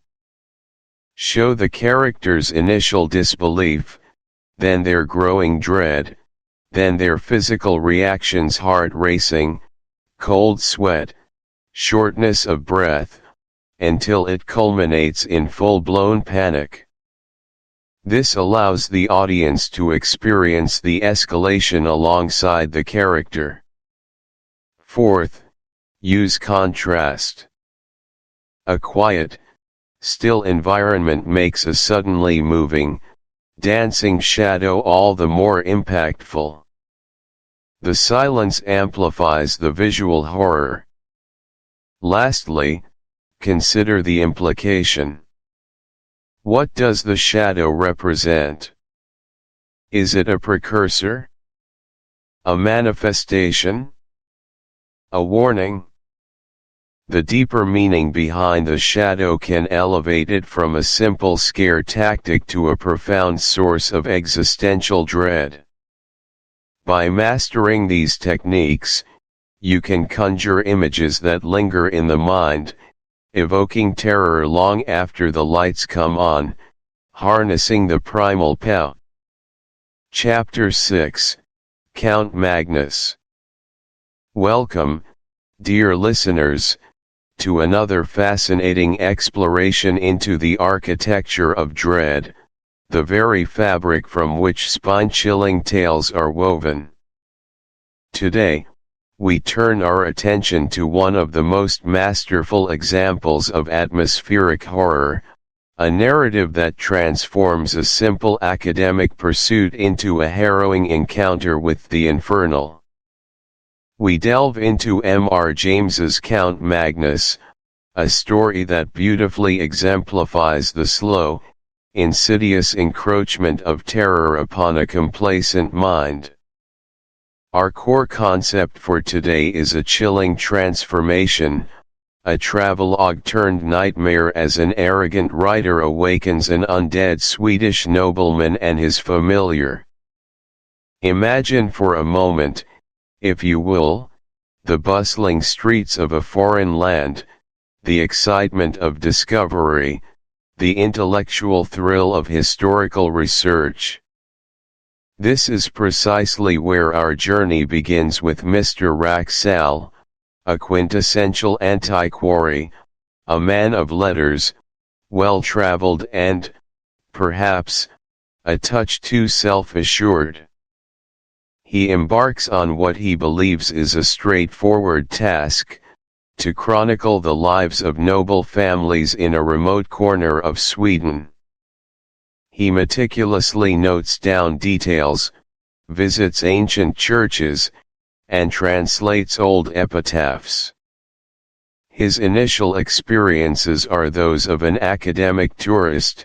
Show the character's initial disbelief, then their growing dread, then their physical reactions: heart racing, cold sweat, shortness of breath, until it culminates in full-blown panic. This allows the audience to experience the escalation alongside the character. Fourth, use contrast. A quiet, still environment makes a suddenly moving, dancing shadow all the more impactful. The silence amplifies the visual horror. Lastly, consider the implication. What does the shadow represent? Is it a precursor? A manifestation? A warning? The deeper meaning behind the shadow can elevate it from a simple scare tactic to a profound source of existential dread. By mastering these techniques, you can conjure images that linger in the mind, evoking terror long after the lights come on, harnessing the primal power. Chapter 6, Count Magnus. Welcome, dear listeners, to another fascinating exploration into the architecture of dread, the very fabric from which spine-chilling tales are woven. Today, we turn our attention to one of the most masterful examples of atmospheric horror, a narrative that transforms a simple academic pursuit into a harrowing encounter with the infernal. We delve into M.R. James's Count Magnus, a story that beautifully exemplifies the slow, insidious encroachment of terror upon a complacent mind. Our core concept for today is a chilling transformation, a travelogue turned nightmare as an arrogant writer awakens an undead Swedish nobleman and his familiar. Imagine for a moment, if you will, the bustling streets of a foreign land, the excitement of discovery, the intellectual thrill of historical research. This is precisely where our journey begins with Mr. Wraxall, a quintessential antiquary, a man of letters, well-traveled and, perhaps, a touch too self-assured. He embarks on what he believes is a straightforward task, to chronicle the lives of noble families in a remote corner of Sweden. He meticulously notes down details, visits ancient churches, and translates old epitaphs. His initial experiences are those of an academic tourist,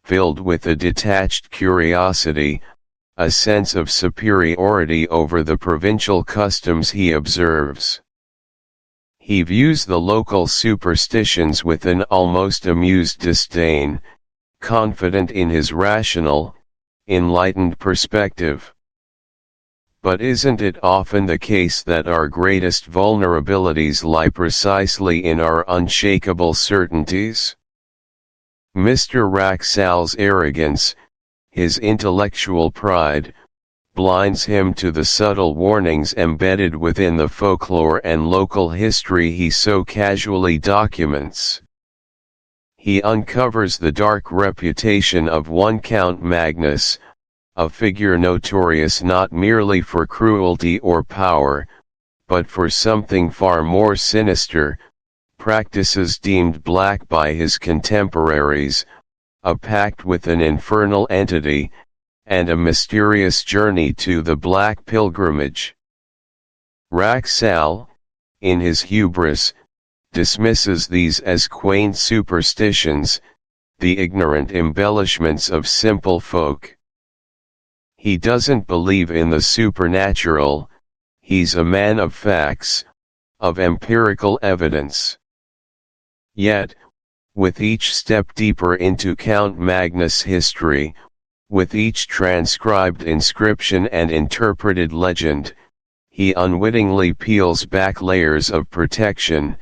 filled with a detached curiosity, a sense of superiority over the provincial customs he observes. He views the local superstitions with an almost amused disdain, confident in his rational, enlightened perspective. But isn't it often the case that our greatest vulnerabilities lie precisely in our unshakable certainties? Mr. Wraxall's arrogance, his intellectual pride, blinds him to the subtle warnings embedded within the folklore and local history he so casually documents. He uncovers the dark reputation of one Count Magnus, a figure notorious not merely for cruelty or power, but for something far more sinister, practices deemed black by his contemporaries, a pact with an infernal entity, and a mysterious journey to the Black Pilgrimage. Raksal, in his hubris, dismisses these as quaint superstitions, the ignorant embellishments of simple folk. He doesn't believe in the supernatural, he's a man of facts, of empirical evidence. Yet, with each step deeper into Count Magnus' history, with each transcribed inscription and interpreted legend, he unwittingly peels back layers of protection,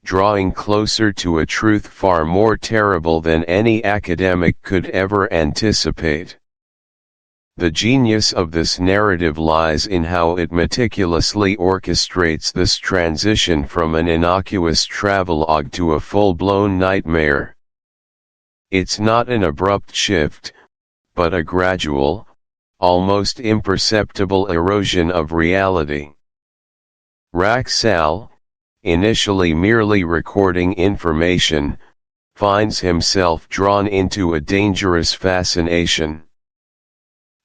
drawing closer to a truth far more terrible than any academic could ever anticipate. The genius of this narrative lies in how it meticulously orchestrates this transition from an innocuous travelogue to a full-blown nightmare. It's not an abrupt shift, but a gradual, almost imperceptible erosion of reality. Raksal, initially merely recording information, finds himself drawn into a dangerous fascination.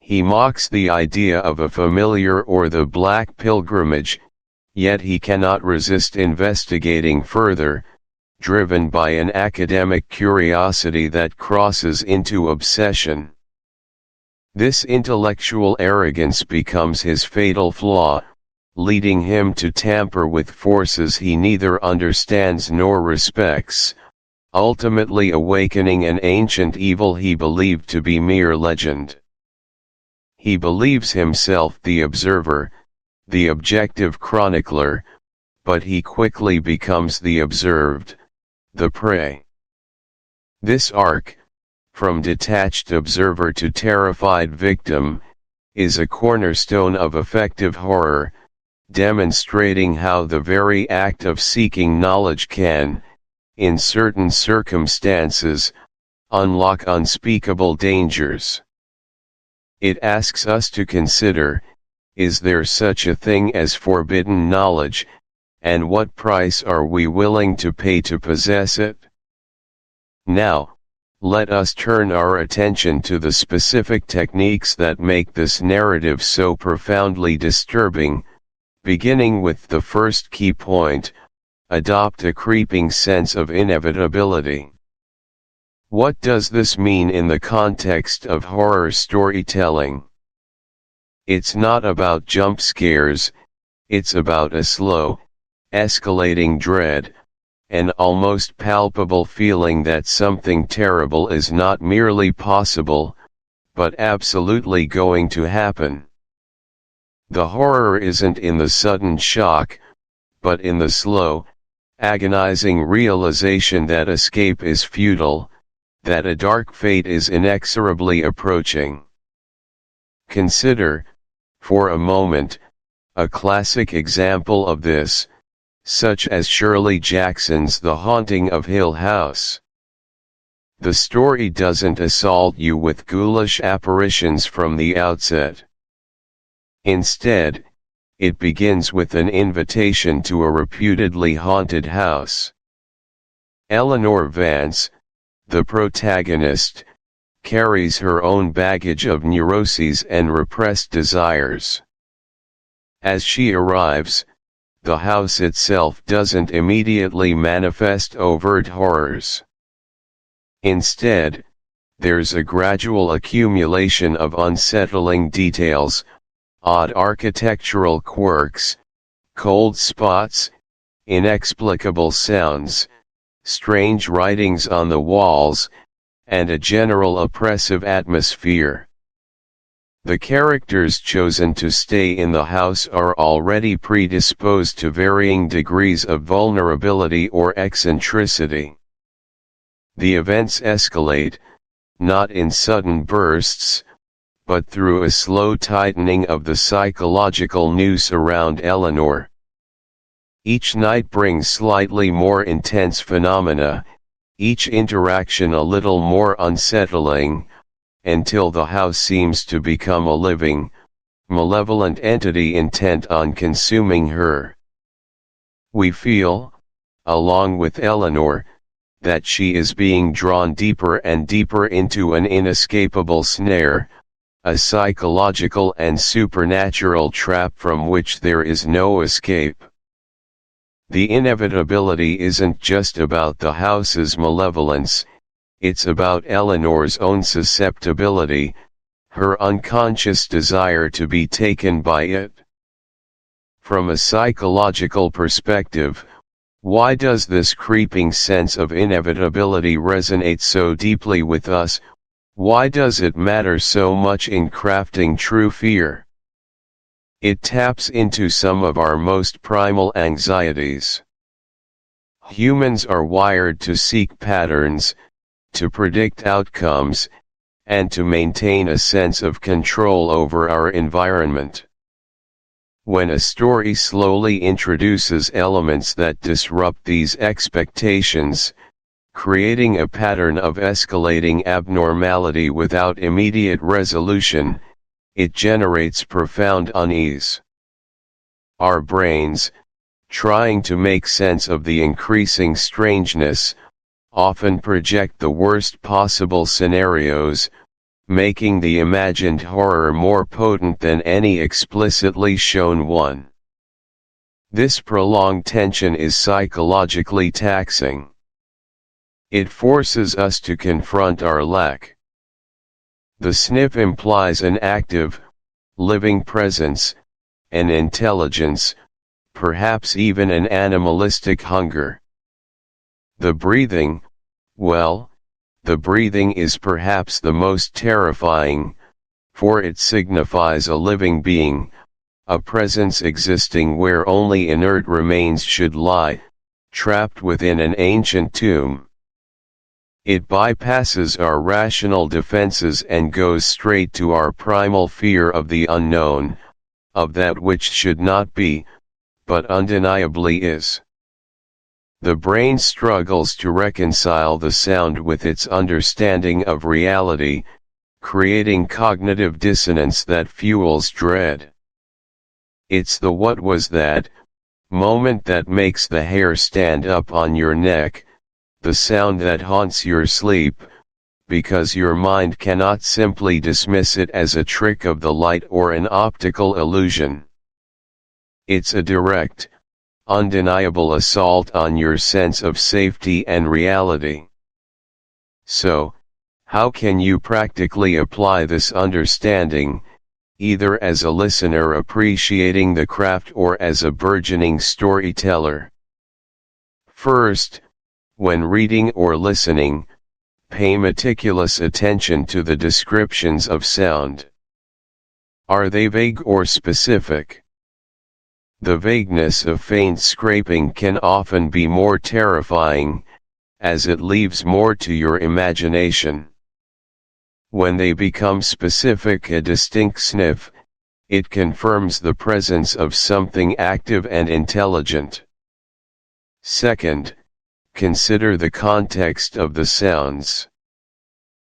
He mocks the idea of a familiar or the Black Pilgrimage, yet he cannot resist investigating further, driven by an academic curiosity that crosses into obsession. This intellectual arrogance becomes his fatal flaw, leading him to tamper with forces he neither understands nor respects, ultimately awakening an ancient evil he believed to be mere legend. He believes himself the observer, the objective chronicler, but he quickly becomes the observed, the prey. This arc, from detached observer to terrified victim, is a cornerstone of effective horror, demonstrating how the very act of seeking knowledge can, in certain circumstances, unlock unspeakable dangers. It asks us to consider, is there such a thing as forbidden knowledge, and what price are we willing to pay to possess it? Now, let us turn our attention to the specific techniques that make this narrative so profoundly disturbing, beginning with the first key point: adopt a creeping sense of inevitability. What does this mean in the context of horror storytelling? It's not about jump scares, it's about a slow, escalating dread, an almost palpable feeling that something terrible is not merely possible, but absolutely going to happen. The horror isn't in the sudden shock, but in the slow, agonizing realization that escape is futile, that a dark fate is inexorably approaching. Consider, for a moment, a classic example of this, such as Shirley Jackson's The Haunting of Hill House. The story doesn't assault you with ghoulish apparitions from the outset. Instead, it begins with an invitation to a reputedly haunted house. Eleanor Vance, the protagonist, carries her own baggage of neuroses and repressed desires. As she arrives, the house itself doesn't immediately manifest overt horrors. Instead, there's a gradual accumulation of unsettling details, odd architectural quirks, cold spots, inexplicable sounds, strange writings on the walls, and a general oppressive atmosphere. The characters chosen to stay in the house are already predisposed to varying degrees of vulnerability or eccentricity. The events escalate, not in sudden bursts, but through a slow tightening of the psychological noose around Eleanor. Each night brings slightly more intense phenomena, each interaction a little more unsettling, until the house seems to become a living, malevolent entity intent on consuming her. We feel, along with Eleanor, that she is being drawn deeper and deeper into an inescapable snare, a psychological and supernatural trap from which there is no escape. The inevitability isn't just about the house's malevolence, it's about Eleanor's own susceptibility, her unconscious desire to be taken by it. From a psychological perspective, why does this creeping sense of inevitability resonate so deeply with us? Why does it matter so much in crafting true fear? It taps into some of our most primal anxieties. Humans are wired to seek patterns, to predict outcomes, and to maintain a sense of control over our environment. When a story slowly introduces elements that disrupt these expectations, creating a pattern of escalating abnormality without immediate resolution, it generates profound unease. Our brains, trying to make sense of the increasing strangeness, often project the worst possible scenarios, making the imagined horror more potent than any explicitly shown one. This prolonged tension is psychologically taxing. It forces us to confront our lack. The sniff implies an active, living presence, an intelligence, perhaps even an animalistic hunger. The breathing, well, the breathing is perhaps the most terrifying, for it signifies a living being, a presence existing where only inert remains should lie, trapped within an ancient tomb. It bypasses our rational defenses and goes straight to our primal fear of the unknown, of that which should not be, but undeniably is. The brain struggles to reconcile the sound with its understanding of reality, creating cognitive dissonance that fuels dread. It's the "what was that" moment that makes the hair stand up on your neck, the sound that haunts your sleep, because your mind cannot simply dismiss it as a trick of the light or an optical illusion. It's a direct, undeniable assault on your sense of safety and reality. So, how can you practically apply this understanding, either as a listener appreciating the craft or as a burgeoning storyteller? First, when reading or listening, pay meticulous attention to the descriptions of sound. Are they vague or specific? The vagueness of faint scraping can often be more terrifying, as it leaves more to your imagination. When they become specific, a distinct sniff, it confirms the presence of something active and intelligent. Second, consider the context of the sounds.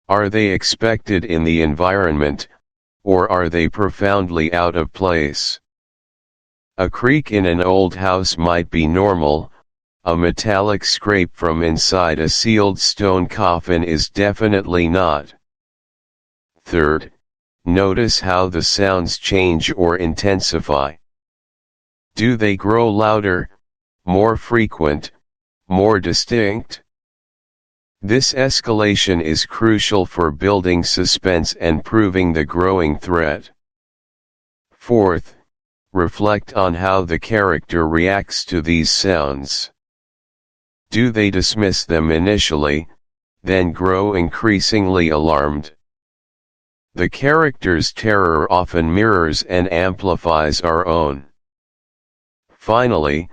Are they expected in the environment, or are they profoundly out of place? A creak in an old house might be normal, a metallic scrape from inside a sealed stone coffin is definitely not. Third, notice how the sounds change or intensify. Do they grow louder, more frequent, more distinct? This escalation is crucial for building suspense and proving the growing threat. Fourth, reflect on how the character reacts to these sounds. Do they dismiss them initially, then grow increasingly alarmed? The character's terror often mirrors and amplifies our own. Finally,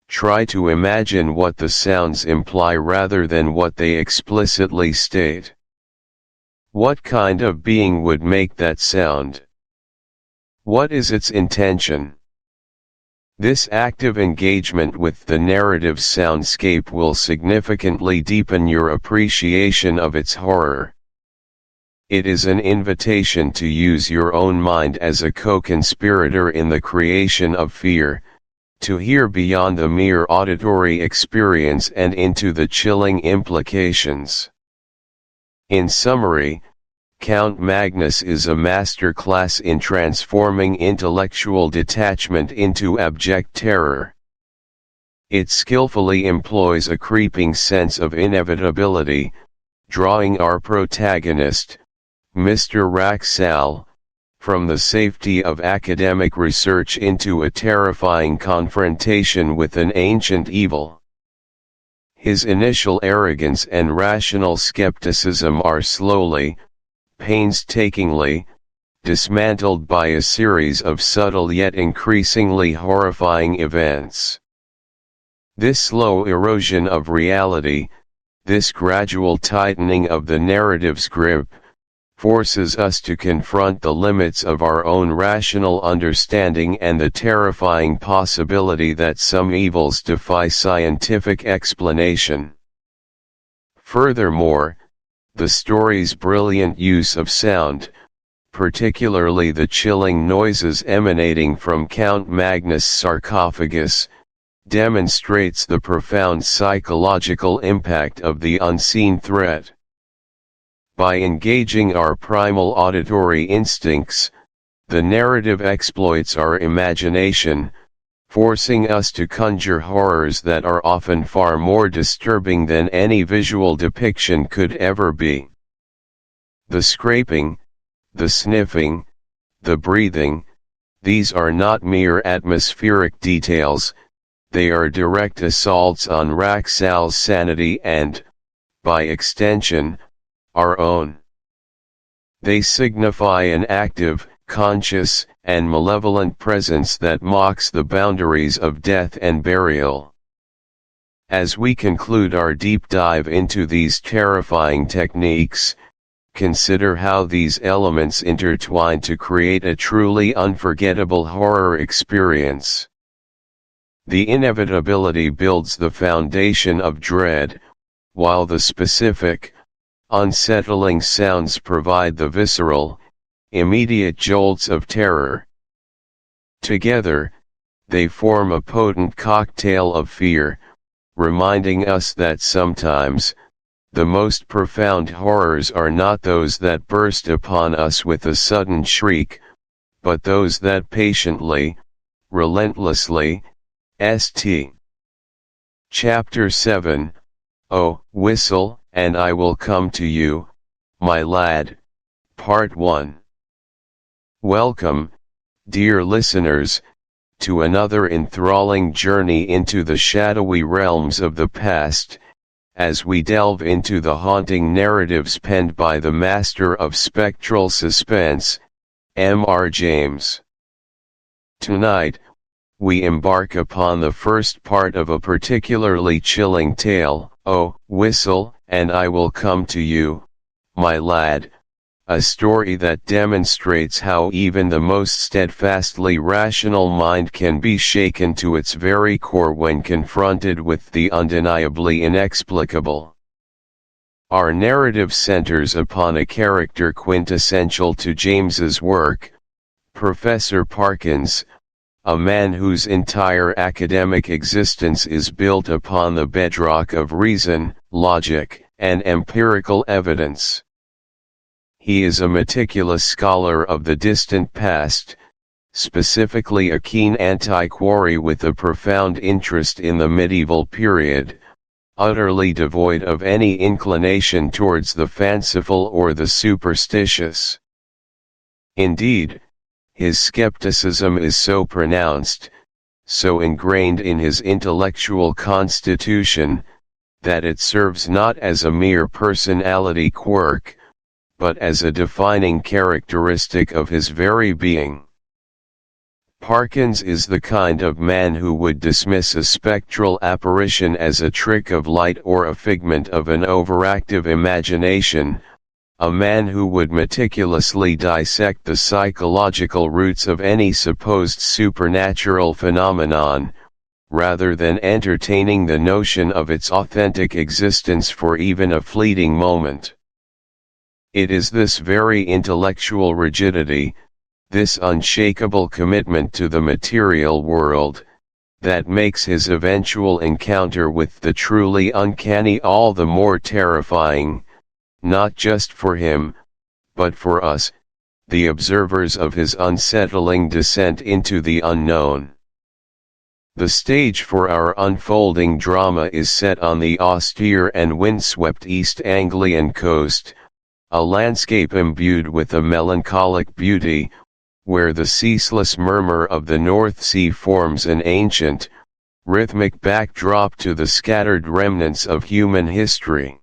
try to imagine what the sounds imply rather than what they explicitly state. What kind of being would make that sound? What is its intention? This active engagement with the narrative soundscape will significantly deepen your appreciation of its horror. It is an invitation to use your own mind as a co-conspirator in the creation of fear, to hear beyond the mere auditory experience and into the chilling implications. In summary, Count Magnus is a master class in transforming intellectual detachment into abject terror. It skillfully employs a creeping sense of inevitability, drawing our protagonist, Mr. Wraxall, from the safety of academic research into a terrifying confrontation with an ancient evil. His initial arrogance and rational skepticism are slowly, painstakingly, dismantled by a series of subtle yet increasingly horrifying events. This slow erosion of reality, this gradual tightening of the narrative's grip, forces us to confront the limits of our own rational understanding and the terrifying possibility that some evils defy scientific explanation. Furthermore, the story's brilliant use of sound, particularly the chilling noises emanating from Count Magnus' sarcophagus, demonstrates the profound psychological impact of the unseen threat. By engaging our primal auditory instincts, the narrative exploits our imagination, forcing us to conjure horrors that are often far more disturbing than any visual depiction could ever be. The scraping, the sniffing, the breathing, these are not mere atmospheric details, they are direct assaults on Wraxall's sanity and, by extension, our own. They signify an active, conscious, and malevolent presence that mocks the boundaries of death and burial. As we conclude our deep dive into these terrifying techniques, consider how these elements intertwine to create a truly unforgettable horror experience. The inevitability builds the foundation of dread, while the specific, unsettling sounds provide the visceral, immediate jolts of terror. Together, they form a potent cocktail of fear, reminding us that sometimes, the most profound horrors are not those that burst upon us with a sudden shriek, but those that patiently, relentlessly, St. Chapter 7, Oh, Whistle, and I Will Come to You, My Lad, Part 1. Welcome, dear listeners, to another enthralling journey into the shadowy realms of the past, as we delve into the haunting narratives penned by the master of spectral suspense, M.R. James. Tonight, we embark upon the first part of a particularly chilling tale, Oh, Whistle, and I Will Come to You, My Lad, a story that demonstrates how even the most steadfastly rational mind can be shaken to its very core when confronted with the undeniably inexplicable. Our narrative centers upon a character quintessential to James's work, Professor Parkins, a man whose entire academic existence is built upon the bedrock of reason, logic, and empirical evidence. He is a meticulous scholar of the distant past, specifically a keen antiquary with a profound interest in the medieval period, utterly devoid of any inclination towards the fanciful or the superstitious. Indeed, his skepticism is so pronounced, so ingrained in his intellectual constitution, that it serves not as a mere personality quirk, but as a defining characteristic of his very being. Parkins is the kind of man who would dismiss a spectral apparition as a trick of light or a figment of an overactive imagination, a man who would meticulously dissect the psychological roots of any supposed supernatural phenomenon, rather than entertaining the notion of its authentic existence for even a fleeting moment. It is this very intellectual rigidity, this unshakable commitment to the material world, that makes his eventual encounter with the truly uncanny all the more terrifying, not just for him, but for us, the observers of his unsettling descent into the unknown. The stage for our unfolding drama is set on the austere and windswept East Anglian coast, a landscape imbued with a melancholic beauty, where the ceaseless murmur of the North Sea forms an ancient, rhythmic backdrop to the scattered remnants of human history.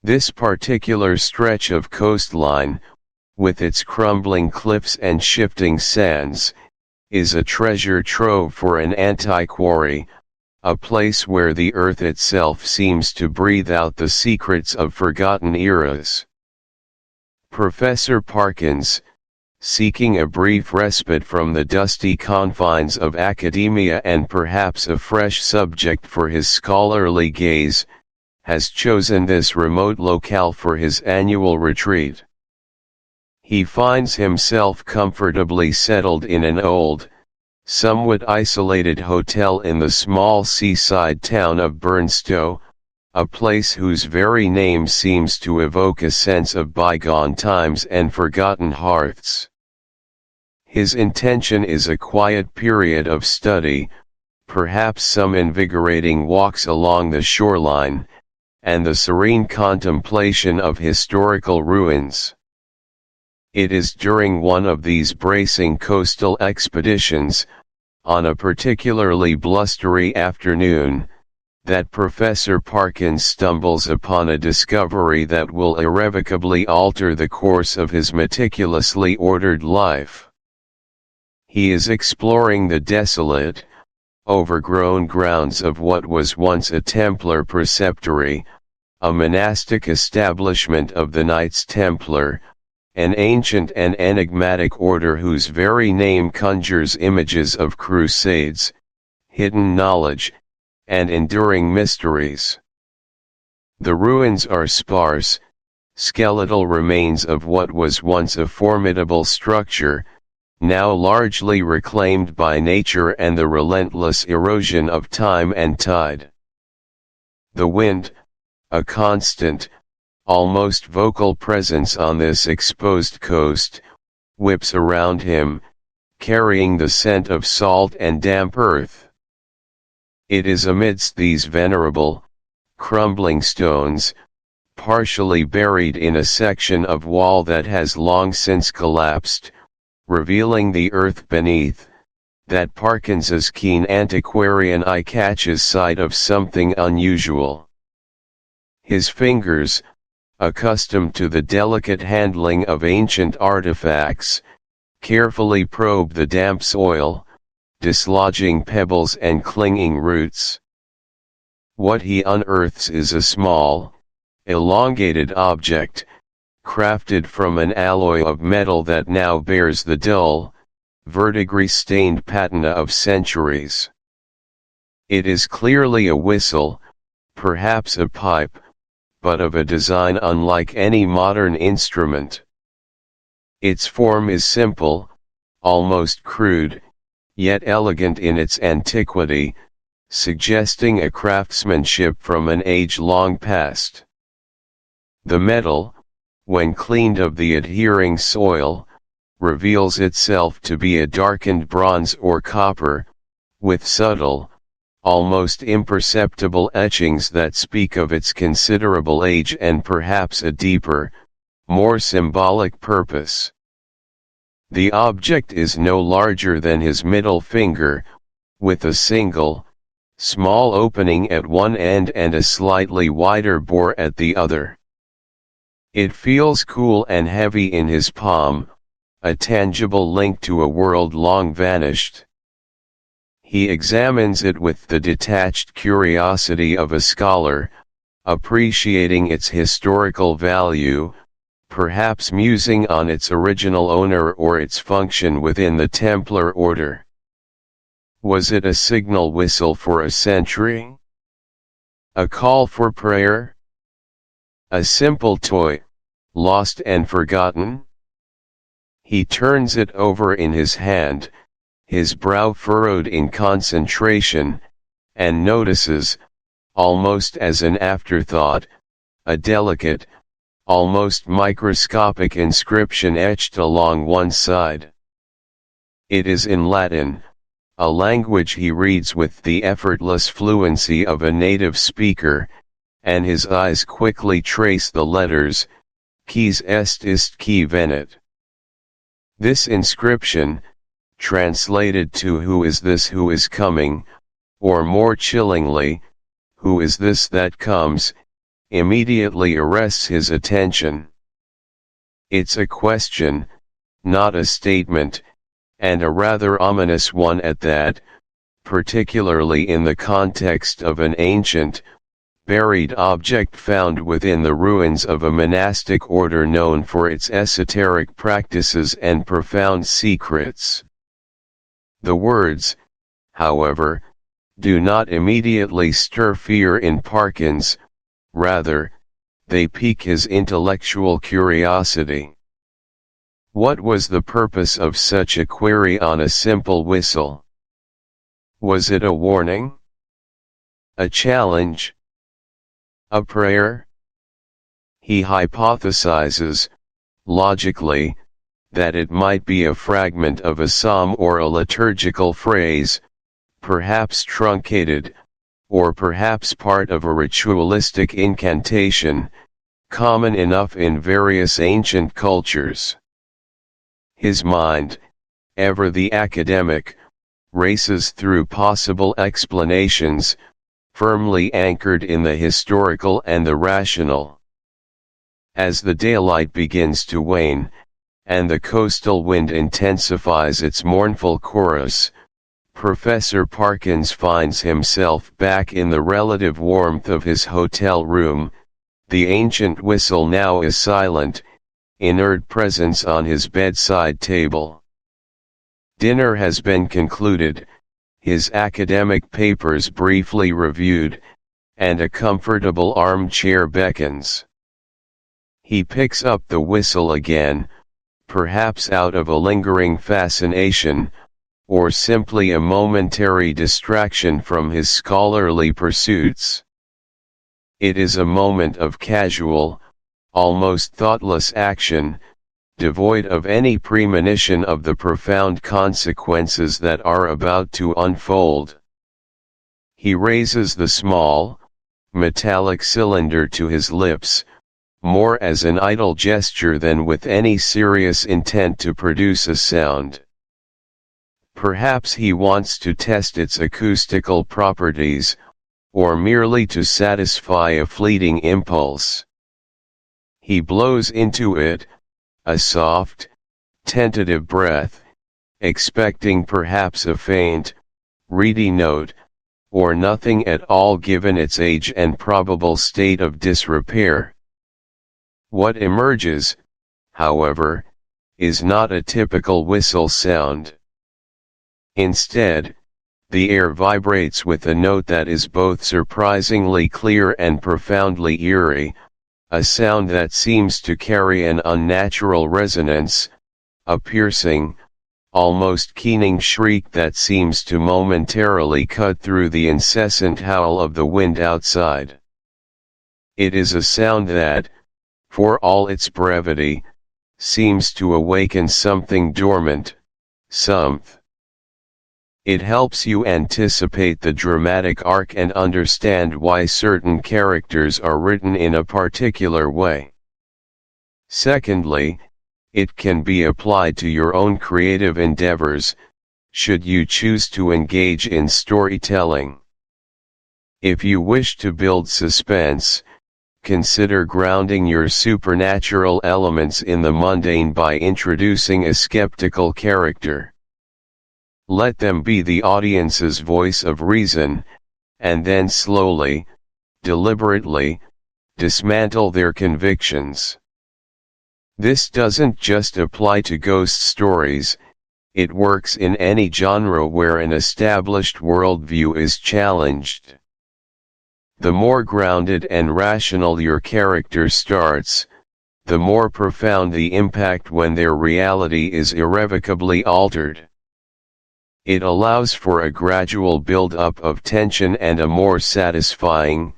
This particular stretch of coastline, with its crumbling cliffs and shifting sands, is a treasure trove for an antiquary, a place where the earth itself seems to breathe out the secrets of forgotten eras. Professor Parkins, seeking a brief respite from the dusty confines of academia and perhaps a fresh subject for his scholarly gaze, has chosen this remote locale for his annual retreat. He finds himself comfortably settled in an old, somewhat isolated hotel in the small seaside town of Burnstow, a place whose very name seems to evoke a sense of bygone times and forgotten hearths. His intention is a quiet period of study, perhaps some invigorating walks along the shoreline, and the serene contemplation of historical ruins. It is during one of these bracing coastal expeditions, on a particularly blustery afternoon, that Professor Parkins stumbles upon a discovery that will irrevocably alter the course of his meticulously ordered life. He is exploring the desolate, overgrown grounds of what was once a Templar preceptory, a monastic establishment of the Knights Templar, an ancient and enigmatic order whose very name conjures images of crusades, hidden knowledge, and enduring mysteries. The ruins are sparse, skeletal remains of what was once a formidable structure, now largely reclaimed by nature and the relentless erosion of time and tide. The wind, a constant, almost vocal presence on this exposed coast, whips around him, carrying the scent of salt and damp earth. It is amidst these venerable, crumbling stones, partially buried in a section of wall that has long since collapsed, revealing the earth beneath, that Parkins's keen antiquarian eye catches sight of something unusual. His fingers, accustomed to the delicate handling of ancient artifacts, carefully probe the damp soil, dislodging pebbles and clinging roots. What he unearths is a small, elongated object, crafted from an alloy of metal that now bears the dull, verdigris-stained patina of centuries. It is clearly a whistle, perhaps a pipe, but of a design unlike any modern instrument. Its form is simple, almost crude, yet elegant in its antiquity, suggesting a craftsmanship from an age long past. The metal, when cleaned of the adhering soil, reveals itself to be a darkened bronze or copper, with subtle, almost imperceptible etchings that speak of its considerable age and perhaps a deeper, more symbolic purpose. The object is no larger than his middle finger, with a single, small opening at one end and a slightly wider bore at the other. It feels cool and heavy in his palm, a tangible link to a world long vanished. He examines it with the detached curiosity of a scholar, appreciating its historical value, perhaps musing on its original owner or its function within the Templar order. Was it a signal whistle for a century? A call for prayer? A simple toy, lost and forgotten? He turns it over in his hand, his brow furrowed in concentration, and notices, almost as an afterthought, a delicate, almost microscopic inscription etched along one side. It is in Latin, a language he reads with the effortless fluency of a native speaker, and his eyes quickly trace the letters, quis est qui venit. This inscription, translated to who is this who is coming, or more chillingly, who is this that comes, immediately arrests his attention. It's a question, not a statement, and a rather ominous one at that, particularly in the context of an ancient, buried object found within the ruins of a monastic order known for its esoteric practices and profound secrets. The words, however, do not immediately stir fear in Parkins, rather, they pique his intellectual curiosity. What was the purpose of such a query on a simple whistle? Was it a warning? A challenge? A prayer? He hypothesizes, logically, that it might be a fragment of a psalm or a liturgical phrase, perhaps truncated, or perhaps part of a ritualistic incantation, common enough in various ancient cultures. His mind, ever the academic, races through possible explanations, firmly anchored in the historical and the rational. As the daylight begins to wane, and the coastal wind intensifies its mournful chorus, Professor Parkins finds himself back in the relative warmth of his hotel room, the ancient whistle now a silent, inert presence on his bedside table. Dinner has been concluded, his academic papers briefly reviewed, and a comfortable armchair beckons. He picks up the whistle again, perhaps out of a lingering fascination, or simply a momentary distraction from his scholarly pursuits. It is a moment of casual, almost thoughtless action, devoid of any premonition of the profound consequences that are about to unfold. He raises the small, metallic cylinder to his lips, more as an idle gesture than with any serious intent to produce a sound. Perhaps he wants to test its acoustical properties, or merely to satisfy a fleeting impulse. He blows into it, a soft, tentative breath, expecting perhaps a faint, reedy note, or nothing at all given its age and probable state of disrepair. What emerges, however, is not a typical whistle sound. Instead, the air vibrates with a note that is both surprisingly clear and profoundly eerie, a sound that seems to carry an unnatural resonance, a piercing, almost keening shriek that seems to momentarily cut through the incessant howl of the wind outside. It is a sound that, for all its brevity, seems to awaken something dormant, something. It helps you anticipate the dramatic arc and understand why certain characters are written in a particular way. Secondly, it can be applied to your own creative endeavors, should you choose to engage in storytelling. If you wish to build suspense, consider grounding your supernatural elements in the mundane by introducing a skeptical character. Let them be the audience's voice of reason, and then slowly, deliberately, dismantle their convictions. This doesn't just apply to ghost stories, it works in any genre where an established worldview is challenged. The more grounded and rational your character starts, the more profound the impact when their reality is irrevocably altered. It allows for a gradual build-up of tension and a more satisfying,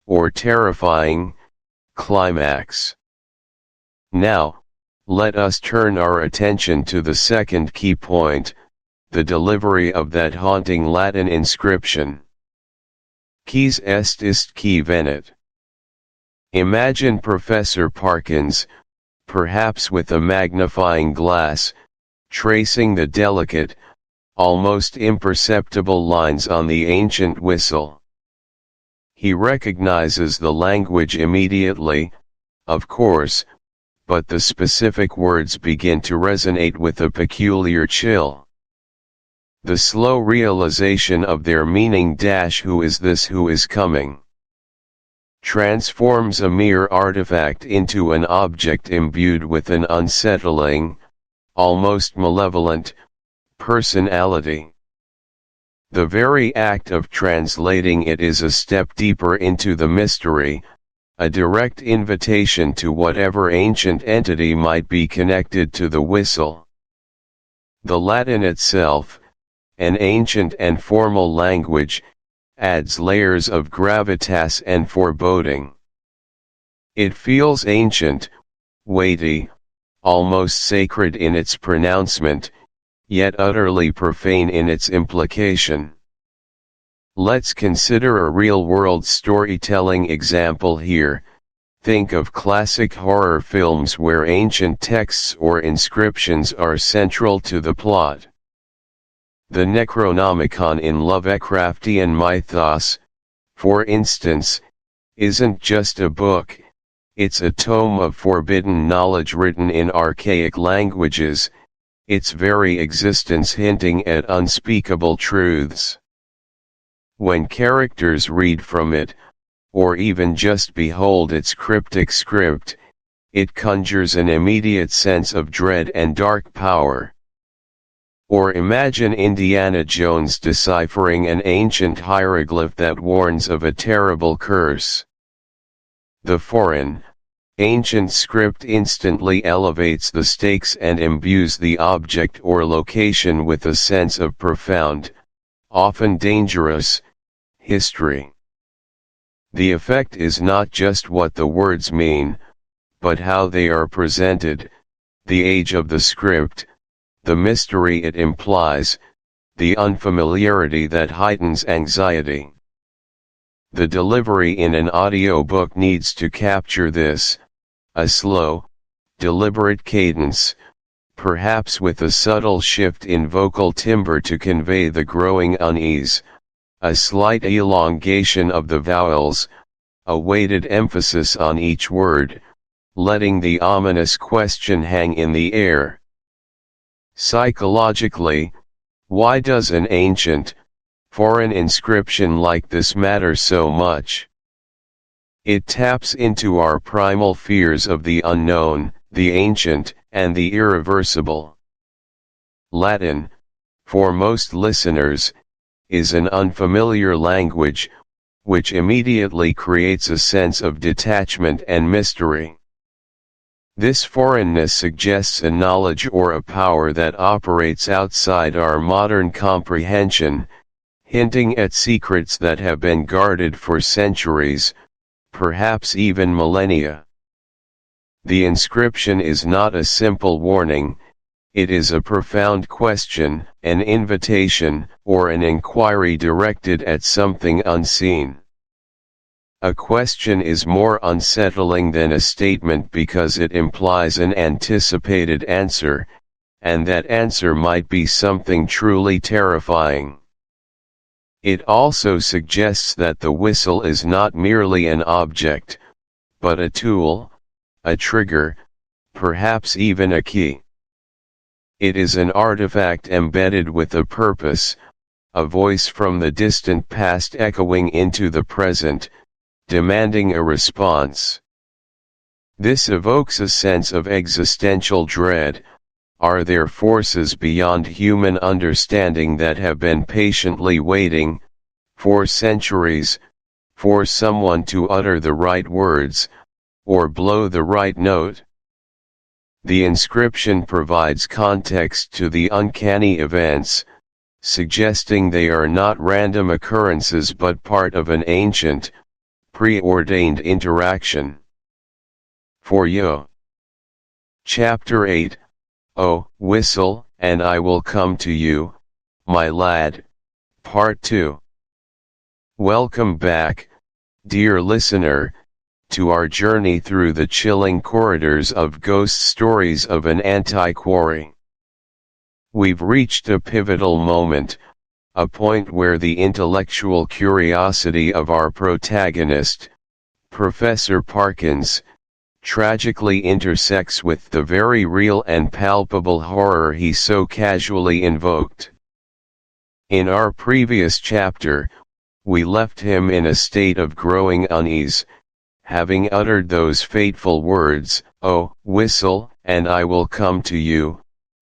or terrifying, climax. Now, let us turn our attention to the second key point, the delivery of that haunting Latin inscription. Quis est qui venit. Imagine Professor Parkins, perhaps with a magnifying glass, tracing the delicate, almost imperceptible lines on the ancient whistle. He recognizes the language immediately, of course, but the specific words begin to resonate with a peculiar chill. The slow realization of their meaning who is this who is coming transforms a mere artifact into an object imbued with an unsettling, almost malevolent, personality. The very act of translating it is a step deeper into the mystery, a direct invitation to whatever ancient entity might be connected to the whistle. The Latin itself, an ancient and formal language, adds layers of gravitas and foreboding. It feels ancient, weighty, almost sacred in its pronouncement, yet utterly profane in its implication. Let's consider a real-world storytelling example here. Think of classic horror films where ancient texts or inscriptions are central to the plot. The Necronomicon in Lovecraftian mythos, for instance, isn't just a book, it's a tome of forbidden knowledge written in archaic languages, its very existence hinting at unspeakable truths. When characters read from it, or even just behold its cryptic script, it conjures an immediate sense of dread and dark power. Or imagine Indiana Jones deciphering an ancient hieroglyph that warns of a terrible curse. The foreign, ancient script instantly elevates the stakes and imbues the object or location with a sense of profound, often dangerous, history. The effect is not just what the words mean, but how they are presented, the age of the script, the mystery it implies, the unfamiliarity that heightens anxiety. The delivery in an audiobook needs to capture this, a slow, deliberate cadence, perhaps with a subtle shift in vocal timbre to convey the growing unease, a slight elongation of the vowels, a weighted emphasis on each word, letting the ominous question hang in the air. Psychologically, why does an ancient, foreign inscription like this matter so much? It taps into our primal fears of the unknown, the ancient, and the irreversible. Latin, for most listeners, is an unfamiliar language, which immediately creates a sense of detachment and mystery. This foreignness suggests a knowledge or a power that operates outside our modern comprehension, hinting at secrets that have been guarded for centuries, perhaps even millennia. The inscription is not a simple warning, it is a profound question, an invitation, or an inquiry directed at something unseen. A question is more unsettling than a statement because it implies an anticipated answer, and that answer might be something truly terrifying. It also suggests that the whistle is not merely an object, but a tool, a trigger, perhaps even a key. It is an artifact embedded with a purpose, a voice from the distant past echoing into the present, demanding a response. This evokes a sense of existential dread. Are there forces beyond human understanding that have been patiently waiting, for centuries, for someone to utter the right words, or blow the right note? The inscription provides context to the uncanny events, suggesting they are not random occurrences but part of an ancient, preordained interaction. For you. Chapter 8, Oh, Whistle, and I Will Come to You, My Lad, Part 2. Welcome back, dear listener, to our journey through the chilling corridors of ghost stories of an antiquary. We've reached a pivotal moment, a point where the intellectual curiosity of our protagonist, Professor Parkins, tragically intersects with the very real and palpable horror he so casually invoked. In our previous chapter, we left him in a state of growing unease, having uttered those fateful words, "Oh, whistle, and I will come to you,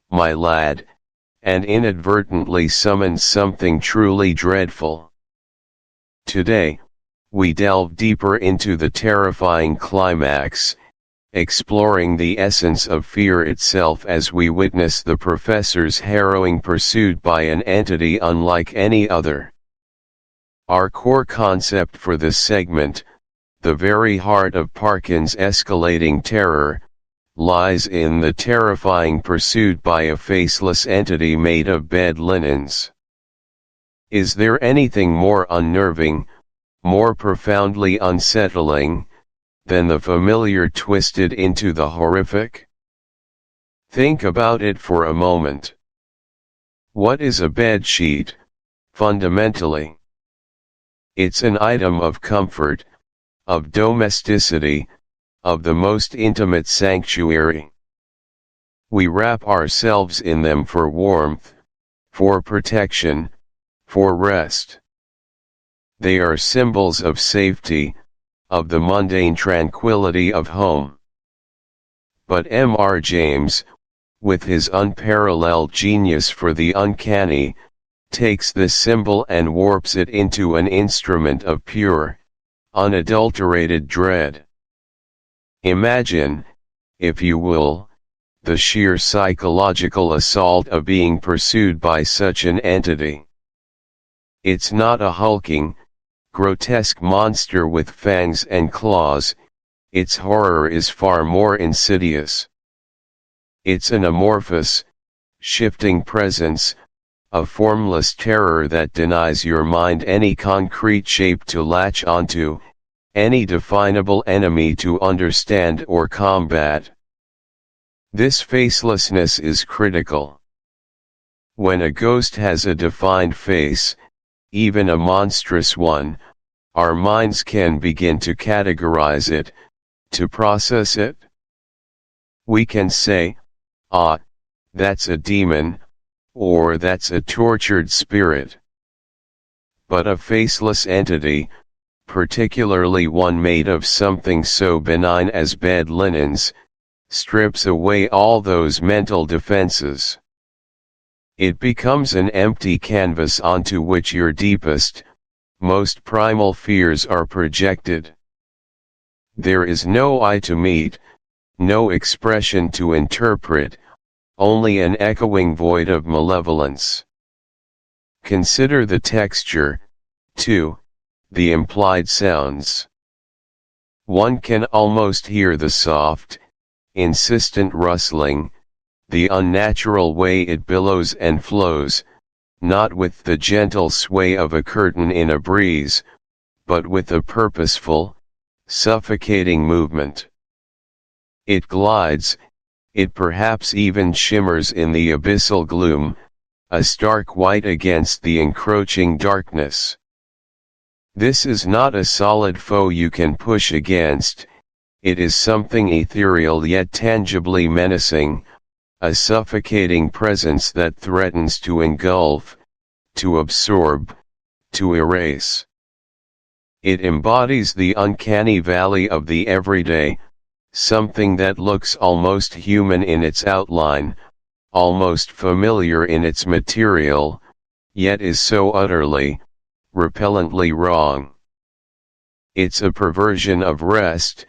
my lad," and inadvertently summoned something truly dreadful. Today, we delve deeper into the terrifying climax, exploring the essence of fear itself as we witness the professor's harrowing pursuit by an entity unlike any other. Our core concept for this segment, the very heart of Parkins' escalating terror, lies in the terrifying pursuit by a faceless entity made of bed linens. Is there anything more unnerving, more profoundly unsettling, than the familiar twisted into the horrific? Think about it for a moment. What is a bed sheet, fundamentally? It's an item of comfort, of domesticity, of the most intimate sanctuary. We wrap ourselves in them for warmth, for protection, for rest. They are symbols of safety, of the mundane tranquility of home. But M.R. James, with his unparalleled genius for the uncanny, takes this symbol and warps it into an instrument of pure, unadulterated dread. Imagine, if you will, the sheer psychological assault of being pursued by such an entity. It's not a hulking, grotesque monster with fangs and claws, its horror is far more insidious. It's an amorphous, shifting presence, a formless terror that denies your mind any concrete shape to latch onto, any definable enemy to understand or combat. This facelessness is critical. When a ghost has a defined face, even a monstrous one, our minds can begin to categorize it, to process it. We can say, "Ah, that's a demon," or "that's a tortured spirit." But a faceless entity, particularly one made of something so benign as bed linens, strips away all those mental defenses. It becomes an empty canvas onto which your deepest, most primal fears are projected. There is no eye to meet, no expression to interpret, only an echoing void of malevolence. Consider the texture, too, the implied sounds. One can almost hear the soft, insistent rustling, the unnatural way it billows and flows, not with the gentle sway of a curtain in a breeze, but with a purposeful, suffocating movement. It glides, it perhaps even shimmers in the abyssal gloom, a stark white against the encroaching darkness. This is not a solid foe you can push against, it is something ethereal yet tangibly menacing, a suffocating presence that threatens to engulf, to absorb, to erase. It embodies the uncanny valley of the everyday, something that looks almost human in its outline, almost familiar in its material, yet is so utterly, repellently wrong. It's a perversion of rest,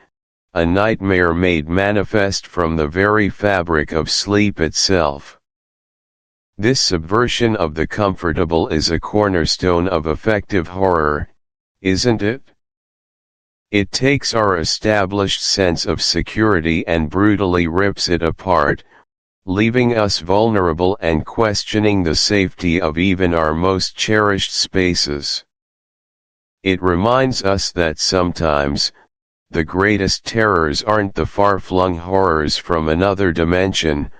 a nightmare made manifest from the very fabric of sleep itself. This subversion of the comfortable is a cornerstone of effective horror, isn't it? It takes our established sense of security and brutally rips it apart, leaving us vulnerable and questioning the safety of even our most cherished spaces. It reminds us that sometimes, the greatest terrors aren't the far-flung horrors from another dimension,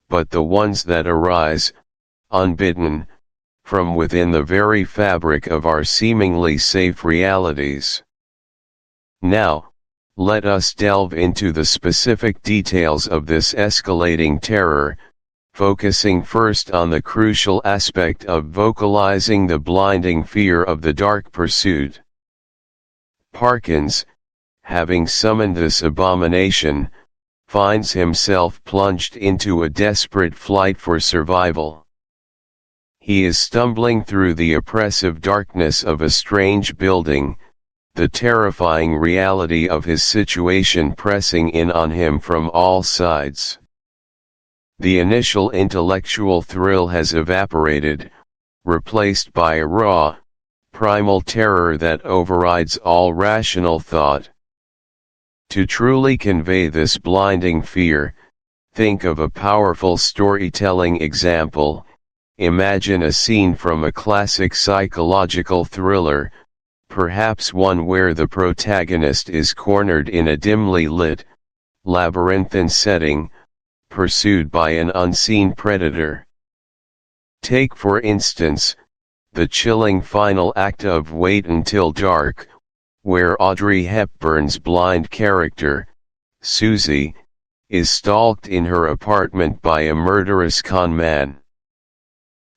but the ones that arise, unbidden, from within the very fabric of our seemingly safe realities. Now, let us delve into the specific details of this escalating terror, focusing first on the crucial aspect of vocalizing the blinding fear of the dark pursuit. Parkins, having summoned this abomination, finds himself plunged into a desperate flight for survival. He is stumbling through the oppressive darkness of a strange building, the terrifying reality of his situation pressing in on him from all sides. The initial intellectual thrill has evaporated, replaced by a raw, primal terror that overrides all rational thought. To truly convey this blinding fear, think of a powerful storytelling example. Imagine a scene from a classic psychological thriller, perhaps one where the protagonist is cornered in a dimly lit, labyrinthine setting, pursued by an unseen predator. Take for instance, the chilling final act of Wait Until Dark, where Audrey Hepburn's blind character, Susie, is stalked in her apartment by a murderous con man.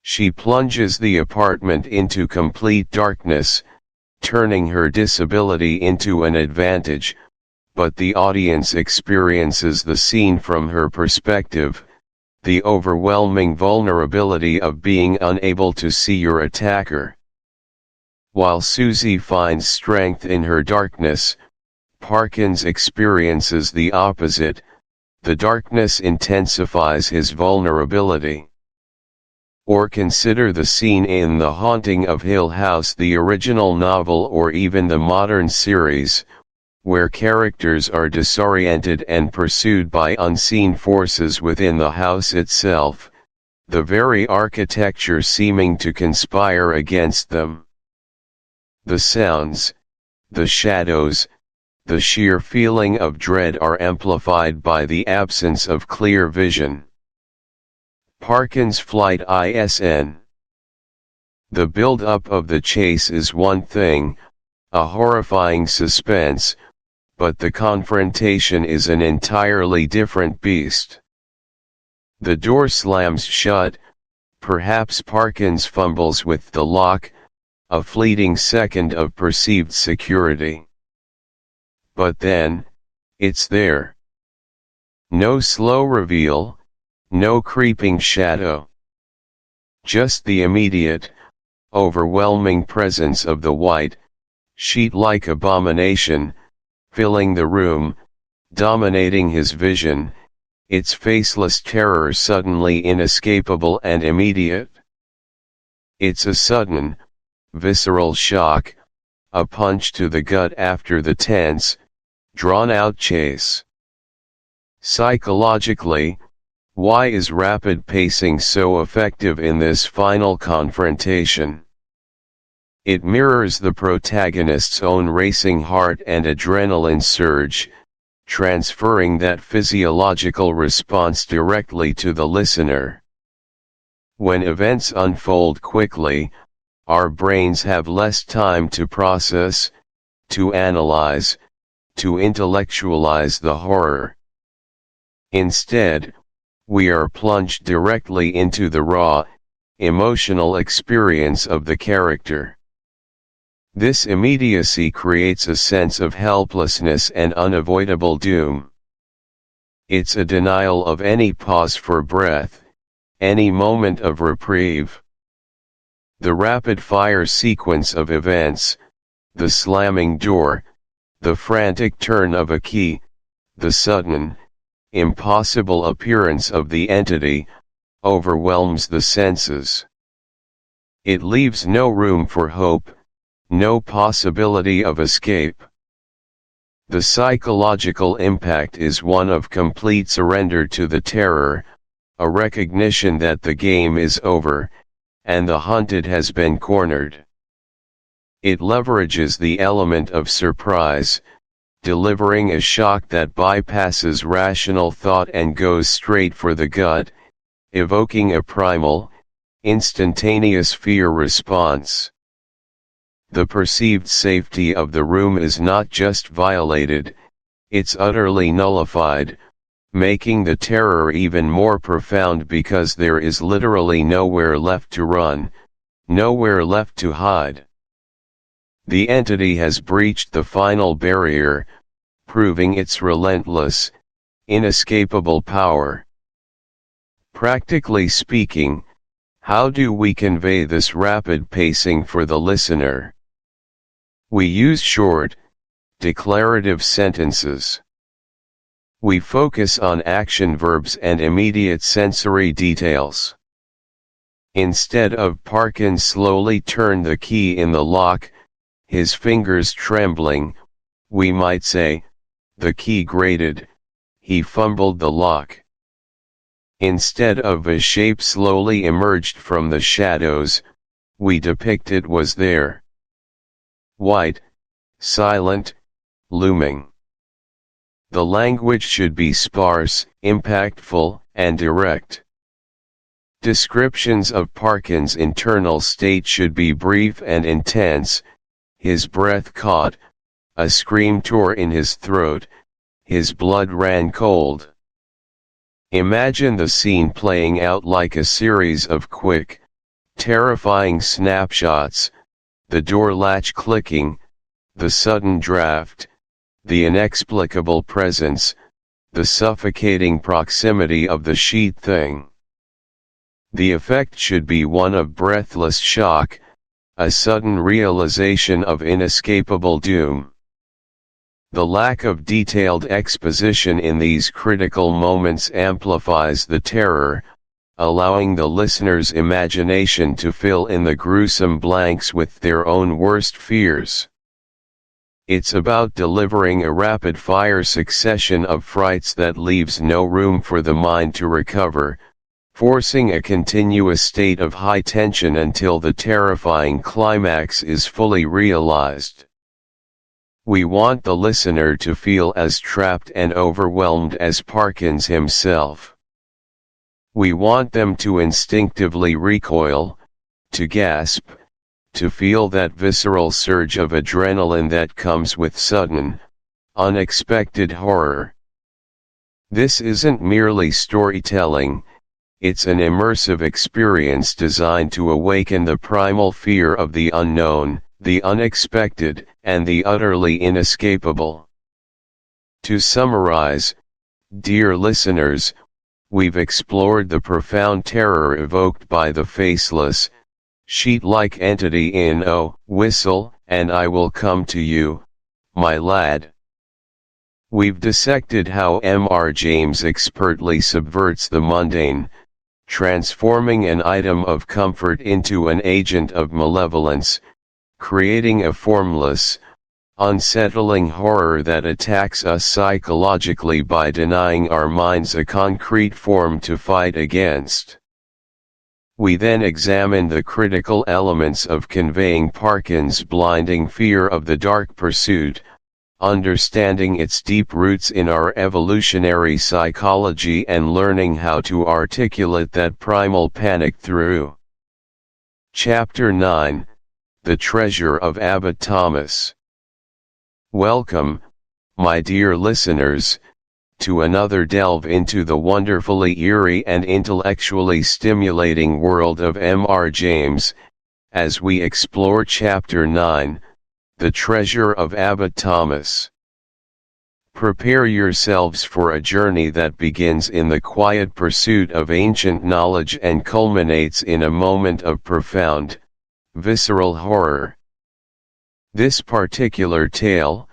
She plunges the apartment into complete darkness, turning her disability into an advantage, but the audience experiences the scene from her perspective, the overwhelming vulnerability of being unable to see your attacker. While Susie finds strength in her darkness, Parkins experiences the opposite. The darkness intensifies his vulnerability. Or consider the scene in The Haunting of Hill House, the original novel, or even the modern series, where characters are disoriented and pursued by unseen forces within the house itself, the very architecture seeming to conspire against them. The sounds, the shadows, the sheer feeling of dread are amplified by the absence of clear vision. Parkins' flight ISN. The build-up of the chase is one thing, a horrifying suspense, but the confrontation is an entirely different beast. The door slams shut, perhaps Parkins fumbles with the lock, a fleeting second of perceived security. But then, it's there. No slow reveal, no creeping shadow. Just the immediate, overwhelming presence of the white, sheet-like abomination, filling the room, dominating his vision, its faceless terror suddenly inescapable and immediate. It's a sudden, visceral shock, a punch to the gut after the tense, drawn-out chase. Psychologically, why is rapid pacing so effective in this final confrontation? It mirrors the protagonist's own racing heart and adrenaline surge, transferring that physiological response directly to the listener. When events unfold quickly, our brains have less time to process, to analyze, to intellectualize the horror. Instead, we are plunged directly into the raw, emotional experience of the character. This immediacy creates a sense of helplessness and unavoidable doom. It's a denial of any pause for breath, any moment of reprieve. The rapid-fire sequence of events, the slamming door, the frantic turn of a key, the sudden, impossible appearance of the entity, overwhelms the senses. It leaves no room for hope, no possibility of escape. The psychological impact is one of complete surrender to the terror, a recognition that the game is over, and the hunted has been cornered. It leverages the element of surprise, delivering a shock that bypasses rational thought and goes straight for the gut, evoking a primal, instantaneous fear response. The perceived safety of the room is not just violated, it's utterly nullified, making the terror even more profound because there is literally nowhere left to run, nowhere left to hide. The entity has breached the final barrier, proving its relentless, inescapable power. Practically speaking, how do we convey this rapid pacing for the listener? We use short, declarative sentences. We focus on action verbs and immediate sensory details. Instead of Parkins slowly turned the key in the lock, his fingers trembling, we might say, the key grated, he fumbled the lock. Instead of a shape slowly emerged from the shadows, we depict it was there. White, silent, looming. The language should be sparse, impactful, and direct. Descriptions of Parkins' internal state should be brief and intense. His breath caught, a scream tore in his throat, his blood ran cold. Imagine the scene playing out like a series of quick, terrifying snapshots, the door latch clicking, the sudden draft, the inexplicable presence, the suffocating proximity of the sheet thing. The effect should be one of breathless shock, a sudden realization of inescapable doom. The lack of detailed exposition in these critical moments amplifies the terror, allowing the listener's imagination to fill in the gruesome blanks with their own worst fears. It's about delivering a rapid-fire succession of frights that leaves no room for the mind to recover, forcing a continuous state of high tension until the terrifying climax is fully realized. We want the listener to feel as trapped and overwhelmed as Parkins himself. We want them to instinctively recoil, to gasp, to feel that visceral surge of adrenaline that comes with sudden, unexpected horror. This isn't merely storytelling. It's an immersive experience designed to awaken the primal fear of the unknown, the unexpected, and the utterly inescapable. To summarize, dear listeners, we've explored the profound terror evoked by the faceless, sheet-like entity in "Oh, Whistle, and I Will Come to You, My Lad." We've dissected how M.R. James expertly subverts the mundane, transforming an item of comfort into an agent of malevolence, creating a formless, unsettling horror that attacks us psychologically by denying our minds a concrete form to fight against. We then examine the critical elements of conveying Parkins' blinding fear of the dark pursuit, understanding its deep roots in our evolutionary psychology and learning how to articulate that primal panic through. Chapter 9, The Treasure of Abbot Thomas. Welcome, my dear listeners, to another delve into the wonderfully eerie and intellectually stimulating world of M.R. James, as we explore Chapter 9, The Treasure of Abbot Thomas. Prepare yourselves for a journey that begins in the quiet pursuit of ancient knowledge and culminates in a moment of profound, visceral horror. This particular tale,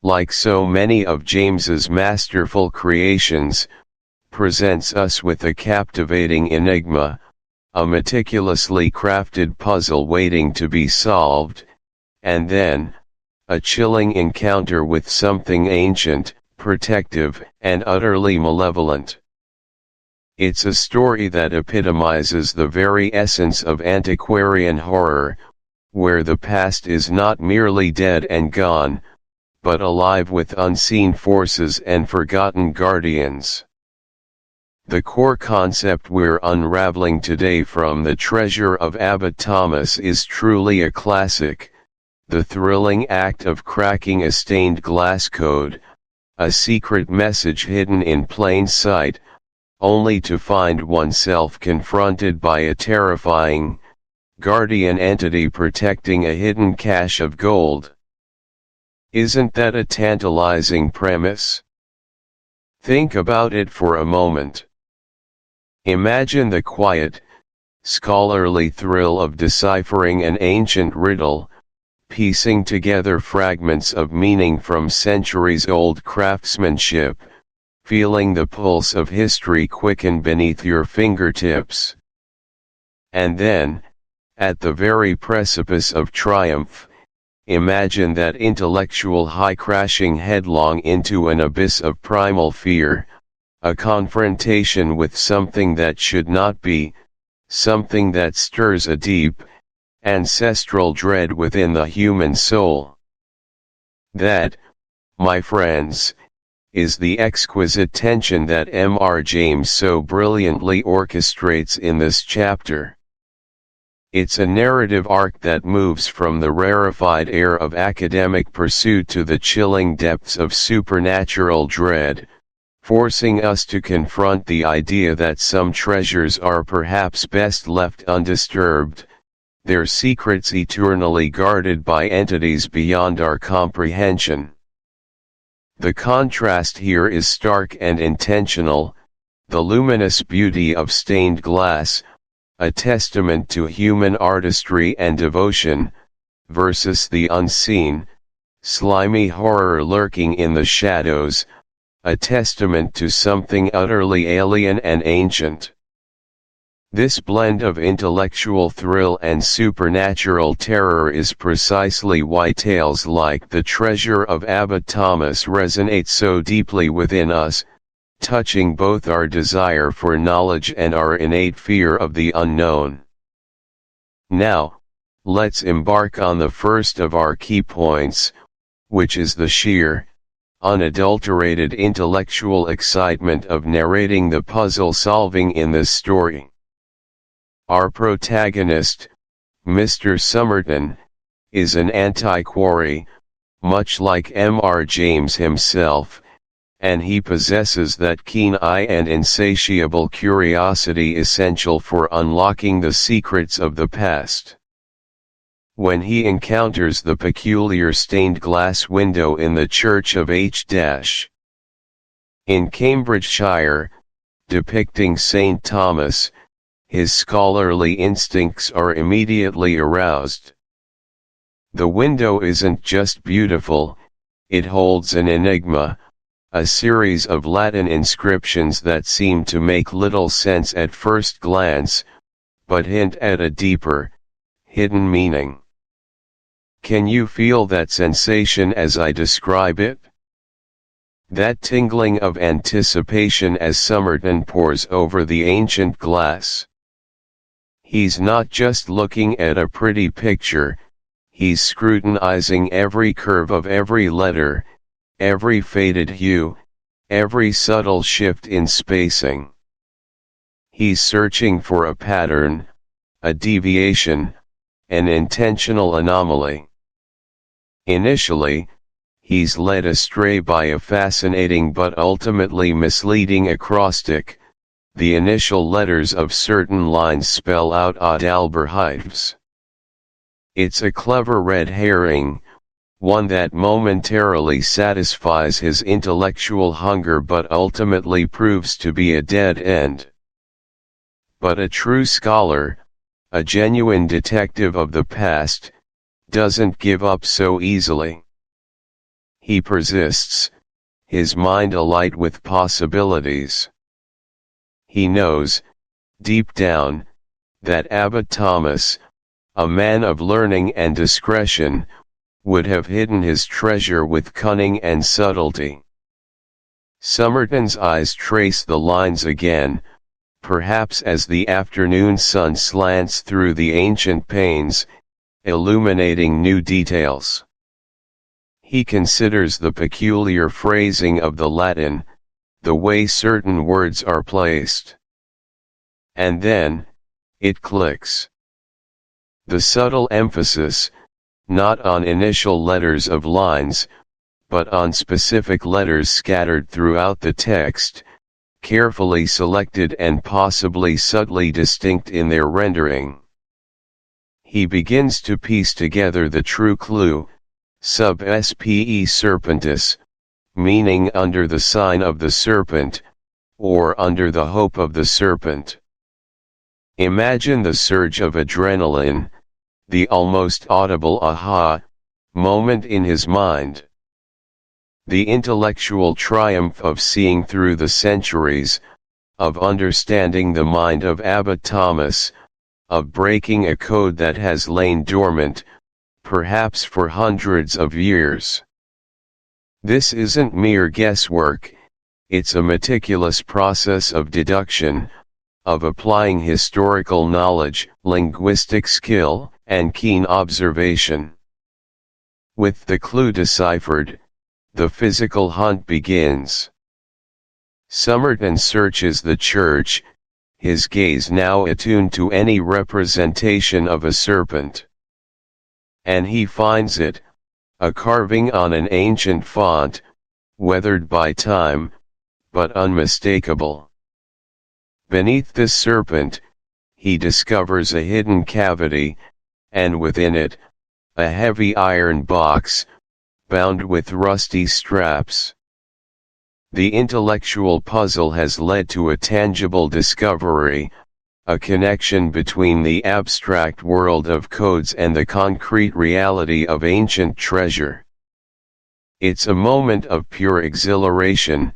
like so many of James's masterful creations, presents us with a captivating enigma, a meticulously crafted puzzle waiting to be solved, and then, a chilling encounter with something ancient, protective, and utterly malevolent. It's a story that epitomizes the very essence of antiquarian horror, where the past is not merely dead and gone, but alive with unseen forces and forgotten guardians. The core concept we're unraveling today from The Treasure of Abbot Thomas is truly a classic, the thrilling act of cracking a stained glass code, a secret message hidden in plain sight, only to find oneself confronted by a terrifying, guardian entity protecting a hidden cache of gold. Isn't that a tantalizing premise? Think about it for a moment. Imagine the quiet, scholarly thrill of deciphering an ancient riddle, piecing together fragments of meaning from centuries-old craftsmanship, feeling the pulse of history quicken beneath your fingertips. And then, at the very precipice of triumph, imagine that intellectual high crashing headlong into an abyss of primal fear, a confrontation with something that should not be, something that stirs a deep, ancestral dread within the human soul. That, my friends, is the exquisite tension that M.R. James so brilliantly orchestrates in this chapter. It's a narrative arc that moves from the rarefied air of academic pursuit to the chilling depths of supernatural dread, forcing us to confront the idea that some treasures are perhaps best left undisturbed, their secrets eternally guarded by entities beyond our comprehension. The contrast here is stark and intentional, the luminous beauty of stained glass, a testament to human artistry and devotion, versus the unseen, slimy horror lurking in the shadows, a testament to something utterly alien and ancient. This blend of intellectual thrill and supernatural terror is precisely why tales like The Treasure of Abbot Thomas resonate so deeply within us, touching both our desire for knowledge and our innate fear of the unknown. Now, let's embark on the first of our key points, which is the sheer, unadulterated intellectual excitement of narrating the puzzle solving in this story. Our protagonist, Mr. Somerton, is an antiquary, much like M.R. James himself, and he possesses that keen eye and insatiable curiosity essential for unlocking the secrets of the past. When he encounters the peculiar stained glass window in the Church of H. in Cambridgeshire, depicting St. Thomas, his scholarly instincts are immediately aroused. The window isn't just beautiful, it holds an enigma, a series of Latin inscriptions that seem to make little sense at first glance, but hint at a deeper, hidden meaning. Can you feel that sensation as I describe it? That tingling of anticipation as Somerton pores over the ancient glass. He's not just looking at a pretty picture, he's scrutinizing every curve of every letter, every faded hue, every subtle shift in spacing. He's searching for a pattern, a deviation, an intentional anomaly. Initially, he's led astray by a fascinating but ultimately misleading acrostic. The initial letters of certain lines spell out Adalberhyves. It's a clever red herring, one that momentarily satisfies his intellectual hunger but ultimately proves to be a dead end. But a true scholar, a genuine detective of the past, doesn't give up so easily. He persists, his mind alight with possibilities. He knows, deep down, that Abbot Thomas, a man of learning and discretion, would have hidden his treasure with cunning and subtlety. Somerton's eyes trace the lines again, perhaps as the afternoon sun slants through the ancient panes, illuminating new details. He considers the peculiar phrasing of the Latin, the way certain words are placed. And then, it clicks. The subtle emphasis, not on initial letters of lines, but on specific letters scattered throughout the text, carefully selected and possibly subtly distinct in their rendering. He begins to piece together the true clue, sub spe serpentis, meaning under the sign of the serpent, or under the hope of the serpent. Imagine the surge of adrenaline, the almost audible aha moment in his mind. The intellectual triumph of seeing through the centuries, of understanding the mind of Abbot Thomas, of breaking a code that has lain dormant, perhaps for hundreds of years. This isn't mere guesswork, it's a meticulous process of deduction, of applying historical knowledge, linguistic skill, and keen observation. With the clue deciphered, the physical hunt begins. Somerton searches the church, his gaze now attuned to any representation of a serpent. And he finds it, a carving on an ancient font, weathered by time, but unmistakable. Beneath this serpent, he discovers a hidden cavity, and within it, a heavy iron box, bound with rusty straps. The intellectual puzzle has led to a tangible discovery, a connection between the abstract world of codes and the concrete reality of ancient treasure. It's a moment of pure exhilaration,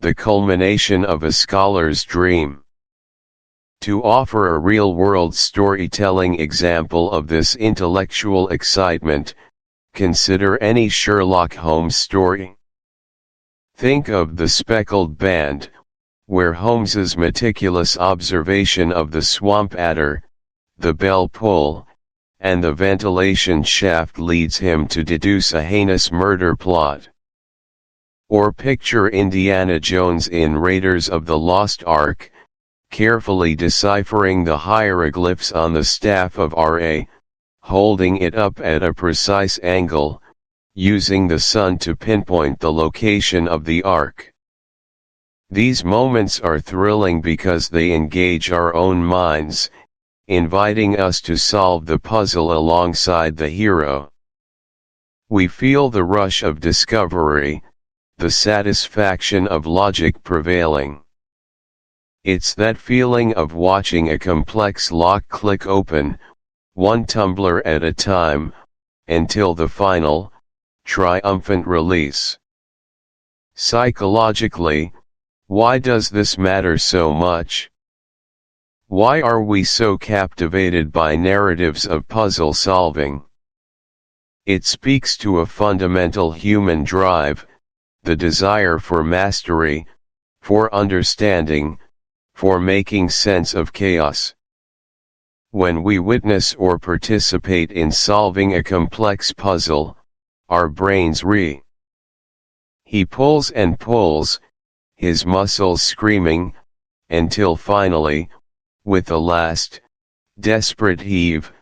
the culmination of a scholar's dream. To offer a real-world storytelling example of this intellectual excitement, consider any Sherlock Holmes story. Think of The Speckled Band, where Holmes's meticulous observation of the swamp adder, the bell pull, and the ventilation shaft leads him to deduce a heinous murder plot. Or picture Indiana Jones in Raiders of the Lost Ark, carefully deciphering the hieroglyphs on the staff of Ra, holding it up at a precise angle, using the sun to pinpoint the location of the ark. These moments are thrilling because they engage our own minds, inviting us to solve the puzzle alongside the hero. We feel the rush of discovery, the satisfaction of logic prevailing. It's that feeling of watching a complex lock click open, one tumbler at a time, until the final, triumphant release. Psychologically, why does this matter so much? Why are we so captivated by narratives of puzzle solving? It speaks to a fundamental human drive, the desire for mastery, for understanding, for making sense of chaos. When we witness or participate in solving a complex puzzle, our brains He pulls and pulls, his muscles screaming, until finally, with a last, desperate heave,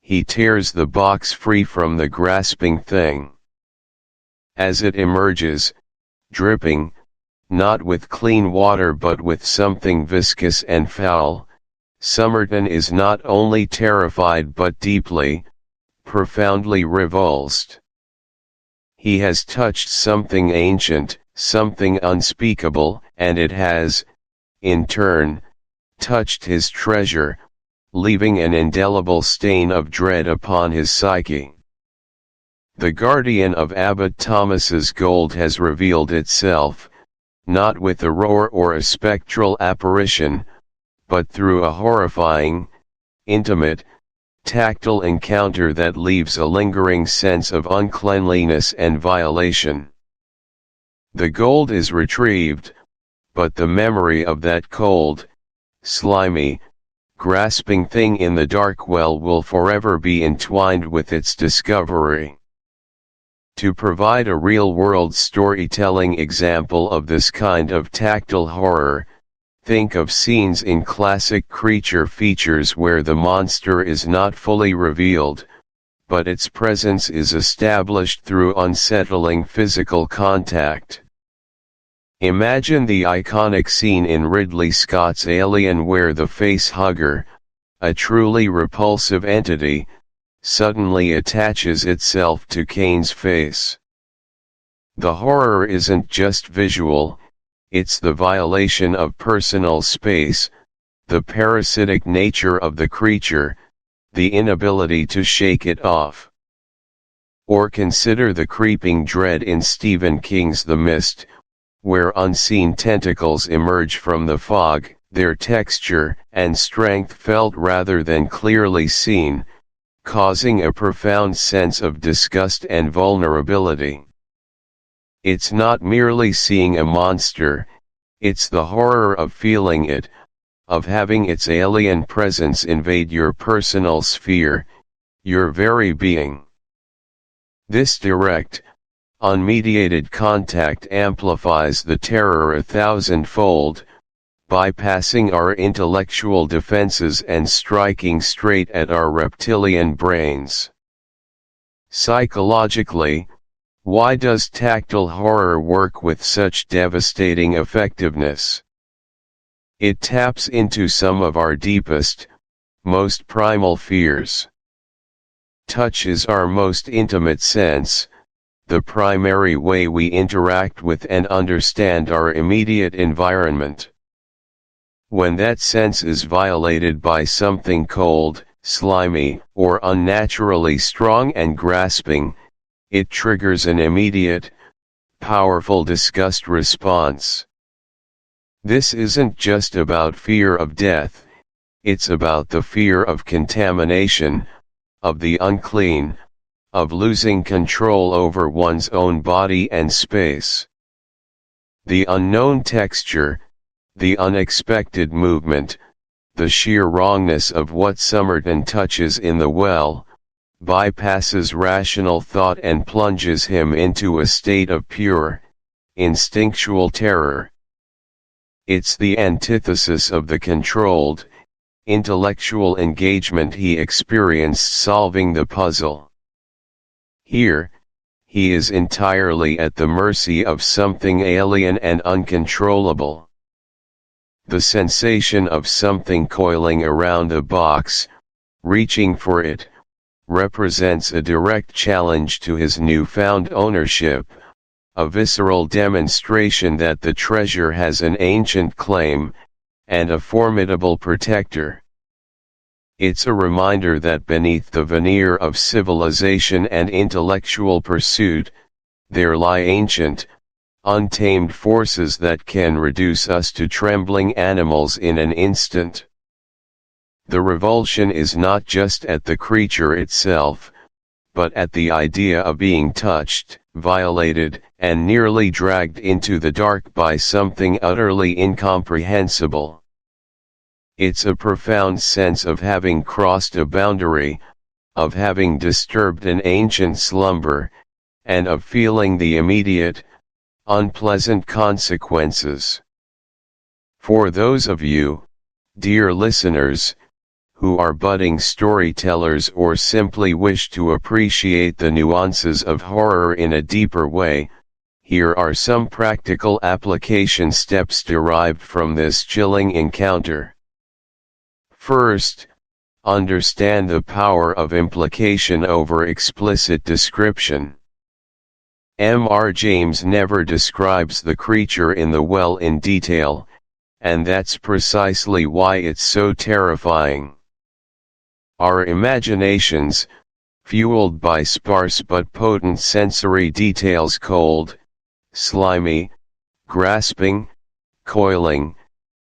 he tears the box free from the grasping thing. As it emerges, dripping, not with clean water but with something viscous and foul, Somerton is not only terrified but deeply, profoundly revulsed. He has touched something ancient, something unspeakable, and it has, in turn, touched his treasure, leaving an indelible stain of dread upon his psyche. The guardian of Abbot Thomas's gold has revealed itself, not with a roar or a spectral apparition, but through a horrifying, intimate, tactile encounter that leaves a lingering sense of uncleanliness and violation. The gold is retrieved, but the memory of that cold, slimy, grasping thing in the dark well will forever be entwined with its discovery. To provide a real-world storytelling example of this kind of tactile horror, think of scenes in classic creature features where the monster is not fully revealed, but its presence is established through unsettling physical contact. Imagine the iconic scene in Ridley Scott's Alien where the face-hugger, a truly repulsive entity, suddenly attaches itself to Kane's face. The horror isn't just visual, it's the violation of personal space, the parasitic nature of the creature, the inability to shake it off. Or consider the creeping dread in Stephen King's The Mist, where unseen tentacles emerge from the fog, their texture and strength felt rather than clearly seen, causing a profound sense of disgust and vulnerability. It's not merely seeing a monster, it's the horror of feeling it, of having its alien presence invade your personal sphere, your very being. This direct, unmediated contact amplifies the terror 1,000-fold, bypassing our intellectual defenses and striking straight at our reptilian brains. Psychologically, why does tactile horror work with such devastating effectiveness? It taps into some of our deepest, most primal fears. Touch is our most intimate sense, the primary way we interact with and understand our immediate environment. When that sense is violated by something cold, slimy, or unnaturally strong and grasping, it triggers an immediate, powerful disgust response. This isn't just about fear of death, it's about the fear of contamination, of the unclean, of losing control over one's own body and space. The unknown texture, the unexpected movement, the sheer wrongness of what Somerton touches in the well, bypasses rational thought and plunges him into a state of pure, instinctual terror. It's the antithesis of the controlled, intellectual engagement he experienced solving the puzzle. Here, he is entirely at the mercy of something alien and uncontrollable. The sensation of something coiling around a box, reaching for it, represents a direct challenge to his newfound ownership, a visceral demonstration that the treasure has an ancient claim, and a formidable protector. It's a reminder that beneath the veneer of civilization and intellectual pursuit, there lie ancient, untamed forces that can reduce us to trembling animals in an instant. The revulsion is not just at the creature itself, but at the idea of being touched, violated, and nearly dragged into the dark by something utterly incomprehensible. It's a profound sense of having crossed a boundary, of having disturbed an ancient slumber, and of feeling the immediate, unpleasant consequences. For those of you, dear listeners, who are budding storytellers or simply wish to appreciate the nuances of horror in a deeper way, here are some practical application steps derived from this chilling encounter. First, understand the power of implication over explicit description. M.R. James never describes the creature in the well in detail, and that's precisely why it's so terrifying. Our imaginations, fueled by sparse but potent sensory details, cold, slimy, grasping, coiling,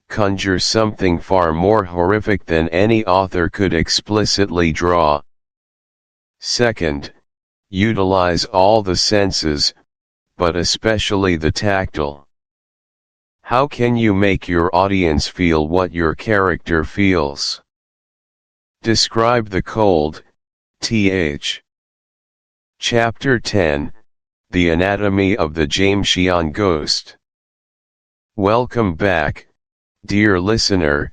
conjure something far more horrific than any author could explicitly draw. Second, utilize all the senses, but especially the tactile. How can you make your audience feel what your character feels? Describe the cold, th. Chapter 10, The Anatomy of the Jameshian Ghost. Welcome back, dear listener,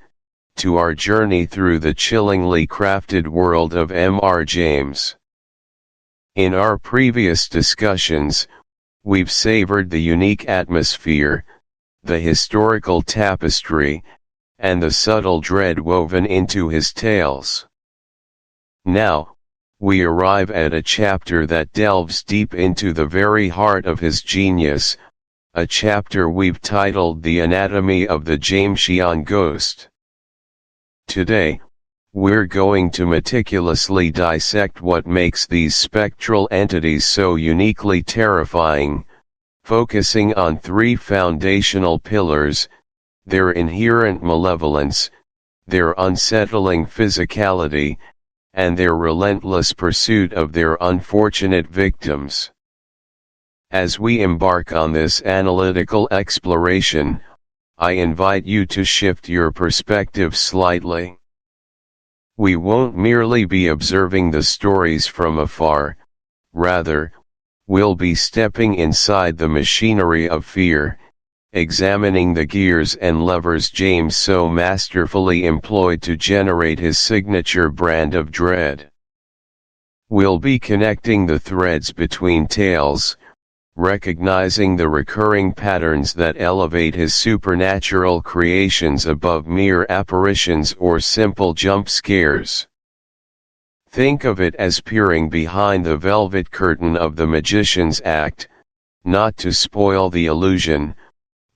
to our journey through the chillingly crafted world of M.R. James. In our previous discussions, we've savored the unique atmosphere, the historical tapestry, and the subtle dread woven into his tales. Now, we arrive at a chapter that delves deep into the very heart of his genius, a chapter we've titled The Anatomy of the Jameshian Ghost. Today, we're going to meticulously dissect what makes these spectral entities so uniquely terrifying, focusing on three foundational pillars: their inherent malevolence, their unsettling physicality, and their relentless pursuit of their unfortunate victims. As we embark on this analytical exploration, I invite you to shift your perspective slightly. We won't merely be observing the stories from afar, rather, we'll be stepping inside the machinery of fear, examining the gears and levers James so masterfully employed to generate his signature brand of dread. We'll be connecting the threads between tales, recognizing the recurring patterns that elevate his supernatural creations above mere apparitions or simple jump scares. Think of it as peering behind the velvet curtain of the magician's act, not to spoil the illusion,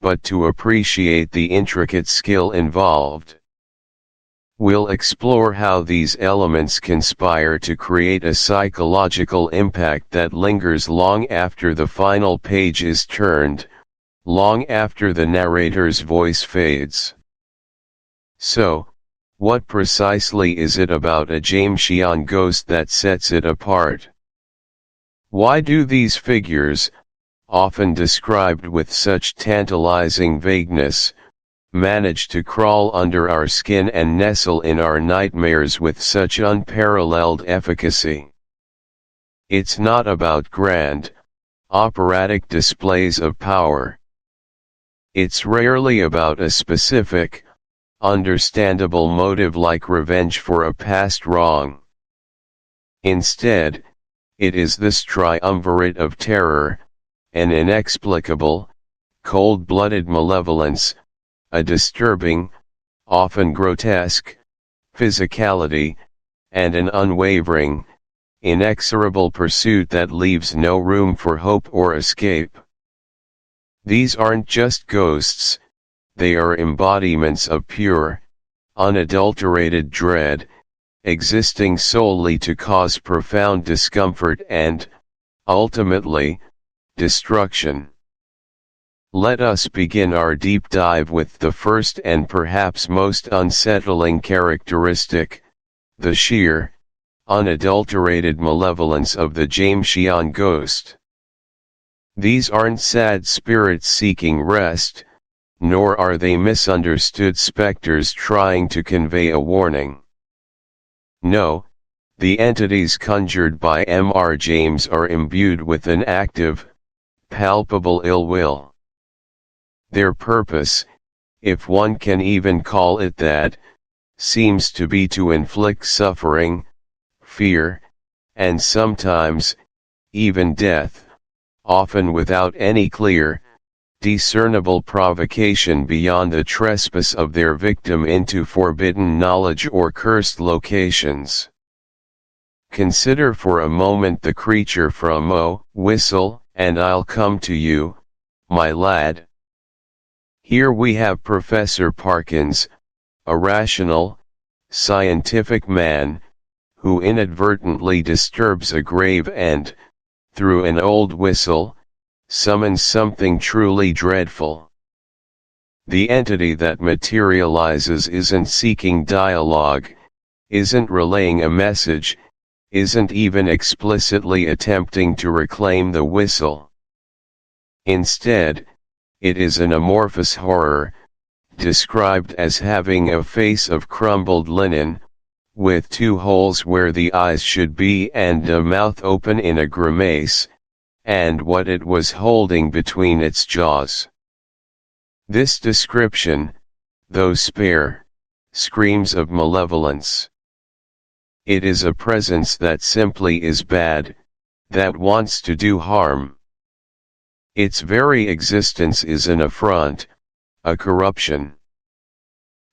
but to appreciate the intricate skill involved. We'll explore how these elements conspire to create a psychological impact that lingers long after the final page is turned, long after the narrator's voice fades. So, what precisely is it about a Jameshian ghost that sets it apart? Why do these figures, often described with such tantalizing vagueness, manage to crawl under our skin and nestle in our nightmares with such unparalleled efficacy? It's not about grand, operatic displays of power. It's rarely about a specific, understandable motive like revenge for a past wrong. Instead, it is this triumvirate of terror, an inexplicable, cold-blooded malevolence, a disturbing, often grotesque, physicality, and an unwavering, inexorable pursuit that leaves no room for hope or escape. These aren't just ghosts, they are embodiments of pure, unadulterated dread, existing solely to cause profound discomfort and, ultimately, destruction. Let us begin our deep dive with the first and perhaps most unsettling characteristic, the sheer, unadulterated malevolence of the Jameshian ghost. These aren't sad spirits seeking rest, nor are they misunderstood specters trying to convey a warning. No, the entities conjured by M.R. James are imbued with an active, palpable ill will. Their purpose, if one can even call it that, seems to be to inflict suffering, fear, and sometimes, even death, often without any clear, discernible provocation beyond the trespass of their victim into forbidden knowledge or cursed locations. Consider for a moment the creature from "Oh, Whistle, and I'll Come to You, My Lad." Here we have Professor Parkins, a rational, scientific man, who inadvertently disturbs a grave and, through an old whistle, summons something truly dreadful. The entity that materializes isn't seeking dialogue, isn't relaying a message, isn't even explicitly attempting to reclaim the whistle. Instead, it is an amorphous horror, described as having a face of crumbled linen, with 2 holes where the eyes should be and a mouth open in a grimace, and what it was holding between its jaws. This description, though spare, screams of malevolence. It is a presence that simply is bad, that wants to do harm. Its very existence is an affront, a corruption.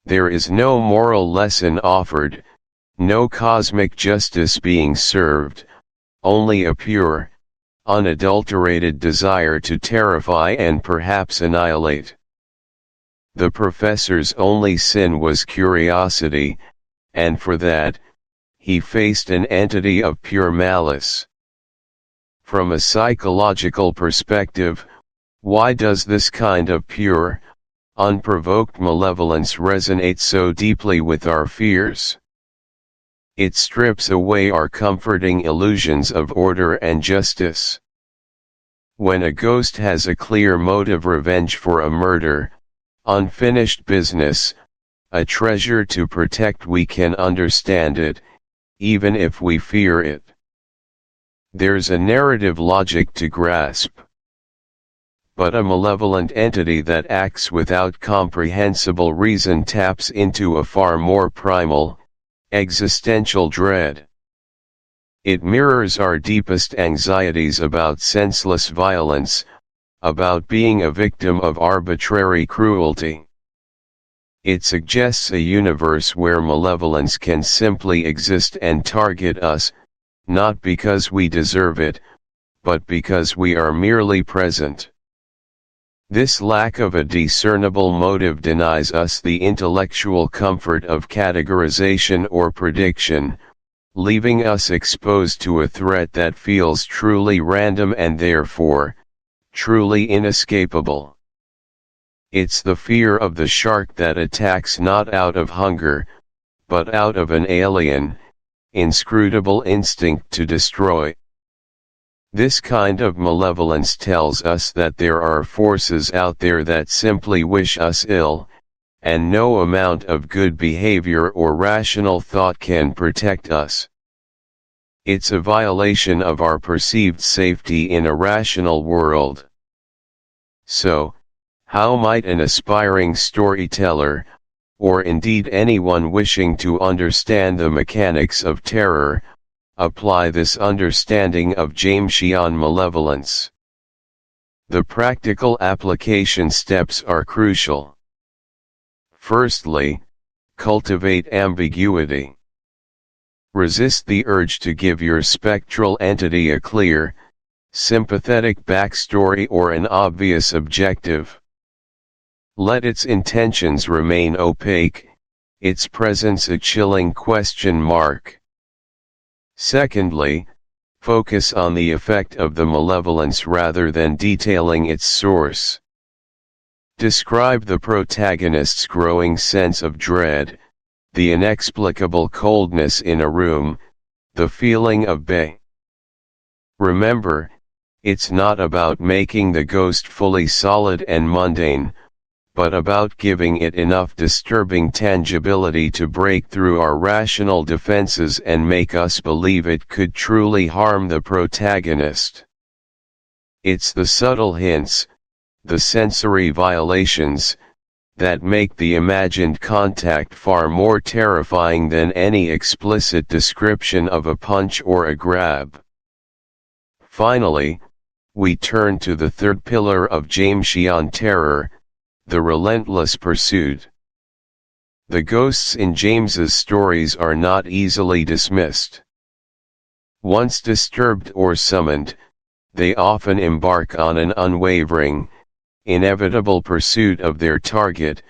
There is no moral lesson offered, no cosmic justice being served, only a pure, unadulterated desire to terrify and perhaps annihilate. The professor's only sin was curiosity, and for that, he faced an entity of pure malice. From a psychological perspective, why does this kind of pure, unprovoked malevolence resonate so deeply with our fears? It strips away our comforting illusions of order and justice. When a ghost has a clear motive, revenge for a murder, unfinished business, a treasure to protect, we can understand it, even if we fear it. There's a narrative logic to grasp. But a malevolent entity that acts without comprehensible reason taps into a far more primal, existential dread. It mirrors our deepest anxieties about senseless violence, about being a victim of arbitrary cruelty. It suggests a universe where malevolence can simply exist and target us, not because we deserve it, but because we are merely present. This lack of a discernible motive denies us the intellectual comfort of categorization or prediction, leaving us exposed to a threat that feels truly random and therefore, truly inescapable. It's the fear of the shark that attacks not out of hunger, but out of an alien, inscrutable instinct to destroy. This kind of malevolence tells us that there are forces out there that simply wish us ill, and no amount of good behavior or rational thought can protect us. It's a violation of our perceived safety in a rational world. So, how might an aspiring storyteller, or indeed anyone wishing to understand the mechanics of terror, apply this understanding of Jamesian malevolence? The practical application steps are crucial. Firstly, cultivate ambiguity. Resist the urge to give your spectral entity a clear, sympathetic backstory or an obvious objective. Let its intentions remain opaque, its presence a chilling question mark. Secondly, focus on the effect of the malevolence rather than detailing its source. Describe the protagonist's growing sense of dread, the inexplicable coldness in a room, the feeling of bay. Remember, it's not about making the ghost fully solid and mundane, but about giving it enough disturbing tangibility to break through our rational defenses and make us believe it could truly harm the protagonist. It's the subtle hints, the sensory violations, that make the imagined contact far more terrifying than any explicit description of a punch or a grab. Finally, we turn to the third pillar of Jamesian terror, the relentless pursuit. The ghosts in James's stories are not easily dismissed. Once disturbed or summoned, they often embark on an unwavering, inevitable pursuit of their target,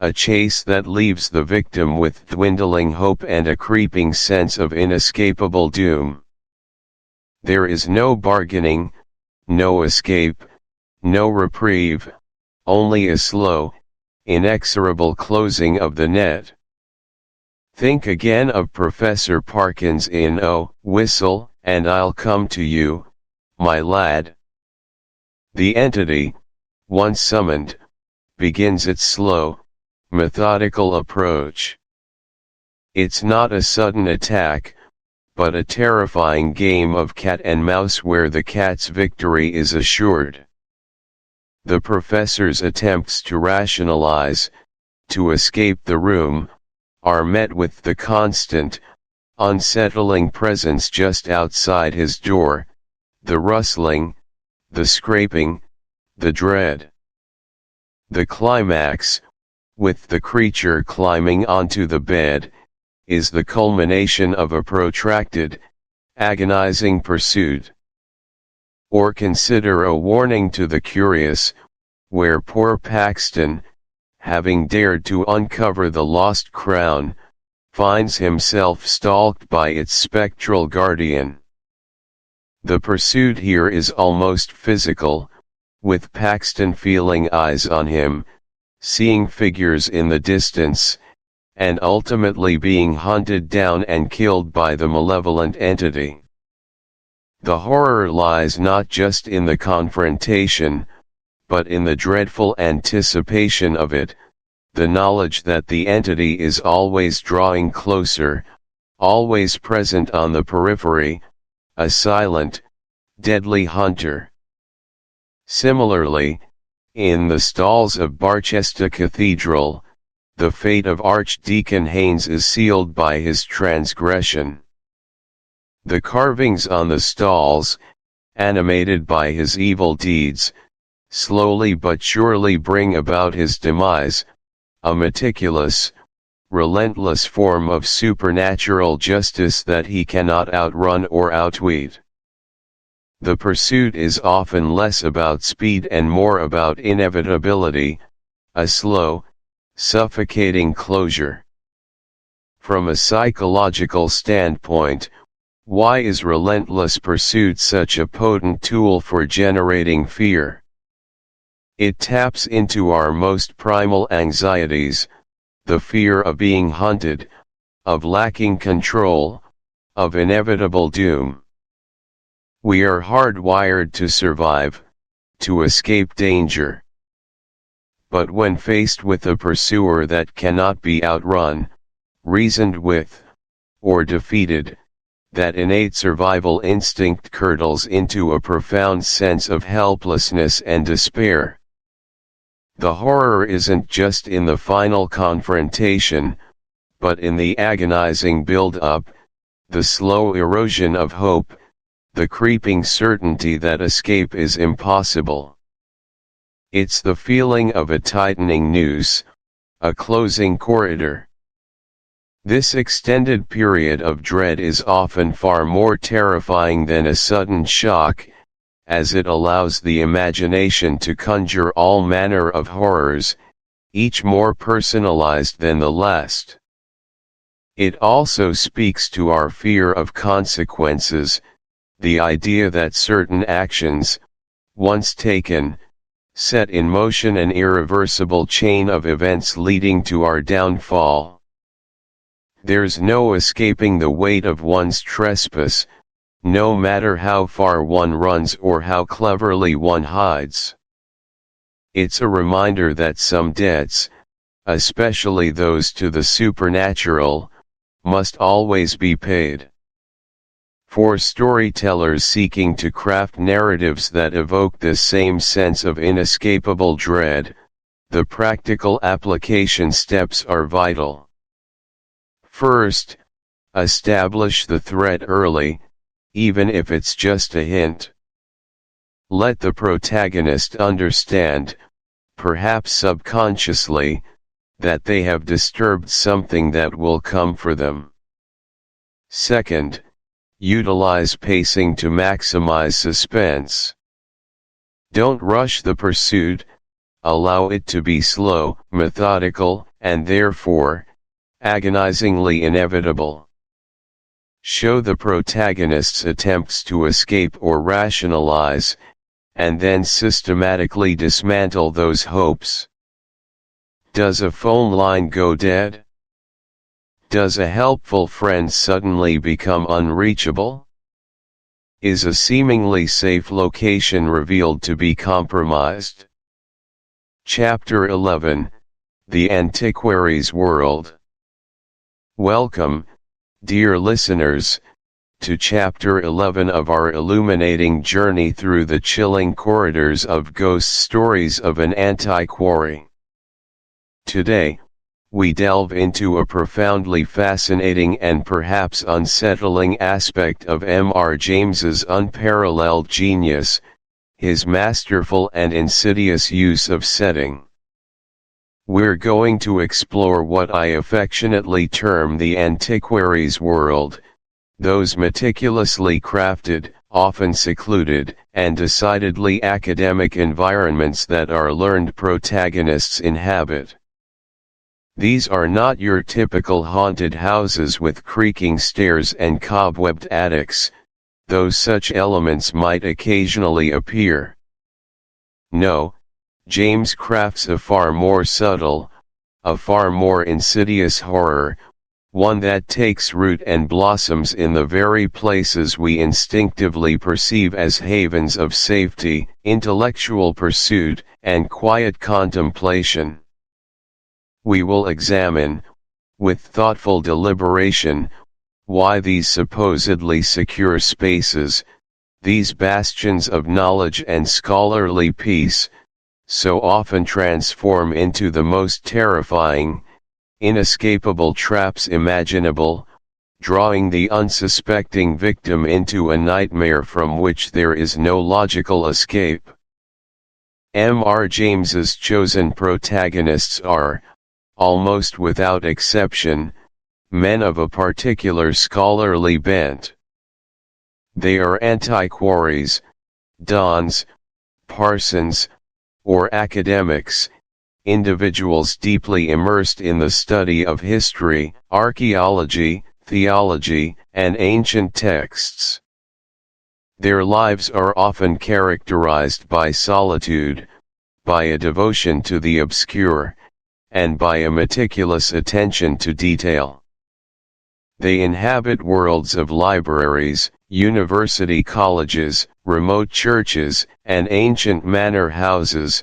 a chase that leaves the victim with dwindling hope and a creeping sense of inescapable doom. There is no bargaining, no escape, no reprieve, only a slow, inexorable closing of the net. Think again of Professor Parkins in "Oh, Whistle, and I'll Come to You, My Lad." The entity, once summoned, begins its slow, methodical approach. It's not a sudden attack, but a terrifying game of cat and mouse where the cat's victory is assured. The professor's attempts to rationalize, to escape the room, are met with the constant, unsettling presence just outside his door, the rustling, the scraping, the dread. The climax, with the creature climbing onto the bed, is the culmination of a protracted, agonizing pursuit. Or consider A Warning to the Curious, where poor Paxton, having dared to uncover the lost crown, finds himself stalked by its spectral guardian. The pursuit here is almost physical, with Paxton feeling eyes on him, seeing figures in the distance, and ultimately being hunted down and killed by the malevolent entity. The horror lies not just in the confrontation, but in the dreadful anticipation of it, the knowledge that the entity is always drawing closer, always present on the periphery, a silent, deadly hunter. Similarly, in the stalls of Barchester Cathedral, the fate of Archdeacon Haynes is sealed by his transgression. The carvings on the stalls, animated by his evil deeds, slowly but surely bring about his demise, a meticulous, relentless form of supernatural justice that he cannot outrun or outweed. The pursuit is often less about speed and more about inevitability, a slow, suffocating closure. From a psychological standpoint, why is relentless pursuit such a potent tool for generating fear? It taps into our most primal anxieties, the fear of being hunted, of lacking control, of inevitable doom. We are hardwired to survive, to escape danger. But when faced with a pursuer that cannot be outrun, reasoned with, or defeated, that innate survival instinct curdles into a profound sense of helplessness and despair. The horror isn't just in the final confrontation, but in the agonizing build-up, the slow erosion of hope, the creeping certainty that escape is impossible. It's the feeling of a tightening noose, a closing corridor. This extended period of dread is often far more terrifying than a sudden shock, as it allows the imagination to conjure all manner of horrors, each more personalized than the last. It also speaks to our fear of consequences, the idea that certain actions, once taken, set in motion an irreversible chain of events leading to our downfall. There's no escaping the weight of one's trespass, no matter how far one runs or how cleverly one hides. It's a reminder that some debts, especially those to the supernatural, must always be paid. For storytellers seeking to craft narratives that evoke this same sense of inescapable dread, the practical application steps are vital. First, establish the threat early, even if it's just a hint. Let the protagonist understand, perhaps subconsciously, that they have disturbed something that will come for them. Second, utilize pacing to maximize suspense. Don't rush the pursuit, allow it to be slow, methodical, and therefore, agonizingly inevitable. Show the protagonist's attempts to escape or rationalize, and then systematically dismantle those hopes. Does a phone line go dead? Does a helpful friend suddenly become unreachable? Is a seemingly safe location revealed to be compromised? Chapter 11, The Antiquary's World. Welcome, dear listeners, to Chapter 11 of our illuminating journey through the chilling corridors of ghost stories of an antiquary. Today, we delve into a profoundly fascinating and perhaps unsettling aspect of M.R. James's unparalleled genius, his masterful and insidious use of setting. We're going to explore what I affectionately term the antiquary's world, those meticulously crafted, often secluded, and decidedly academic environments that our learned protagonists inhabit. These are not your typical haunted houses with creaking stairs and cobwebbed attics, though such elements might occasionally appear. No, James crafts a far more subtle, a far more insidious horror, one that takes root and blossoms in the very places we instinctively perceive as havens of safety, intellectual pursuit, and quiet contemplation. We will examine, with thoughtful deliberation, why these supposedly secure spaces, these bastions of knowledge and scholarly peace, so often transform into the most terrifying, inescapable traps imaginable, drawing the unsuspecting victim into a nightmare from which there is no logical escape. M.R. James's chosen protagonists are, almost without exception, men of a particular scholarly bent. They are antiquaries, dons, parsons, or academics, individuals deeply immersed in the study of history, archaeology, theology, and ancient texts. Their lives are often characterized by solitude, by a devotion to the obscure, and by a meticulous attention to detail. They inhabit worlds of libraries, university colleges, remote churches, and ancient manor houses,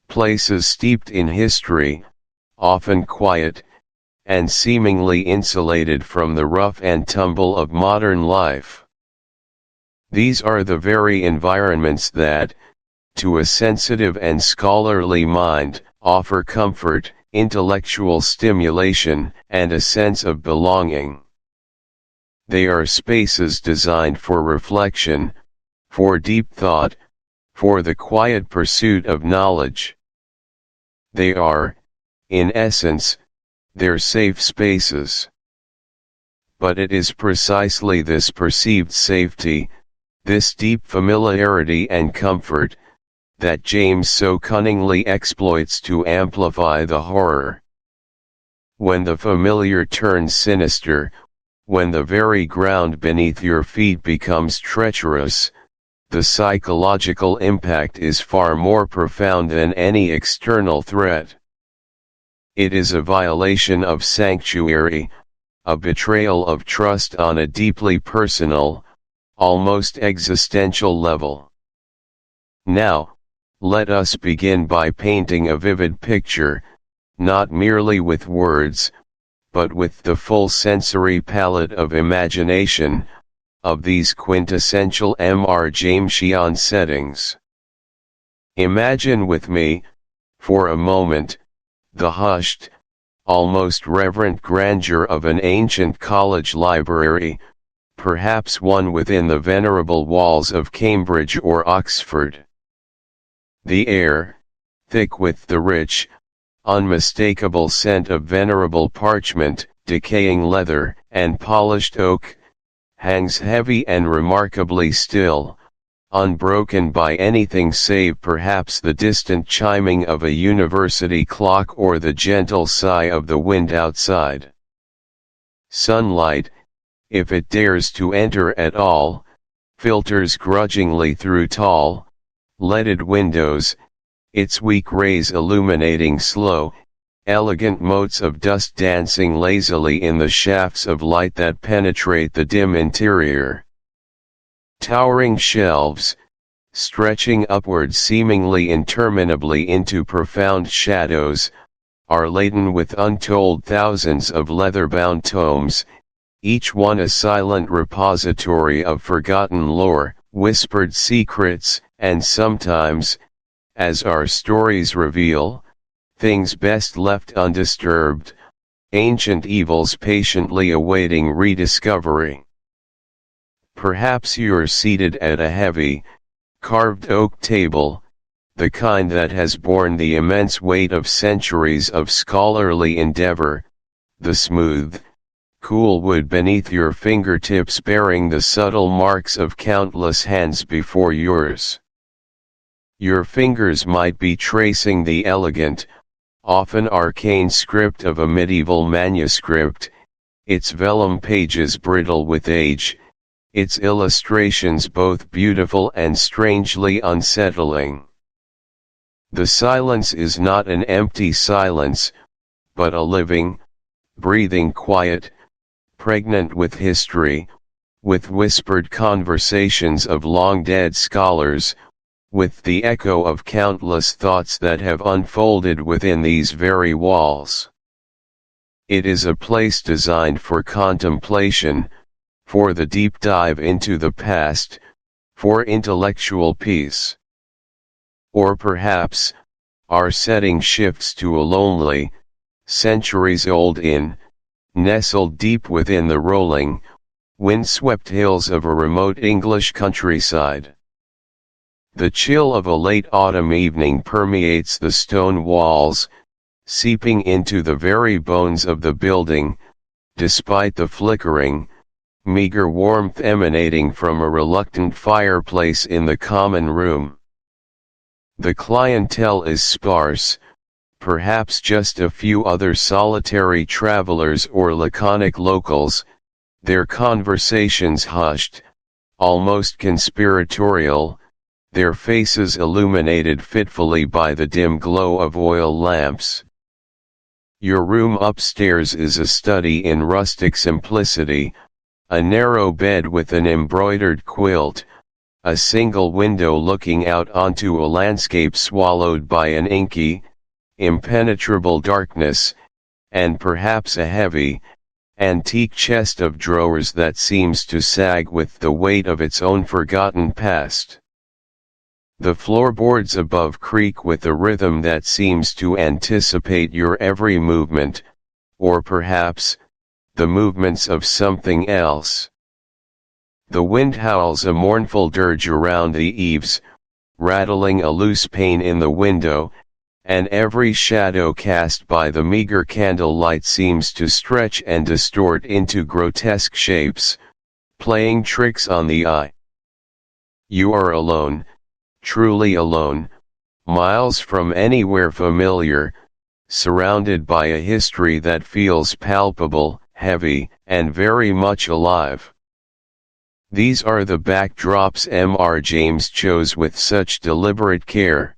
places steeped in history, often quiet, and seemingly insulated from the rough and tumble of modern life. These are the very environments that, to a sensitive and scholarly mind, offer comfort, intellectual stimulation, and a sense of belonging. They are spaces designed for reflection, for deep thought, for the quiet pursuit of knowledge. They are, in essence, their safe spaces. But it is precisely this perceived safety, this deep familiarity and comfort, that James so cunningly exploits to amplify the horror. When the familiar turns sinister, when the very ground beneath your feet becomes treacherous, the psychological impact is far more profound than any external threat. It is a violation of sanctuary, a betrayal of trust on a deeply personal, almost existential level. Now, let us begin by painting a vivid picture, not merely with words, but with the full sensory palette of imagination, of these quintessential M.R. Jamesian settings. Imagine with me, for a moment, the hushed, almost reverent grandeur of an ancient college library, perhaps one within the venerable walls of Cambridge or Oxford. The air, thick with the rich, unmistakable scent of venerable parchment, decaying leather, and polished oak, hangs heavy and remarkably still, unbroken by anything save perhaps the distant chiming of a university clock or the gentle sigh of the wind outside. Sunlight, if it dares to enter at all, filters grudgingly through tall, leaded windows, its weak rays illuminating slow, elegant motes of dust dancing lazily in the shafts of light that penetrate the dim interior. Towering shelves, stretching upward seemingly interminably into profound shadows, are laden with untold thousands of leather-bound tomes, each one a silent repository of forgotten lore, whispered secrets, and sometimes, as our stories reveal, things best left undisturbed, ancient evils patiently awaiting rediscovery. Perhaps you're seated at a heavy, carved oak table, the kind that has borne the immense weight of centuries of scholarly endeavor, the smooth, cool wood beneath your fingertips bearing the subtle marks of countless hands before yours. Your fingers might be tracing the elegant, often arcane script of a medieval manuscript, its vellum pages brittle with age, its illustrations both beautiful and strangely unsettling. The silence is not an empty silence, but a living, breathing quiet, pregnant with history, with whispered conversations of long-dead scholars, with the echo of countless thoughts that have unfolded within these very walls. It is a place designed for contemplation, for the deep dive into the past, for intellectual peace. Or perhaps, our setting shifts to a lonely, centuries-old inn, nestled deep within the rolling, wind-swept hills of a remote English countryside. The chill of a late autumn evening permeates the stone walls, seeping into the very bones of the building, despite the flickering, meager warmth emanating from a reluctant fireplace in the common room. The clientele is sparse, perhaps just a few other solitary travelers or laconic locals, their conversations hushed, almost conspiratorial, their faces illuminated fitfully by the dim glow of oil lamps. Your room upstairs is a study in rustic simplicity, a narrow bed with an embroidered quilt, a single window looking out onto a landscape swallowed by an inky, impenetrable darkness, and perhaps a heavy, antique chest of drawers that seems to sag with the weight of its own forgotten past. The floorboards above creak with a rhythm that seems to anticipate your every movement, or perhaps, the movements of something else. The wind howls a mournful dirge around the eaves, rattling a loose pane in the window, and every shadow cast by the meager candlelight seems to stretch and distort into grotesque shapes, playing tricks on the eye. You are alone, truly alone, miles from anywhere familiar, surrounded by a history that feels palpable, heavy, and very much alive. These are the backdrops M.R. James chose with such deliberate care.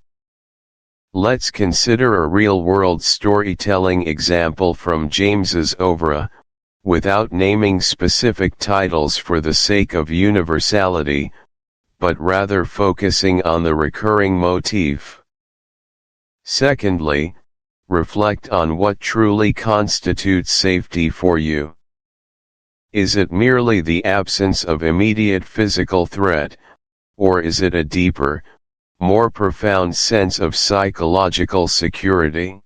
Let's consider a real-world storytelling example from James's oeuvre, without naming specific titles for the sake of universality, but rather focusing on the recurring motif. Secondly, reflect on what truly constitutes safety for you. Is it merely the absence of immediate physical threat, or is it a deeper, more profound sense of psychological security?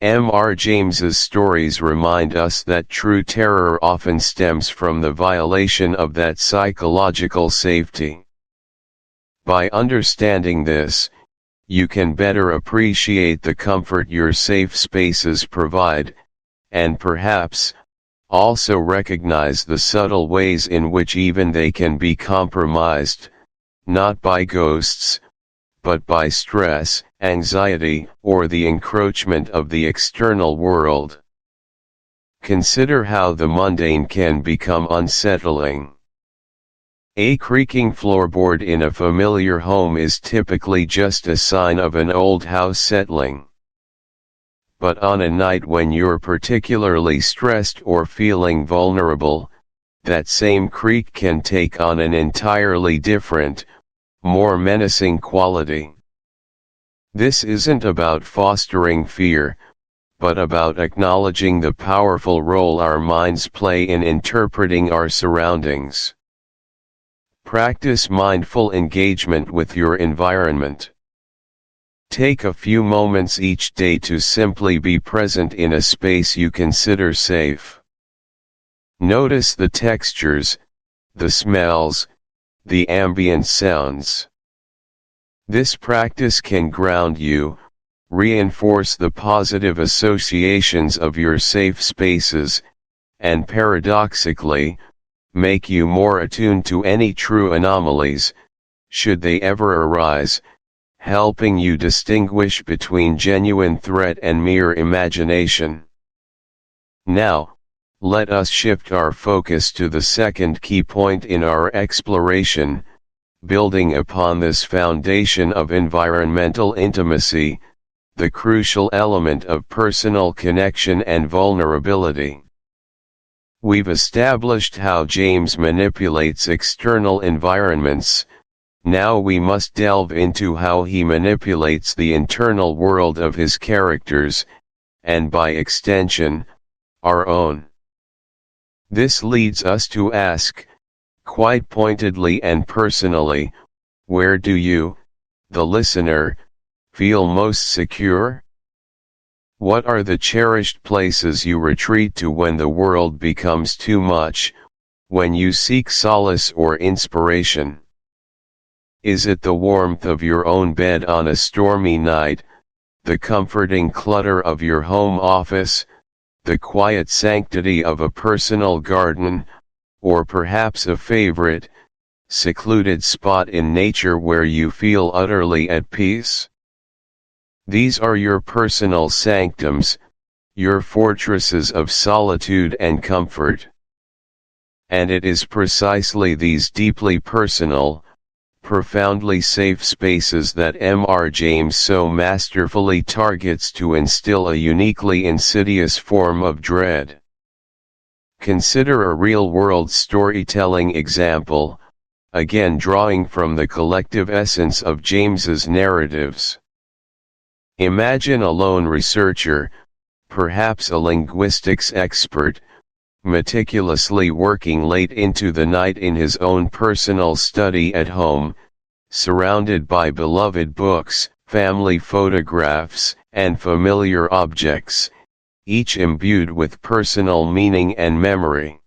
M.R. James's stories remind us that true terror often stems from the violation of that psychological safety. By understanding this, you can better appreciate the comfort your safe spaces provide, and perhaps, also recognize the subtle ways in which even they can be compromised, not by ghosts, but by stress, anxiety, or the encroachment of the external world. Consider how the mundane can become unsettling. A creaking floorboard in a familiar home is typically just a sign of an old house settling. But on a night when you're particularly stressed or feeling vulnerable, that same creak can take on an entirely different, more menacing quality. This isn't about fostering fear, but about acknowledging the powerful role our minds play in interpreting our surroundings. Practice mindful engagement with your environment. Take a few moments each day to simply be present in a space you consider safe. Notice the textures, the smells, the ambient sounds. This practice can ground you, reinforce the positive associations of your safe spaces, and paradoxically, make you more attuned to any true anomalies, should they ever arise, helping you distinguish between genuine threat and mere imagination. Now, let us shift our focus to the second key point in our exploration, building upon this foundation of environmental intimacy, the crucial element of personal connection and vulnerability. We've established how James manipulates external environments. Now we must delve into how he manipulates the internal world of his characters, and by extension, our own. This leads us to ask, quite pointedly and personally, where do you, the listener, feel most secure? What are the cherished places you retreat to when the world becomes too much, when you seek solace or inspiration? Is it the warmth of your own bed on a stormy night, the comforting clutter of your home office, the quiet sanctity of a personal garden, or perhaps a favorite, secluded spot in nature where you feel utterly at peace? These are your personal sanctums, your fortresses of solitude and comfort. And it is precisely these deeply personal, profoundly safe spaces that Mr. James so masterfully targets to instill a uniquely insidious form of dread. Consider a real-world storytelling example, again drawing from the collective essence of James's narratives. Imagine a lone researcher, perhaps a linguistics expert, meticulously working late into the night in his own personal study at home, surrounded by beloved books, family photographs, and familiar objects, each imbued with personal meaning and memory.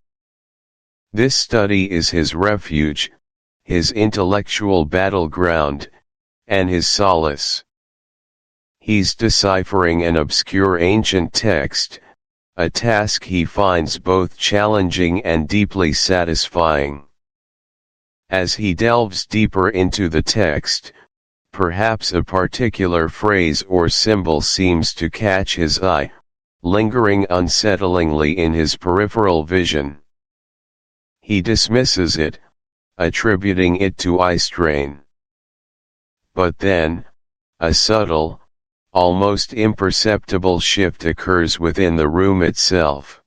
This study is his refuge, his intellectual battleground, and his solace. He's deciphering an obscure ancient text, a task he finds both challenging and deeply satisfying. As he delves deeper into the text, perhaps a particular phrase or symbol seems to catch his eye, lingering unsettlingly in his peripheral vision. He dismisses it, attributing it to eye strain. But then, a subtle, almost imperceptible shift occurs within the room itself.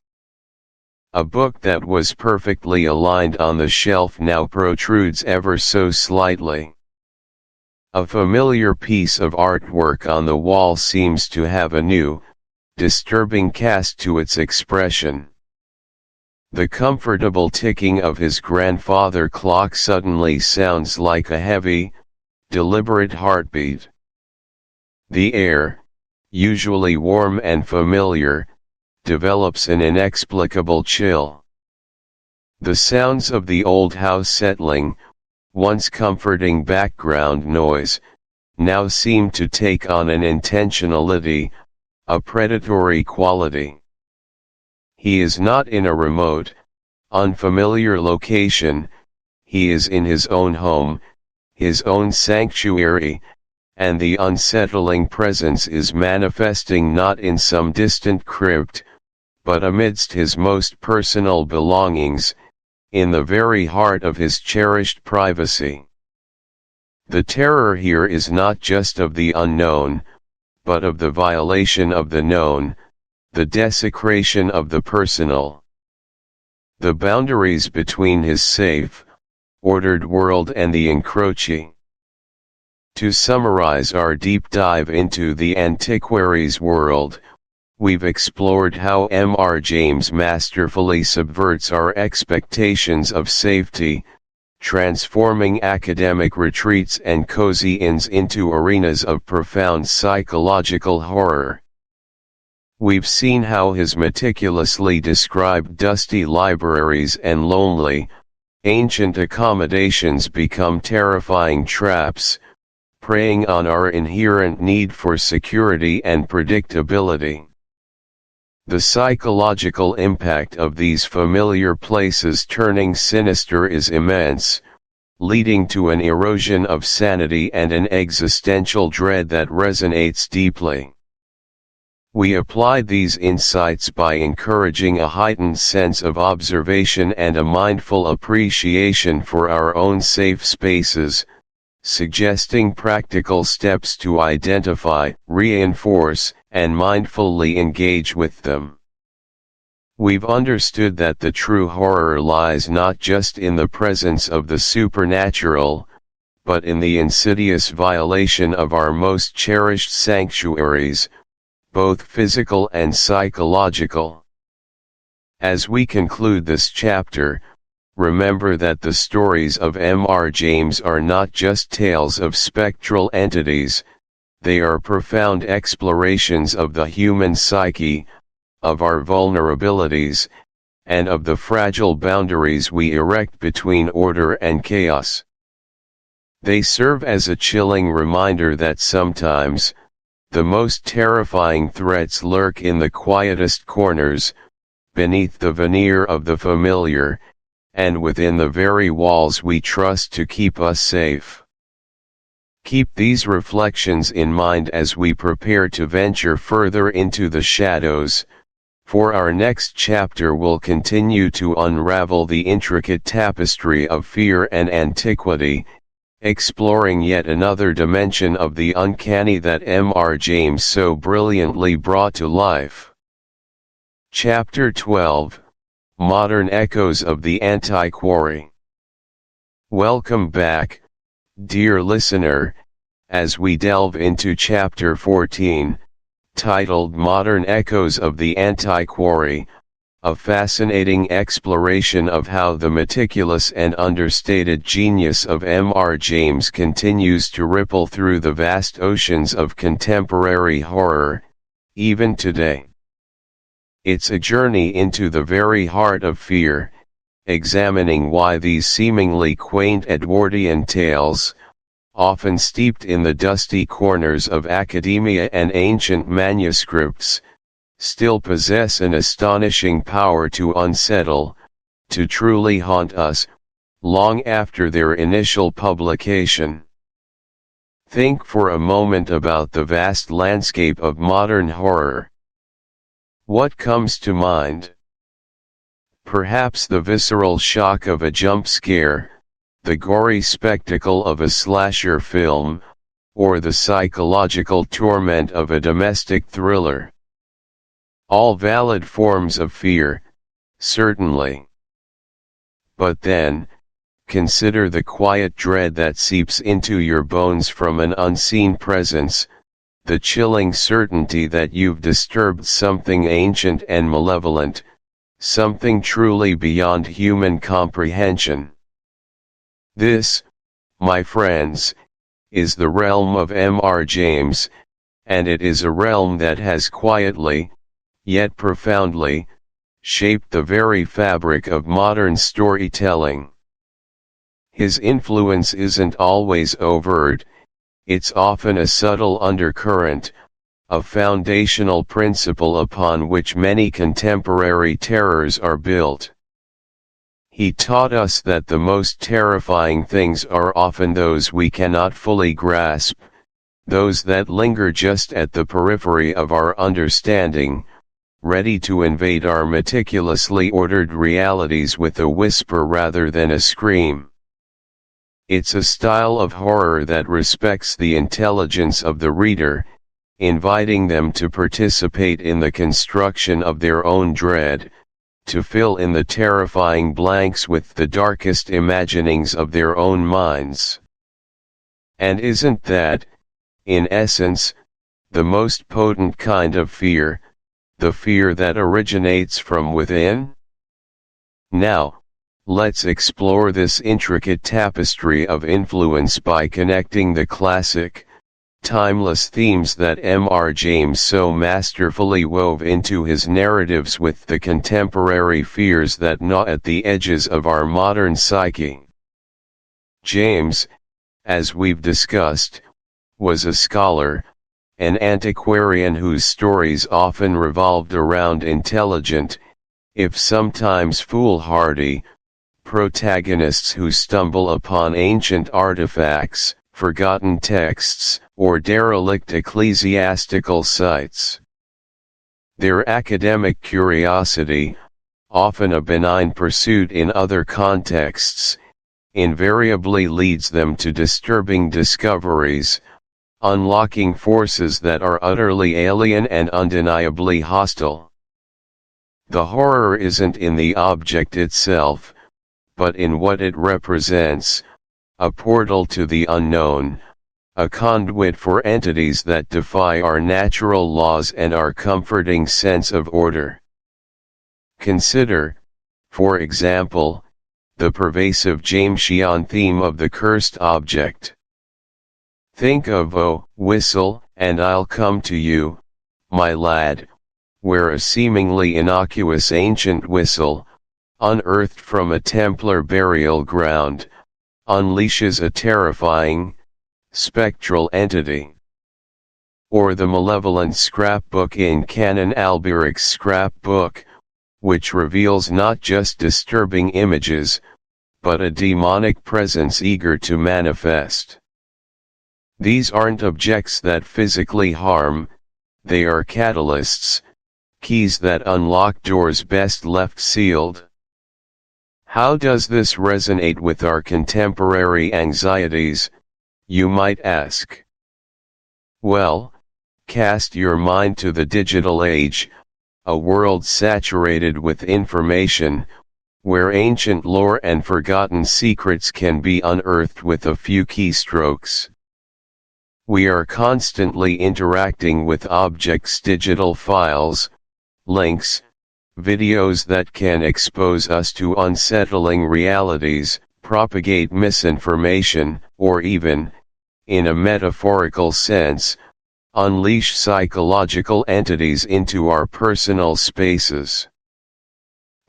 A book that was perfectly aligned on the shelf now protrudes ever so slightly. A familiar piece of artwork on the wall seems to have a new, disturbing cast to its expression. The comfortable ticking of his grandfather clock suddenly sounds like a heavy, deliberate heartbeat. The air, usually warm and familiar, develops an inexplicable chill. The sounds of the old house settling, once comforting background noise, now seem to take on an intentionality, a predatory quality. He is not in a remote, unfamiliar location, he is in his own home, his own sanctuary, and the unsettling presence is manifesting not in some distant crypt, but amidst his most personal belongings, in the very heart of his cherished privacy. The terror here is not just of the unknown, but of the violation of the known, the desecration of the personal. The boundaries between his safe, ordered world and the encroaching. To summarize our deep dive into the Antiquary's world, we've explored how M.R. James masterfully subverts our expectations of safety, transforming academic retreats and cozy inns into arenas of profound psychological horror. We've seen how his meticulously described dusty libraries and lonely, ancient accommodations become terrifying traps, preying on our inherent need for security and predictability. The psychological impact of these familiar places turning sinister is immense, leading to an erosion of sanity and an existential dread that resonates deeply. We applied these insights by encouraging a heightened sense of observation and a mindful appreciation for our own safe spaces, suggesting practical steps to identify, reinforce, and mindfully engage with them. We've understood that the true horror lies not just in the presence of the supernatural, but in the insidious violation of our most cherished sanctuaries, both physical and psychological. As we conclude this chapter, remember that the stories of M.R. James are not just tales of spectral entities, they are profound explorations of the human psyche, of our vulnerabilities, and of the fragile boundaries we erect between order and chaos. They serve as a chilling reminder that sometimes, the most terrifying threats lurk in the quietest corners, beneath the veneer of the familiar, and within the very walls we trust to keep us safe. Keep these reflections in mind as we prepare to venture further into the shadows, for our next chapter will continue to unravel the intricate tapestry of fear and antiquity, exploring yet another dimension of the uncanny that M.R. James so brilliantly brought to life. Chapter 12, Modern Echoes of the Antiquary. Welcome back, dear listener, as we delve into Chapter 14, titled Modern Echoes of the Antiquary, a fascinating exploration of how the meticulous and understated genius of M.R. James continues to ripple through the vast oceans of contemporary horror, even today. It's a journey into the very heart of fear, examining why these seemingly quaint Edwardian tales, often steeped in the dusty corners of academia and ancient manuscripts, still possess an astonishing power to unsettle, to truly haunt us, long after their initial publication. Think for a moment about the vast landscape of modern horror. What comes to mind? Perhaps the visceral shock of a jump scare, the gory spectacle of a slasher film, or the psychological torment of a domestic thriller. All valid forms of fear, certainly. But then, consider the quiet dread that seeps into your bones from an unseen presence, the chilling certainty that you've disturbed something ancient and malevolent, something truly beyond human comprehension. This, my friends, is the realm of M.R. James, and it is a realm that has quietly, yet profoundly, shaped the very fabric of modern storytelling. His influence isn't always overt, it's often a subtle undercurrent, a foundational principle upon which many contemporary terrors are built. He taught us that the most terrifying things are often those we cannot fully grasp, those that linger just at the periphery of our understanding, ready to invade our meticulously ordered realities with a whisper rather than a scream. It's a style of horror that respects the intelligence of the reader, inviting them to participate in the construction of their own dread, to fill in the terrifying blanks with the darkest imaginings of their own minds. And isn't that, in essence, the most potent kind of fear, the fear that originates from within? Now, let's explore this intricate tapestry of influence by connecting the classic, timeless themes that M.R. James so masterfully wove into his narratives with the contemporary fears that gnaw at the edges of our modern psyche. James, as we've discussed, was a scholar, an antiquarian whose stories often revolved around intelligent, if sometimes foolhardy, protagonists who stumble upon ancient artifacts, forgotten texts, or derelict ecclesiastical sites. Their academic curiosity, often a benign pursuit in other contexts, invariably leads them to disturbing discoveries, unlocking forces that are utterly alien and undeniably hostile. The horror isn't in the object itself, but in what it represents, a portal to the unknown, a conduit for entities that defy our natural laws and our comforting sense of order. Consider, for example, the pervasive Jamesian theme of the cursed object. Think of "Oh, whistle, and I'll come to you, my lad," where a seemingly innocuous ancient whistle, unearthed from a Templar burial ground, unleashes a terrifying, spectral entity. Or the malevolent scrapbook in Canon Alberic's scrapbook, which reveals not just disturbing images, but a demonic presence eager to manifest. These aren't objects that physically harm, they are catalysts, keys that unlock doors best left sealed. How does this resonate with our contemporary anxieties, you might ask? Well, cast your mind to the digital age, a world saturated with information, where ancient lore and forgotten secrets can be unearthed with a few keystrokes. We are constantly interacting with objects, digital files, links, videos that can expose us to unsettling realities, propagate misinformation, or even, in a metaphorical sense, unleash psychological entities into our personal spaces.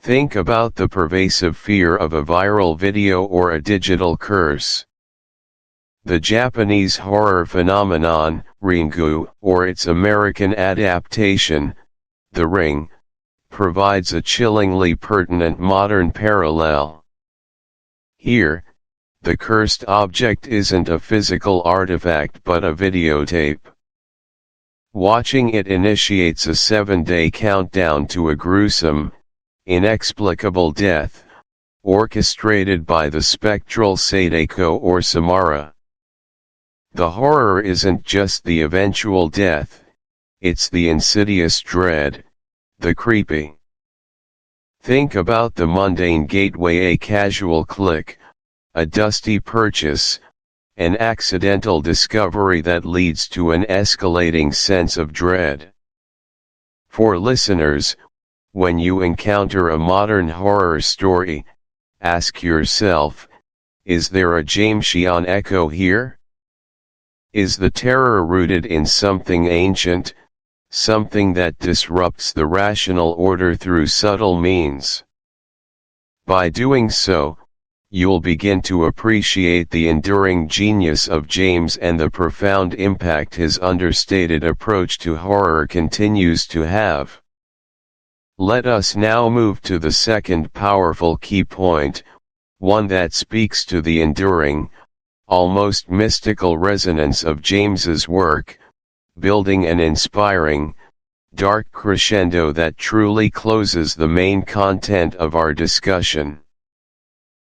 Think about the pervasive fear of a viral video or a digital curse. The Japanese horror phenomenon, Ringu, or its American adaptation, The Ring, provides a chillingly pertinent modern parallel. Here, the cursed object isn't a physical artifact but a videotape. Watching it initiates a 7-day countdown to a gruesome, inexplicable death, orchestrated by the spectral Sadako or Samara. The horror isn't just the eventual death, it's the insidious dread, the creepy. Think about the mundane gateway: a casual click, a dusty purchase, an accidental discovery that leads to an escalating sense of dread. For listeners, when you encounter a modern horror story, ask yourself, is there a Jamesian echo here? Is the terror rooted in something ancient, something that disrupts the rational order through subtle means? By doing so, you'll begin to appreciate the enduring genius of James and the profound impact his understated approach to horror continues to have. Let us now move to the second powerful key point, one that speaks to the enduring, almost mystical resonance of James's work, building an inspiring, dark crescendo that truly closes the main content of our discussion.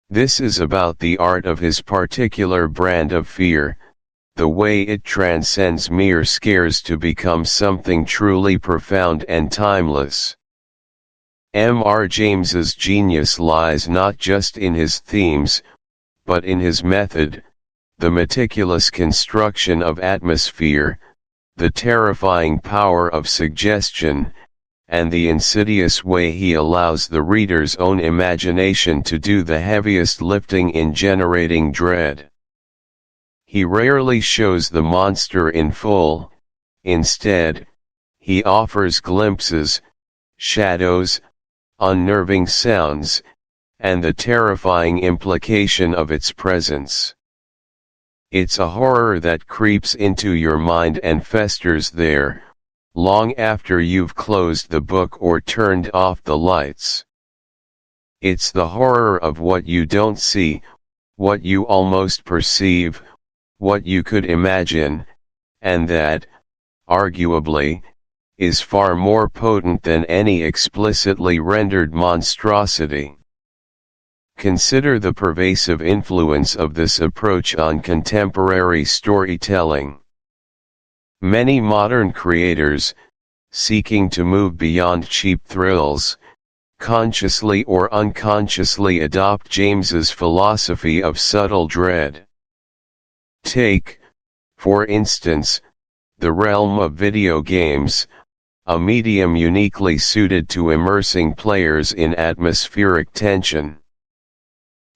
This is about the art of his particular brand of fear, the way it transcends mere scares to become something truly profound and timeless. M.R. James's genius lies not just in his themes, but in his method, the meticulous construction of atmosphere, the terrifying power of suggestion, and the insidious way he allows the reader's own imagination to do the heaviest lifting in generating dread. He rarely shows the monster in full; instead, he offers glimpses, shadows, unnerving sounds, and the terrifying implication of its presence. It's a horror that creeps into your mind and festers there, long after you've closed the book or turned off the lights. It's the horror of what you don't see, what you almost perceive, what you could imagine, and that, arguably, is far more potent than any explicitly rendered monstrosity. Consider the pervasive influence of this approach on contemporary storytelling. Many modern creators, seeking to move beyond cheap thrills, consciously or unconsciously adopt James's philosophy of subtle dread. Take, for instance, the realm of video games, a medium uniquely suited to immersing players in atmospheric tension.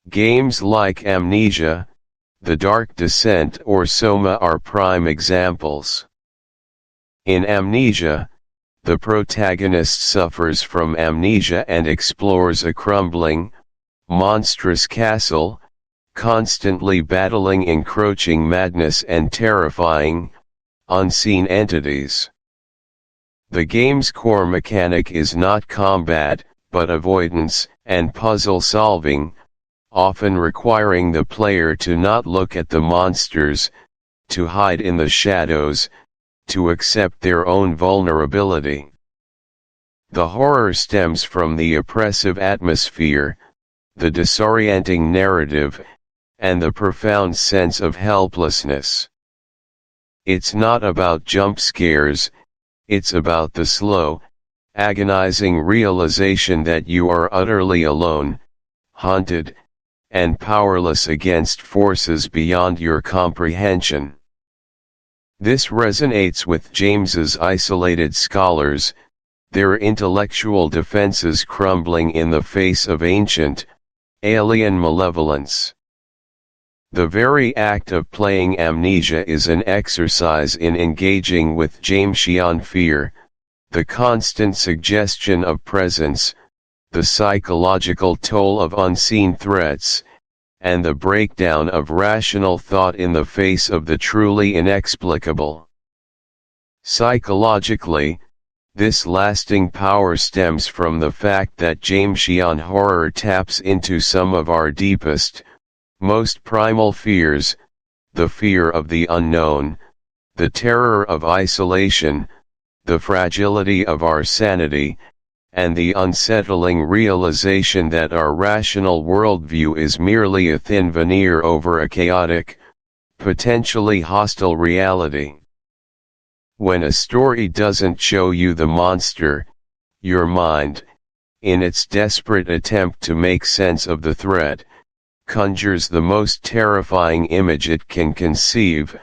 Games like Amnesia, The Dark Descent or Soma are prime examples. In Amnesia, the protagonist suffers from amnesia and explores a crumbling, monstrous castle, constantly battling encroaching madness and terrifying, unseen entities. The game's core mechanic is not combat, but avoidance and puzzle solving, often requiring the player to not look at the monsters, to hide in the shadows, to accept their own vulnerability. The horror stems from the oppressive atmosphere, the disorienting narrative, and the profound sense of helplessness. It's not about jump scares, it's about the slow, agonizing realization that you are utterly alone, haunted, and powerless against forces beyond your comprehension. This resonates with James's isolated scholars, their intellectual defenses crumbling in the face of ancient, alien malevolence. The very act of playing Amnesia is an exercise in engaging with Jamesian fear, the constant suggestion of presence, the psychological toll of unseen threats, and the breakdown of rational thought in the face of the truly inexplicable. Psychologically, this lasting power stems from the fact that Jamesian horror taps into some of our deepest, most primal fears, the fear of the unknown, the terror of isolation, the fragility of our sanity, and the unsettling realization that our rational worldview is merely a thin veneer over a chaotic, potentially hostile reality. When a story doesn't show you the monster, your mind, in its desperate attempt to make sense of the threat, conjures the most terrifying image it can conceive,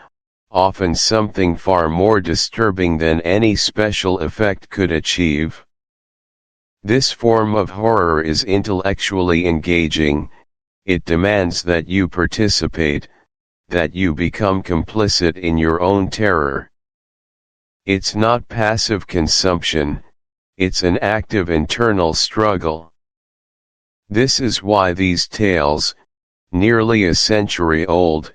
often something far more disturbing than any special effect could achieve. This form of horror is intellectually engaging, it demands that you participate, that you become complicit in your own terror. It's not passive consumption, it's an active internal struggle. This is why these tales, nearly a century old,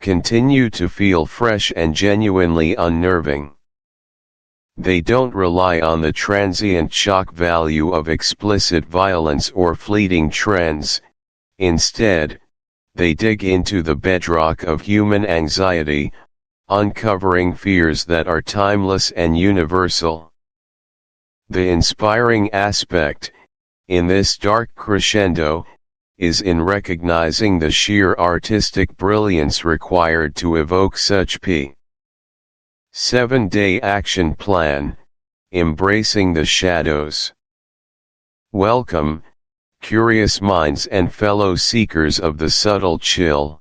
continue to feel fresh and genuinely unnerving. They don't rely on the transient shock value of explicit violence or fleeting trends; instead, they dig into the bedrock of human anxiety, uncovering fears that are timeless and universal. The inspiring aspect, in this dark crescendo, is in recognizing the sheer artistic brilliance required to evoke such p. 7-day action plan, embracing the shadows. Welcome, curious minds and fellow seekers of the subtle chill,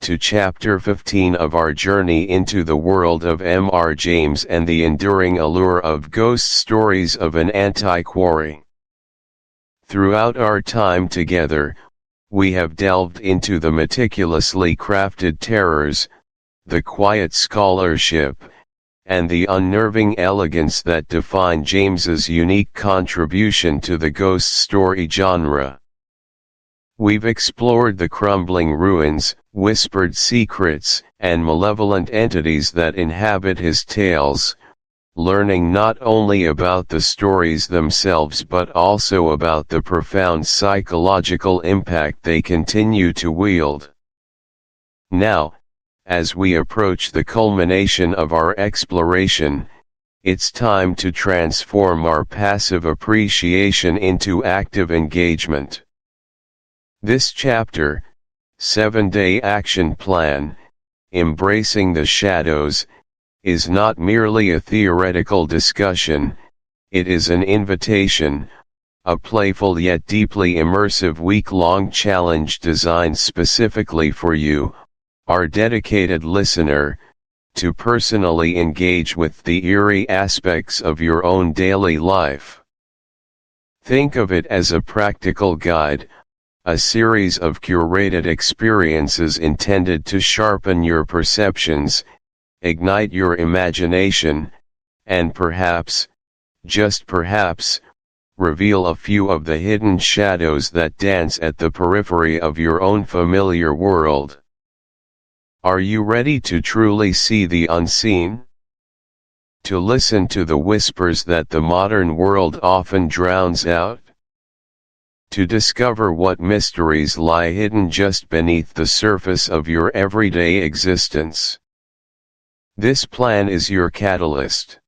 to Chapter 15 of our journey into the world of M.R. James and the enduring allure of ghost stories of an antiquary. Throughout our time together, we have delved into the meticulously crafted terrors, the quiet scholarship, and the unnerving elegance that define James's unique contribution to the ghost story genre. We've explored the crumbling ruins, whispered secrets, and malevolent entities that inhabit his tales, learning not only about the stories themselves but also about the profound psychological impact they continue to wield. Now, as we approach the culmination of our exploration, it's time to transform our passive appreciation into active engagement. This chapter, 7-Day Action Plan, Embracing the Shadows, is not merely a theoretical discussion, it is an invitation, a playful yet deeply immersive week-long challenge designed specifically for you, our dedicated listener, to personally engage with the eerie aspects of your own daily life. Think of it as a practical guide, a series of curated experiences intended to sharpen your perceptions, ignite your imagination, and perhaps, just perhaps, reveal a few of the hidden shadows that dance at the periphery of your own familiar world. Are you ready to truly see the unseen? To listen to the whispers that the modern world often drowns out? To discover what mysteries lie hidden just beneath the surface of your everyday existence? This plan is your catalyst.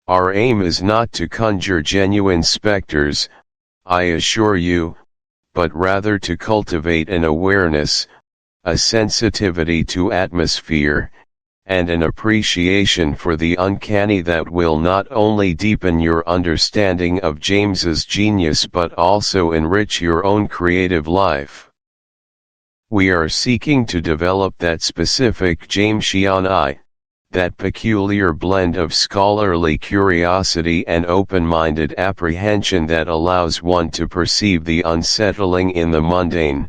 Our aim is not to conjure genuine specters, I assure you, but rather to cultivate an awareness, a sensitivity to atmosphere, and an appreciation for the uncanny that will not only deepen your understanding of James's genius but also enrich your own creative life. We are seeking to develop that specific Jamesian eye, that peculiar blend of scholarly curiosity and open-minded apprehension that allows one to perceive the unsettling in the mundane,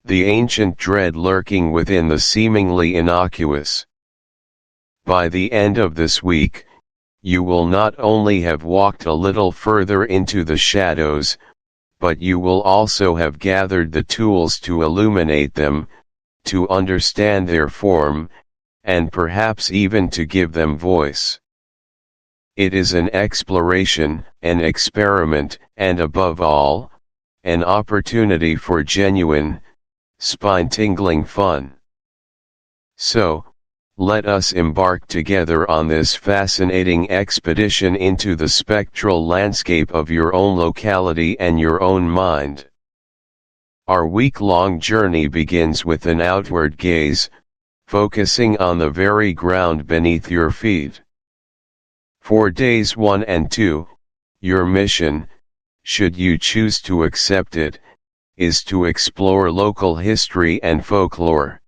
the ancient dread lurking within the seemingly innocuous. By the end of this week, you will not only have walked a little further into the shadows, but you will also have gathered the tools to illuminate them, to understand their form, and perhaps even to give them voice. It is an exploration, an experiment, and above all, an opportunity for genuine, spine-tingling fun. So, let us embark together on this fascinating expedition into the spectral landscape of your own locality and your own mind. Our week-long journey begins with an outward gaze, focusing on the very ground beneath your feet. For days 1 and 2, your mission, should you choose to accept it, is to explore local history and folklore.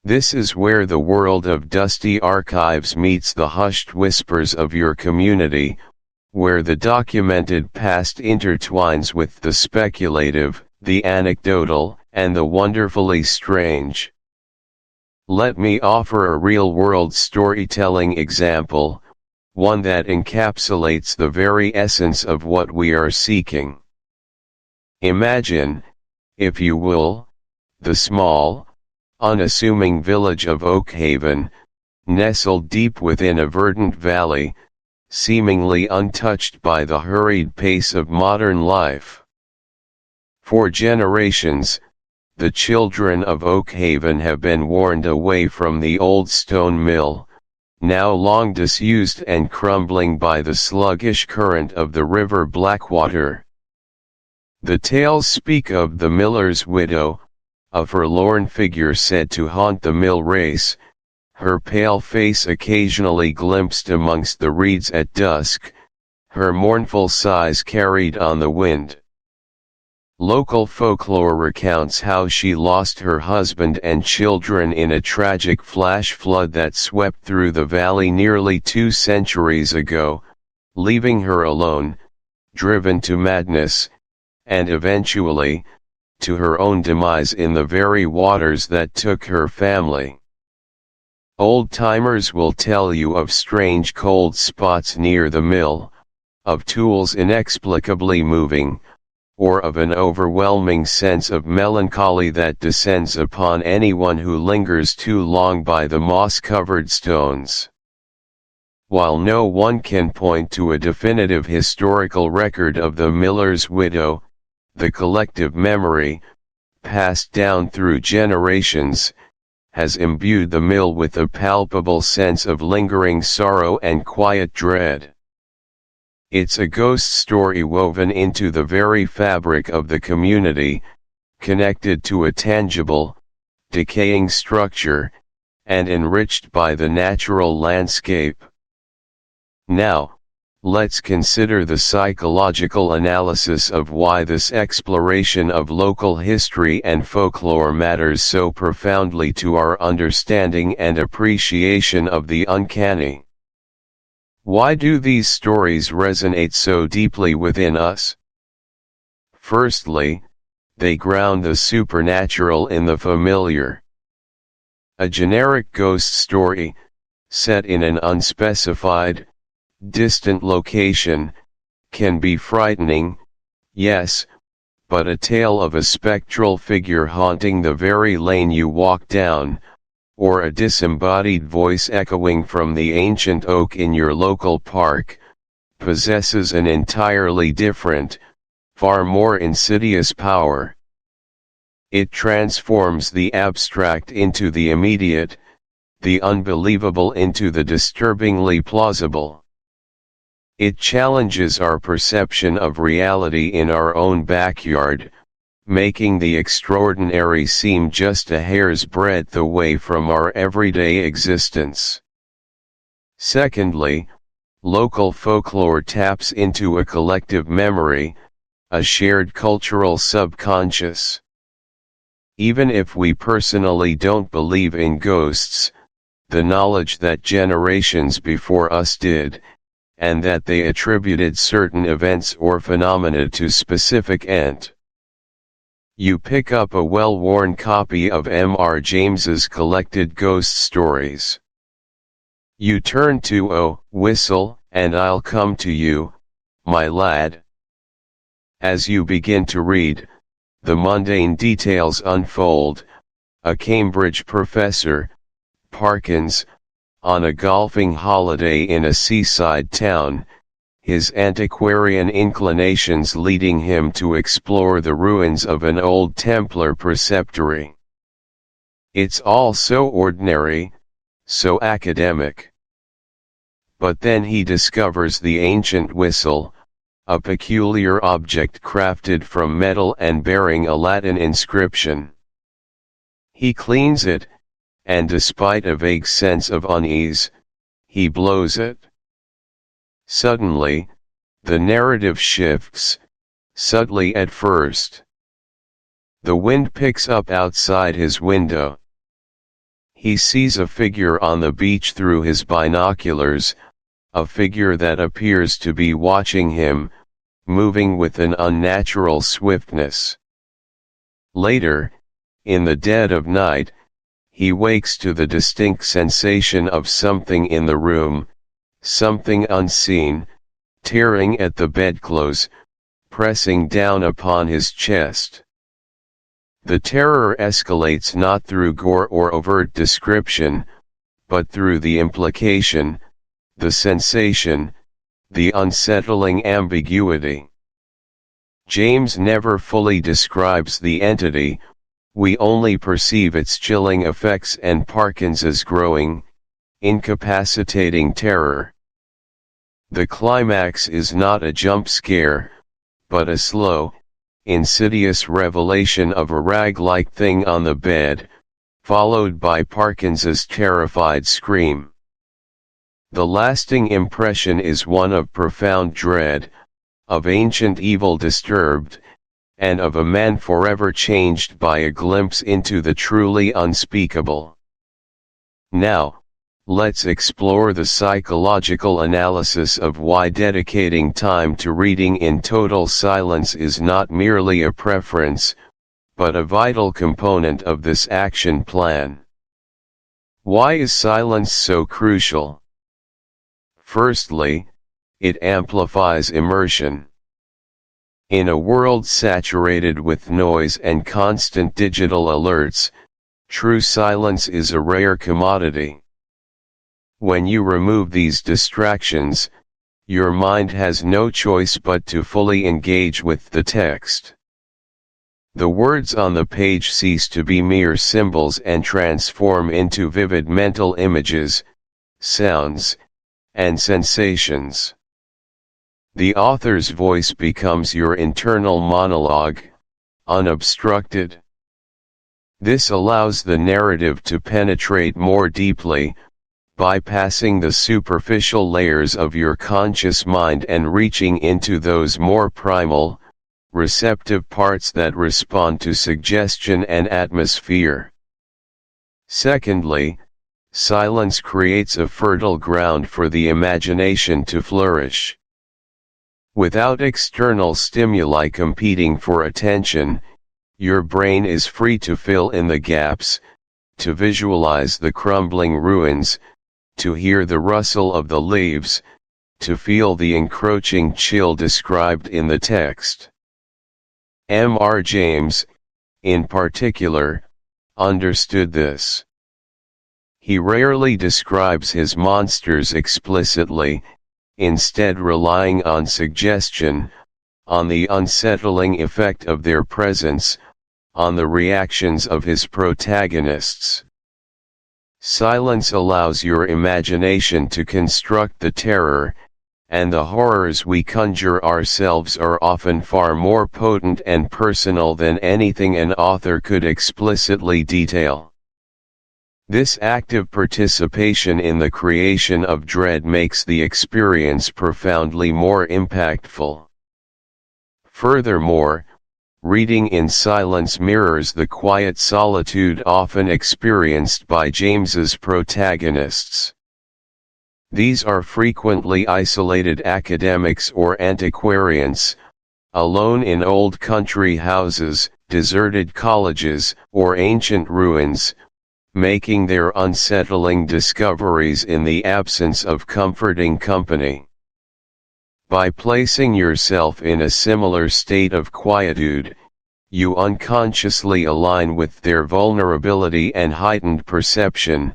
This is where the world of dusty archives meets the hushed whispers of your community, where the documented past intertwines with the speculative, the anecdotal, and the wonderfully strange. Let me offer a real-world storytelling example, one that encapsulates the very essence of what we are seeking. Imagine, if you will, the small, unassuming village of Oakhaven, nestled deep within a verdant valley, seemingly untouched by the hurried pace of modern life. For generations, the children of Oakhaven have been warned away from the old stone mill, now long disused and crumbling by the sluggish current of the river Blackwater. The tales speak of the miller's widow, a forlorn figure said to haunt the mill race, her pale face occasionally glimpsed amongst the reeds at dusk, her mournful sighs carried on the wind. Local folklore recounts how she lost her husband and children in a tragic flash flood that swept through the valley nearly 2 centuries ago, leaving her alone, driven to madness, and eventually, to her own demise in the very waters that took her family. Old-timers will tell you of strange cold spots near the mill, of tools inexplicably moving, or of an overwhelming sense of melancholy that descends upon anyone who lingers too long by the moss-covered stones. While no one can point to a definitive historical record of the miller's widow, the collective memory, passed down through generations, has imbued the mill with a palpable sense of lingering sorrow and quiet dread. It's a ghost story woven into the very fabric of the community, connected to a tangible, decaying structure, and enriched by the natural landscape. Now, let's consider the psychological analysis of why this exploration of local history and folklore matters so profoundly to our understanding and appreciation of the uncanny. Why do these stories resonate so deeply within us? Firstly, they ground the supernatural in the familiar. A generic ghost story, set in an unspecified, distant location, can be frightening, yes, but a tale of a spectral figure haunting the very lane you walk down, or a disembodied voice echoing from the ancient oak in your local park, possesses an entirely different, far more insidious power. It transforms the abstract into the immediate, the unbelievable into the disturbingly plausible. It challenges our perception of reality in our own backyard, making the extraordinary seem just a hair's breadth away from our everyday existence. Secondly, local folklore taps into a collective memory, a shared cultural subconscious. Even if we personally don't believe in ghosts, the knowledge that generations before us did, and that they attributed certain events or phenomena to specific ent. You pick up a well-worn copy of M.R. James's collected ghost stories. You turn to "Oh, whistle, and I'll come to you, my lad." As you begin to read, the mundane details unfold. A Cambridge professor, Parkins, on a golfing holiday in a seaside town, his antiquarian inclinations leading him to explore the ruins of an old Templar preceptory. It's all so ordinary, so academic. But then he discovers the ancient whistle, a peculiar object crafted from metal and bearing a Latin inscription. He cleans it, and despite a vague sense of unease, he blows it. Suddenly, the narrative shifts, subtly at first. The wind picks up outside his window. He sees a figure on the beach through his binoculars, a figure that appears to be watching him, moving with an unnatural swiftness. Later, in the dead of night, he wakes to the distinct sensation of something in the room, something unseen, tearing at the bedclothes, pressing down upon his chest. The terror escalates not through gore or overt description, but through the implication, the sensation, the unsettling ambiguity. James never fully describes the entity, we only perceive its chilling effects and Parkins's growing, incapacitating terror. The climax is not a jump scare, but a slow, insidious revelation of a rag-like thing on the bed, followed by Parkins's terrified scream. The lasting impression is one of profound dread, of ancient evil disturbed, and of a man forever changed by a glimpse into the truly unspeakable. Now, let's explore the psychological analysis of why dedicating time to reading in total silence is not merely a preference, but a vital component of this action plan. Why is silence so crucial? Firstly, it amplifies immersion. In a world saturated with noise and constant digital alerts, true silence is a rare commodity. When you remove these distractions, your mind has no choice but to fully engage with the text. The words on the page cease to be mere symbols and transform into vivid mental images, sounds, and sensations. The author's voice becomes your internal monologue, unobstructed. This allows the narrative to penetrate more deeply, bypassing the superficial layers of your conscious mind and reaching into those more primal, receptive parts that respond to suggestion and atmosphere. Secondly, silence creates a fertile ground for the imagination to flourish. Without external stimuli competing for attention, your brain is free to fill in the gaps, to visualize the crumbling ruins, to hear the rustle of the leaves, to feel the encroaching chill described in the text. M.R. James, in particular, understood this. He rarely describes his monsters explicitly, instead relying on suggestion, on the unsettling effect of their presence, on the reactions of his protagonists. Silence allows your imagination to construct the terror, and the horrors we conjure ourselves are often far more potent and personal than anything an author could explicitly detail. This active participation in the creation of dread makes the experience profoundly more impactful. Furthermore, reading in silence mirrors the quiet solitude often experienced by James's protagonists. These are frequently isolated academics or antiquarians, alone in old country houses, deserted colleges, or ancient ruins, making their unsettling discoveries in the absence of comforting company. By placing yourself in a similar state of quietude, you unconsciously align with their vulnerability and heightened perception,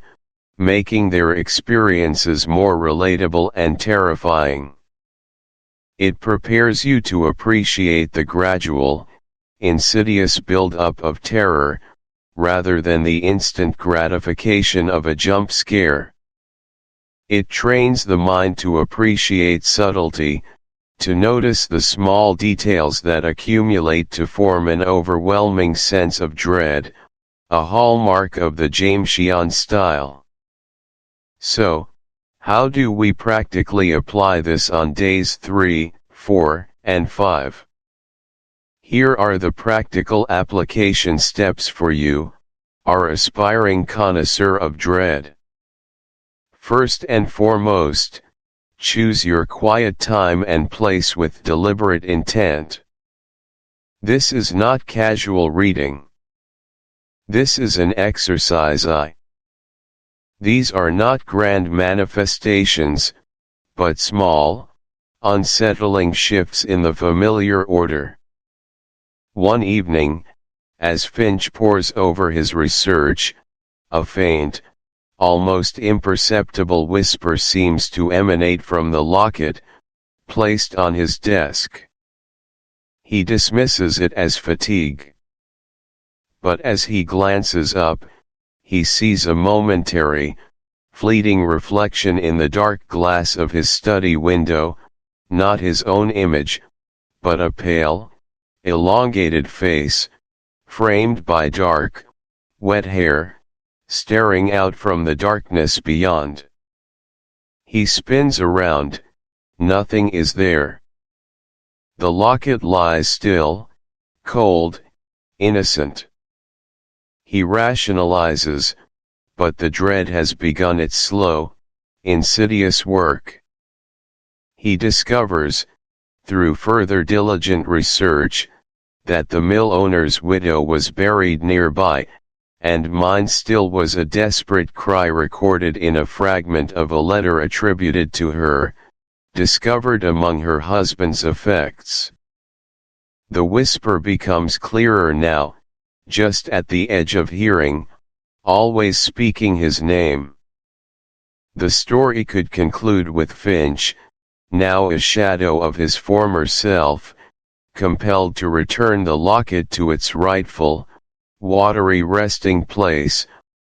making their experiences more relatable and terrifying. It prepares you to appreciate the gradual, insidious build-up of terror, rather than the instant gratification of a jump scare. It trains the mind to appreciate subtlety, to notice the small details that accumulate to form an overwhelming sense of dread, a hallmark of the Jamesian style. So, how do we practically apply this on days 3, 4, and 5? Here are the practical application steps for you, our aspiring connoisseur of dread. First and foremost, choose your quiet time and place with deliberate intent. This is not casual reading. This is an exercise. These are not grand manifestations, but small, unsettling shifts in the familiar order. One evening, as Finch pores over his research, a faint, almost imperceptible whisper seems to emanate from the locket, placed on his desk. He dismisses it as fatigue. But as he glances up, he sees a momentary, fleeting reflection in the dark glass of his study window, not his own image, but a pale, elongated face, framed by dark, wet hair, staring out from the darkness beyond. He spins around, nothing is there. The locket lies still, cold, innocent. He rationalizes, but the dread has begun its slow, insidious work. He discovers, through further diligent research, that the mill owner's widow was buried nearby, and mine still was a desperate cry recorded in a fragment of a letter attributed to her, discovered among her husband's effects. The whisper becomes clearer now, just at the edge of hearing, always speaking his name. The story could conclude with Finch, now a shadow of his former self, compelled to return the locket to its rightful, watery resting place,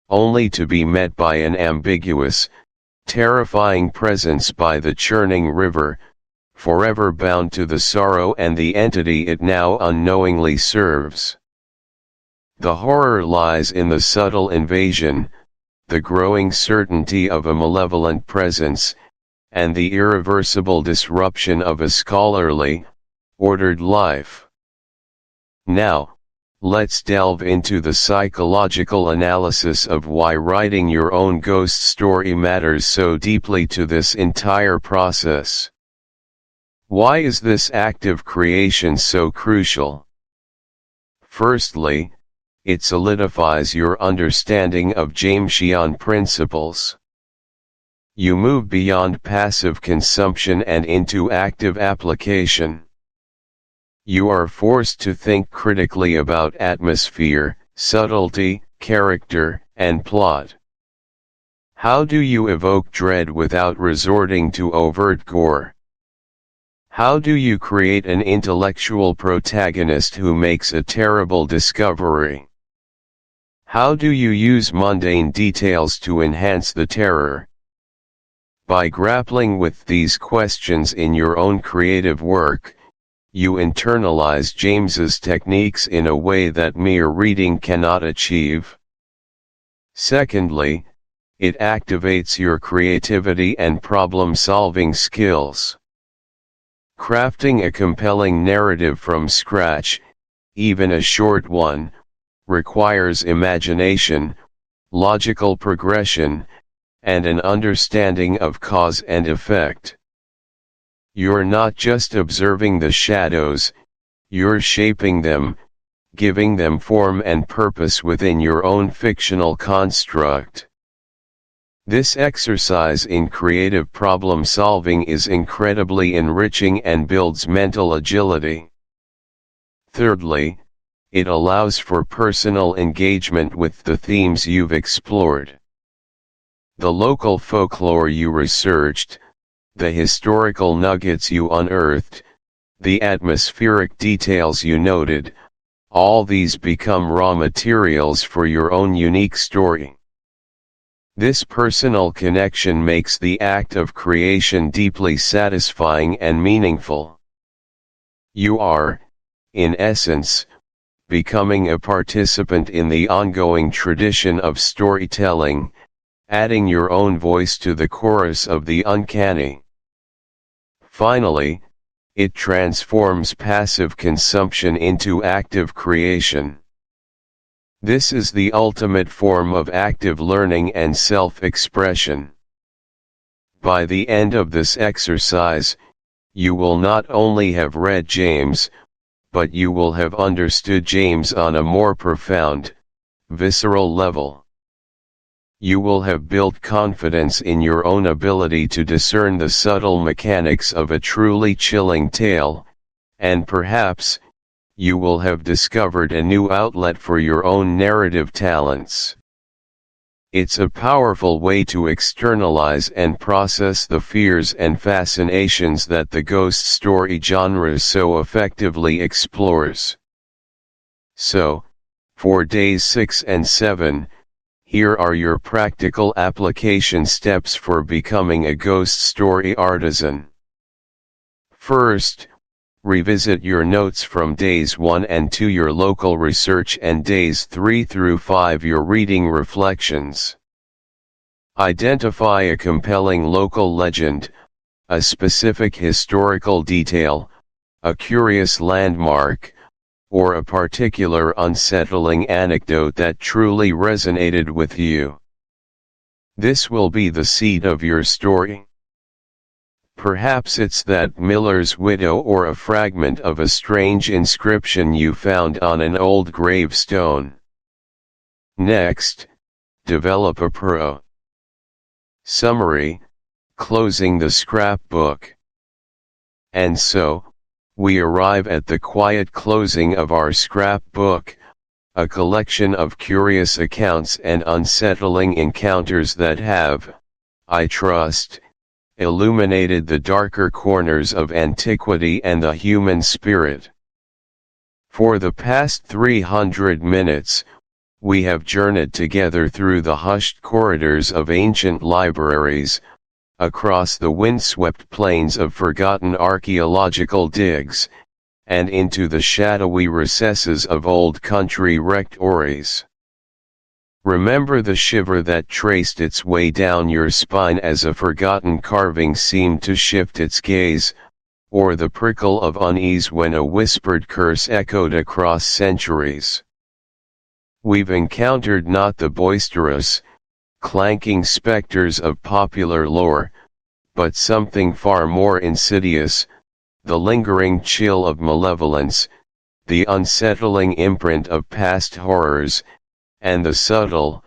only to be met by an ambiguous, terrifying presence by the churning river, forever bound to the sorrow and the entity it now unknowingly serves. The horror lies in the subtle invasion, the growing certainty of a malevolent presence, and the irreversible disruption of a scholarly, ordered life. Now, let's delve into the psychological analysis of why writing your own ghost story matters so deeply to this entire process. Why is this act of creation so crucial? Firstly, it solidifies your understanding of Jamesian principles. You move beyond passive consumption and into active application. You are forced to think critically about atmosphere, subtlety, character, and plot. How do you evoke dread without resorting to overt gore? How do you create an intellectual protagonist who makes a terrible discovery? How do you use mundane details to enhance the terror? By grappling with these questions in your own creative work, you internalize James's techniques in a way that mere reading cannot achieve. Secondly, it activates your creativity and problem-solving skills. Crafting a compelling narrative from scratch, even a short one, requires imagination, logical progression, and an understanding of cause and effect. You're not just observing the shadows, you're shaping them, giving them form and purpose within your own fictional construct. This exercise in creative problem-solving is incredibly enriching and builds mental agility. Thirdly, it allows for personal engagement with the themes you've explored. The local folklore you researched, the historical nuggets you unearthed, the atmospheric details you noted, all these become raw materials for your own unique story. This personal connection makes the act of creation deeply satisfying and meaningful. You are, in essence, becoming a participant in the ongoing tradition of storytelling, adding your own voice to the chorus of the uncanny. Finally, it transforms passive consumption into active creation. This is the ultimate form of active learning and self-expression. By the end of this exercise, you will not only have read James, but you will have understood James on a more profound, visceral level. You will have built confidence in your own ability to discern the subtle mechanics of a truly chilling tale, and perhaps, you will have discovered a new outlet for your own narrative talents. It's a powerful way to externalize and process the fears and fascinations that the ghost story genre so effectively explores. So, for days 6 and 7, Here are your practical application steps for becoming a ghost story artisan. First, revisit your notes from days 1 and 2, your local research, and days 3 through 5, your reading reflections. Identify a compelling local legend, a specific historical detail, a curious landmark, or a particular unsettling anecdote that truly resonated with you. This will be the seed of your story. Perhaps it's that miller's widow or a fragment of a strange inscription you found on an old gravestone. Next, develop a pro. Summary, closing the scrapbook. And so, we arrive at the quiet closing of our scrapbook, a collection of curious accounts and unsettling encounters that have, I trust, illuminated the darker corners of antiquity and the human spirit. For the past 300 minutes, we have journeyed together through the hushed corridors of ancient libraries, across the windswept plains of forgotten archaeological digs, and into the shadowy recesses of old country rectories. Remember the shiver that traced its way down your spine as a forgotten carving seemed to shift its gaze, or the prickle of unease when a whispered curse echoed across centuries. We've encountered not the boisterous, clanking specters of popular lore, but something far more insidious, the lingering chill of malevolence, the unsettling imprint of past horrors, and the subtle,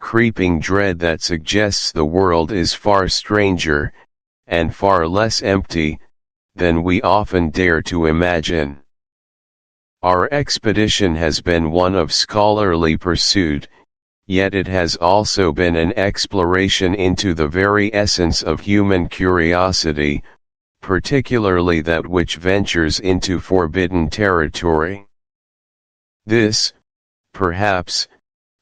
creeping dread that suggests the world is far stranger, and far less empty, than we often dare to imagine. Our expedition has been one of scholarly pursuit, yet it has also been an exploration into the very essence of human curiosity, particularly that which ventures into forbidden territory. This, perhaps,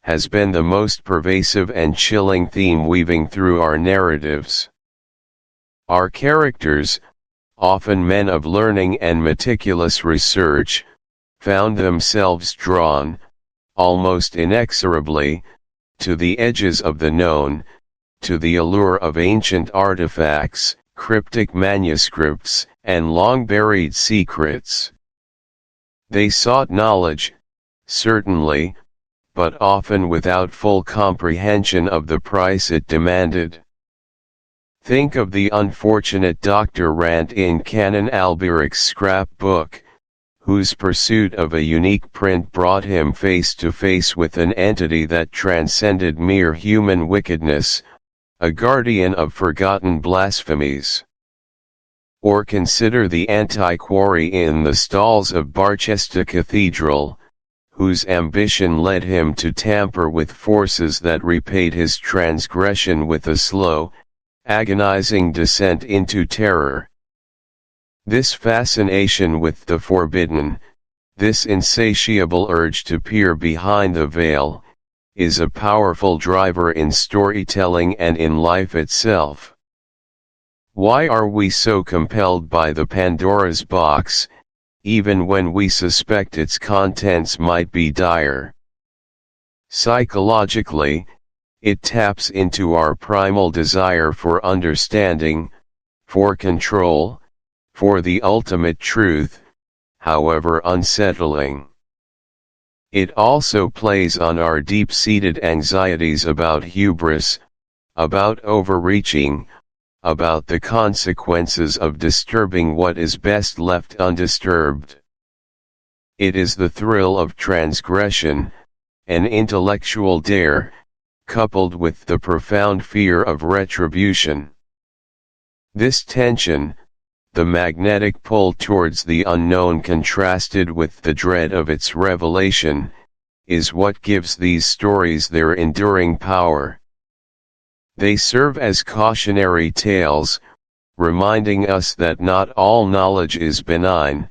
has been the most pervasive and chilling theme weaving through our narratives. Our characters, often men of learning and meticulous research, found themselves drawn, almost inexorably, to the edges of the known, to the allure of ancient artifacts, cryptic manuscripts, and long-buried secrets. They sought knowledge, certainly, but often without full comprehension of the price it demanded. Think of the unfortunate Dr. Rant in Canon Alberic's scrapbook, whose pursuit of a unique print brought him face to face with an entity that transcended mere human wickedness, a guardian of forgotten blasphemies. Or consider the Antiquary in the stalls of Barchester Cathedral, whose ambition led him to tamper with forces that repaid his transgression with a slow, agonizing descent into terror. This fascination with the forbidden, this insatiable urge to peer behind the veil, is a powerful driver in storytelling and in life itself. Why are we so compelled by the Pandora's box, even when we suspect its contents might be dire? Psychologically, it taps into our primal desire for understanding, for control, for the ultimate truth, however unsettling. It also plays on our deep-seated anxieties about hubris, about overreaching, about the consequences of disturbing what is best left undisturbed. It is the thrill of transgression, an intellectual dare, coupled with the profound fear of retribution. This tension, the magnetic pull towards the unknown contrasted with the dread of its revelation, is what gives these stories their enduring power. They serve as cautionary tales, reminding us that not all knowledge is benign,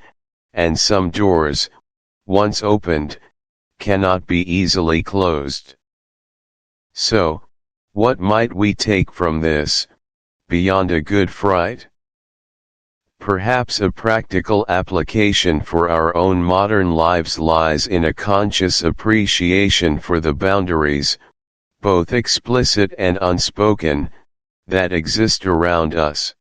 and some doors, once opened, cannot be easily closed. So, what might we take from this, beyond a good fright? Perhaps a practical application for our own modern lives lies in a conscious appreciation for the boundaries, both explicit and unspoken, that exist around us.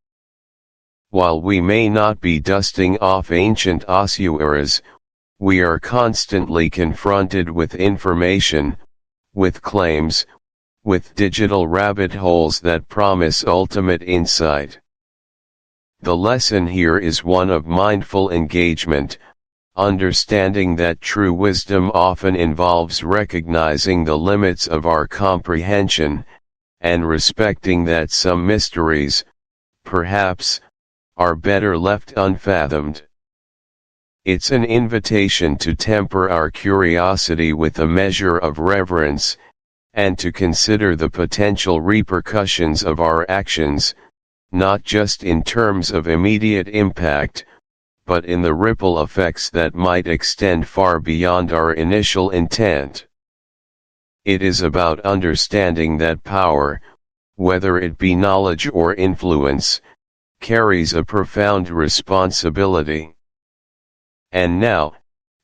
While we may not be dusting off ancient ossuaries, we are constantly confronted with information, with claims, with digital rabbit holes that promise ultimate insight. The lesson here is one of mindful engagement, understanding that true wisdom often involves recognizing the limits of our comprehension, and respecting that some mysteries, perhaps, are better left unfathomed. It's an invitation to temper our curiosity with a measure of reverence, and to consider the potential repercussions of our actions, not just in terms of immediate impact, but in the ripple effects that might extend far beyond our initial intent. It is about understanding that power, whether it be knowledge or influence, carries a profound responsibility. And now,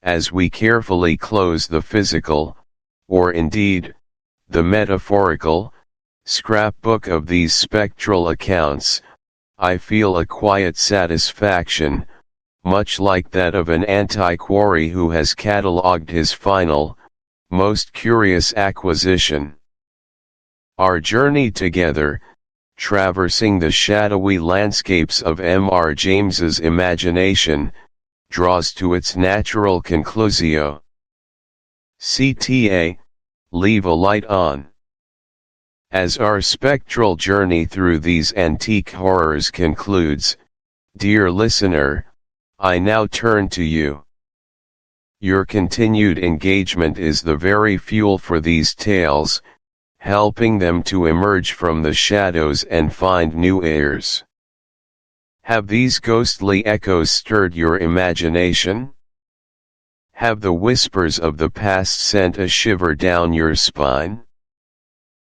as we carefully close the physical, or indeed, the metaphorical, scrapbook of these spectral accounts, I feel a quiet satisfaction, much like that of an antiquary who has catalogued his final, most curious acquisition. Our journey together, traversing the shadowy landscapes of M.R. James's imagination, draws to its natural conclusio. CTA, leave a light on. As our spectral journey through these antique horrors concludes, dear listener, I now turn to you. Your continued engagement is the very fuel for these tales, helping them to emerge from the shadows and find new airs. Have these ghostly echoes stirred your imagination? Have the whispers of the past sent a shiver down your spine?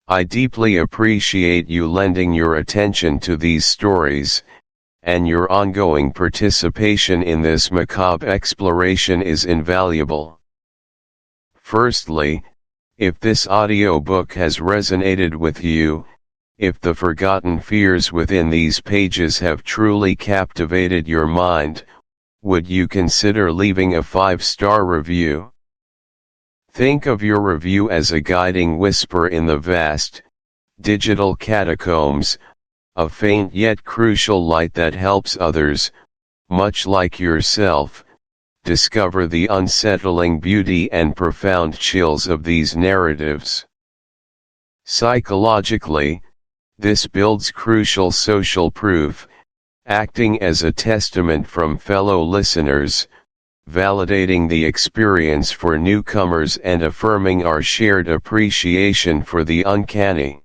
I deeply appreciate you lending your attention to these stories, and your ongoing participation in this macabre exploration is invaluable. Firstly, if this audiobook has resonated with you, if the forgotten fears within these pages have truly captivated your mind, would you consider leaving a 5-star review? Think of your review as a guiding whisper in the vast, digital catacombs, a faint yet crucial light that helps others, much like yourself, discover the unsettling beauty and profound chills of these narratives. Psychologically, this builds crucial social proof, acting as a testament from fellow listeners, validating the experience for newcomers and affirming our shared appreciation for the uncanny.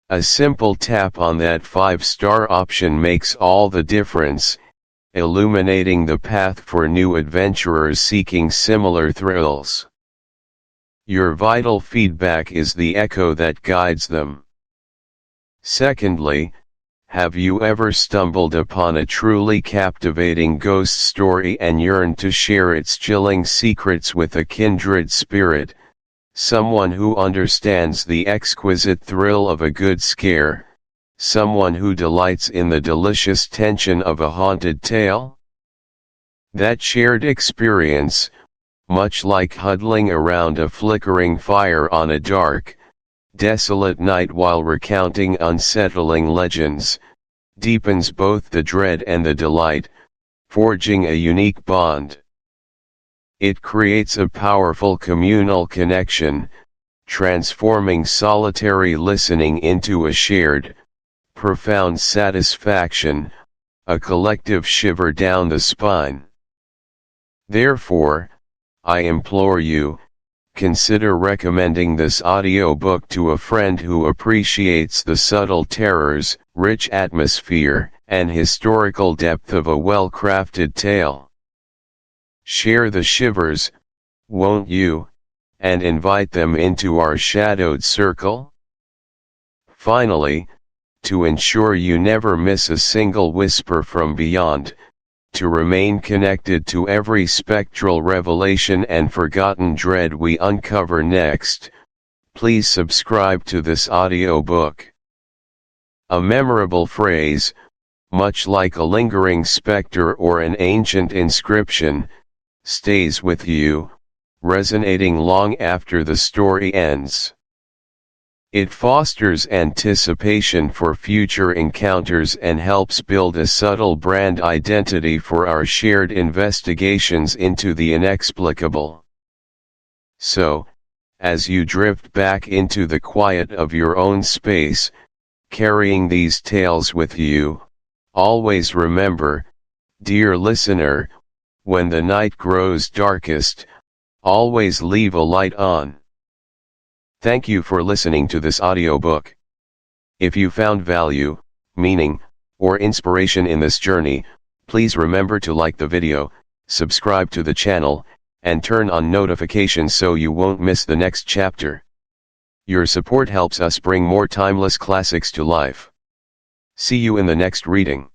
A simple tap on that 5-star option makes all the difference, illuminating the path for new adventurers seeking similar thrills. Your vital feedback is the echo that guides them. Secondly, have you ever stumbled upon a truly captivating ghost story and yearned to share its chilling secrets with a kindred spirit, someone who understands the exquisite thrill of a good scare, someone who delights in the delicious tension of a haunted tale? That shared experience, much like huddling around a flickering fire on a dark, desolate night while recounting unsettling legends, deepens both the dread and the delight, forging a unique bond. It creates a powerful communal connection, transforming solitary listening into a shared, profound satisfaction, a collective shiver down the spine. Therefore, I implore you, consider recommending this audiobook to a friend who appreciates the subtle terrors, rich atmosphere, and historical depth of a well-crafted tale. Share the shivers, won't you, and invite them into our shadowed circle? Finally, to ensure you never miss a single whisper from beyond, to remain connected to every spectral revelation and forgotten dread we uncover next, please subscribe to this audiobook. A memorable phrase, much like a lingering specter or an ancient inscription, stays with you, resonating long after the story ends. It fosters anticipation for future encounters and helps build a subtle brand identity for our shared investigations into the inexplicable. So, as you drift back into the quiet of your own space, carrying these tales with you, always remember, dear listener, when the night grows darkest, always leave a light on. Thank you for listening to this audiobook. If you found value, meaning, or inspiration in this journey, please remember to like the video, subscribe to the channel, and turn on notifications so you won't miss the next chapter. Your support helps us bring more timeless classics to life. See you in the next reading.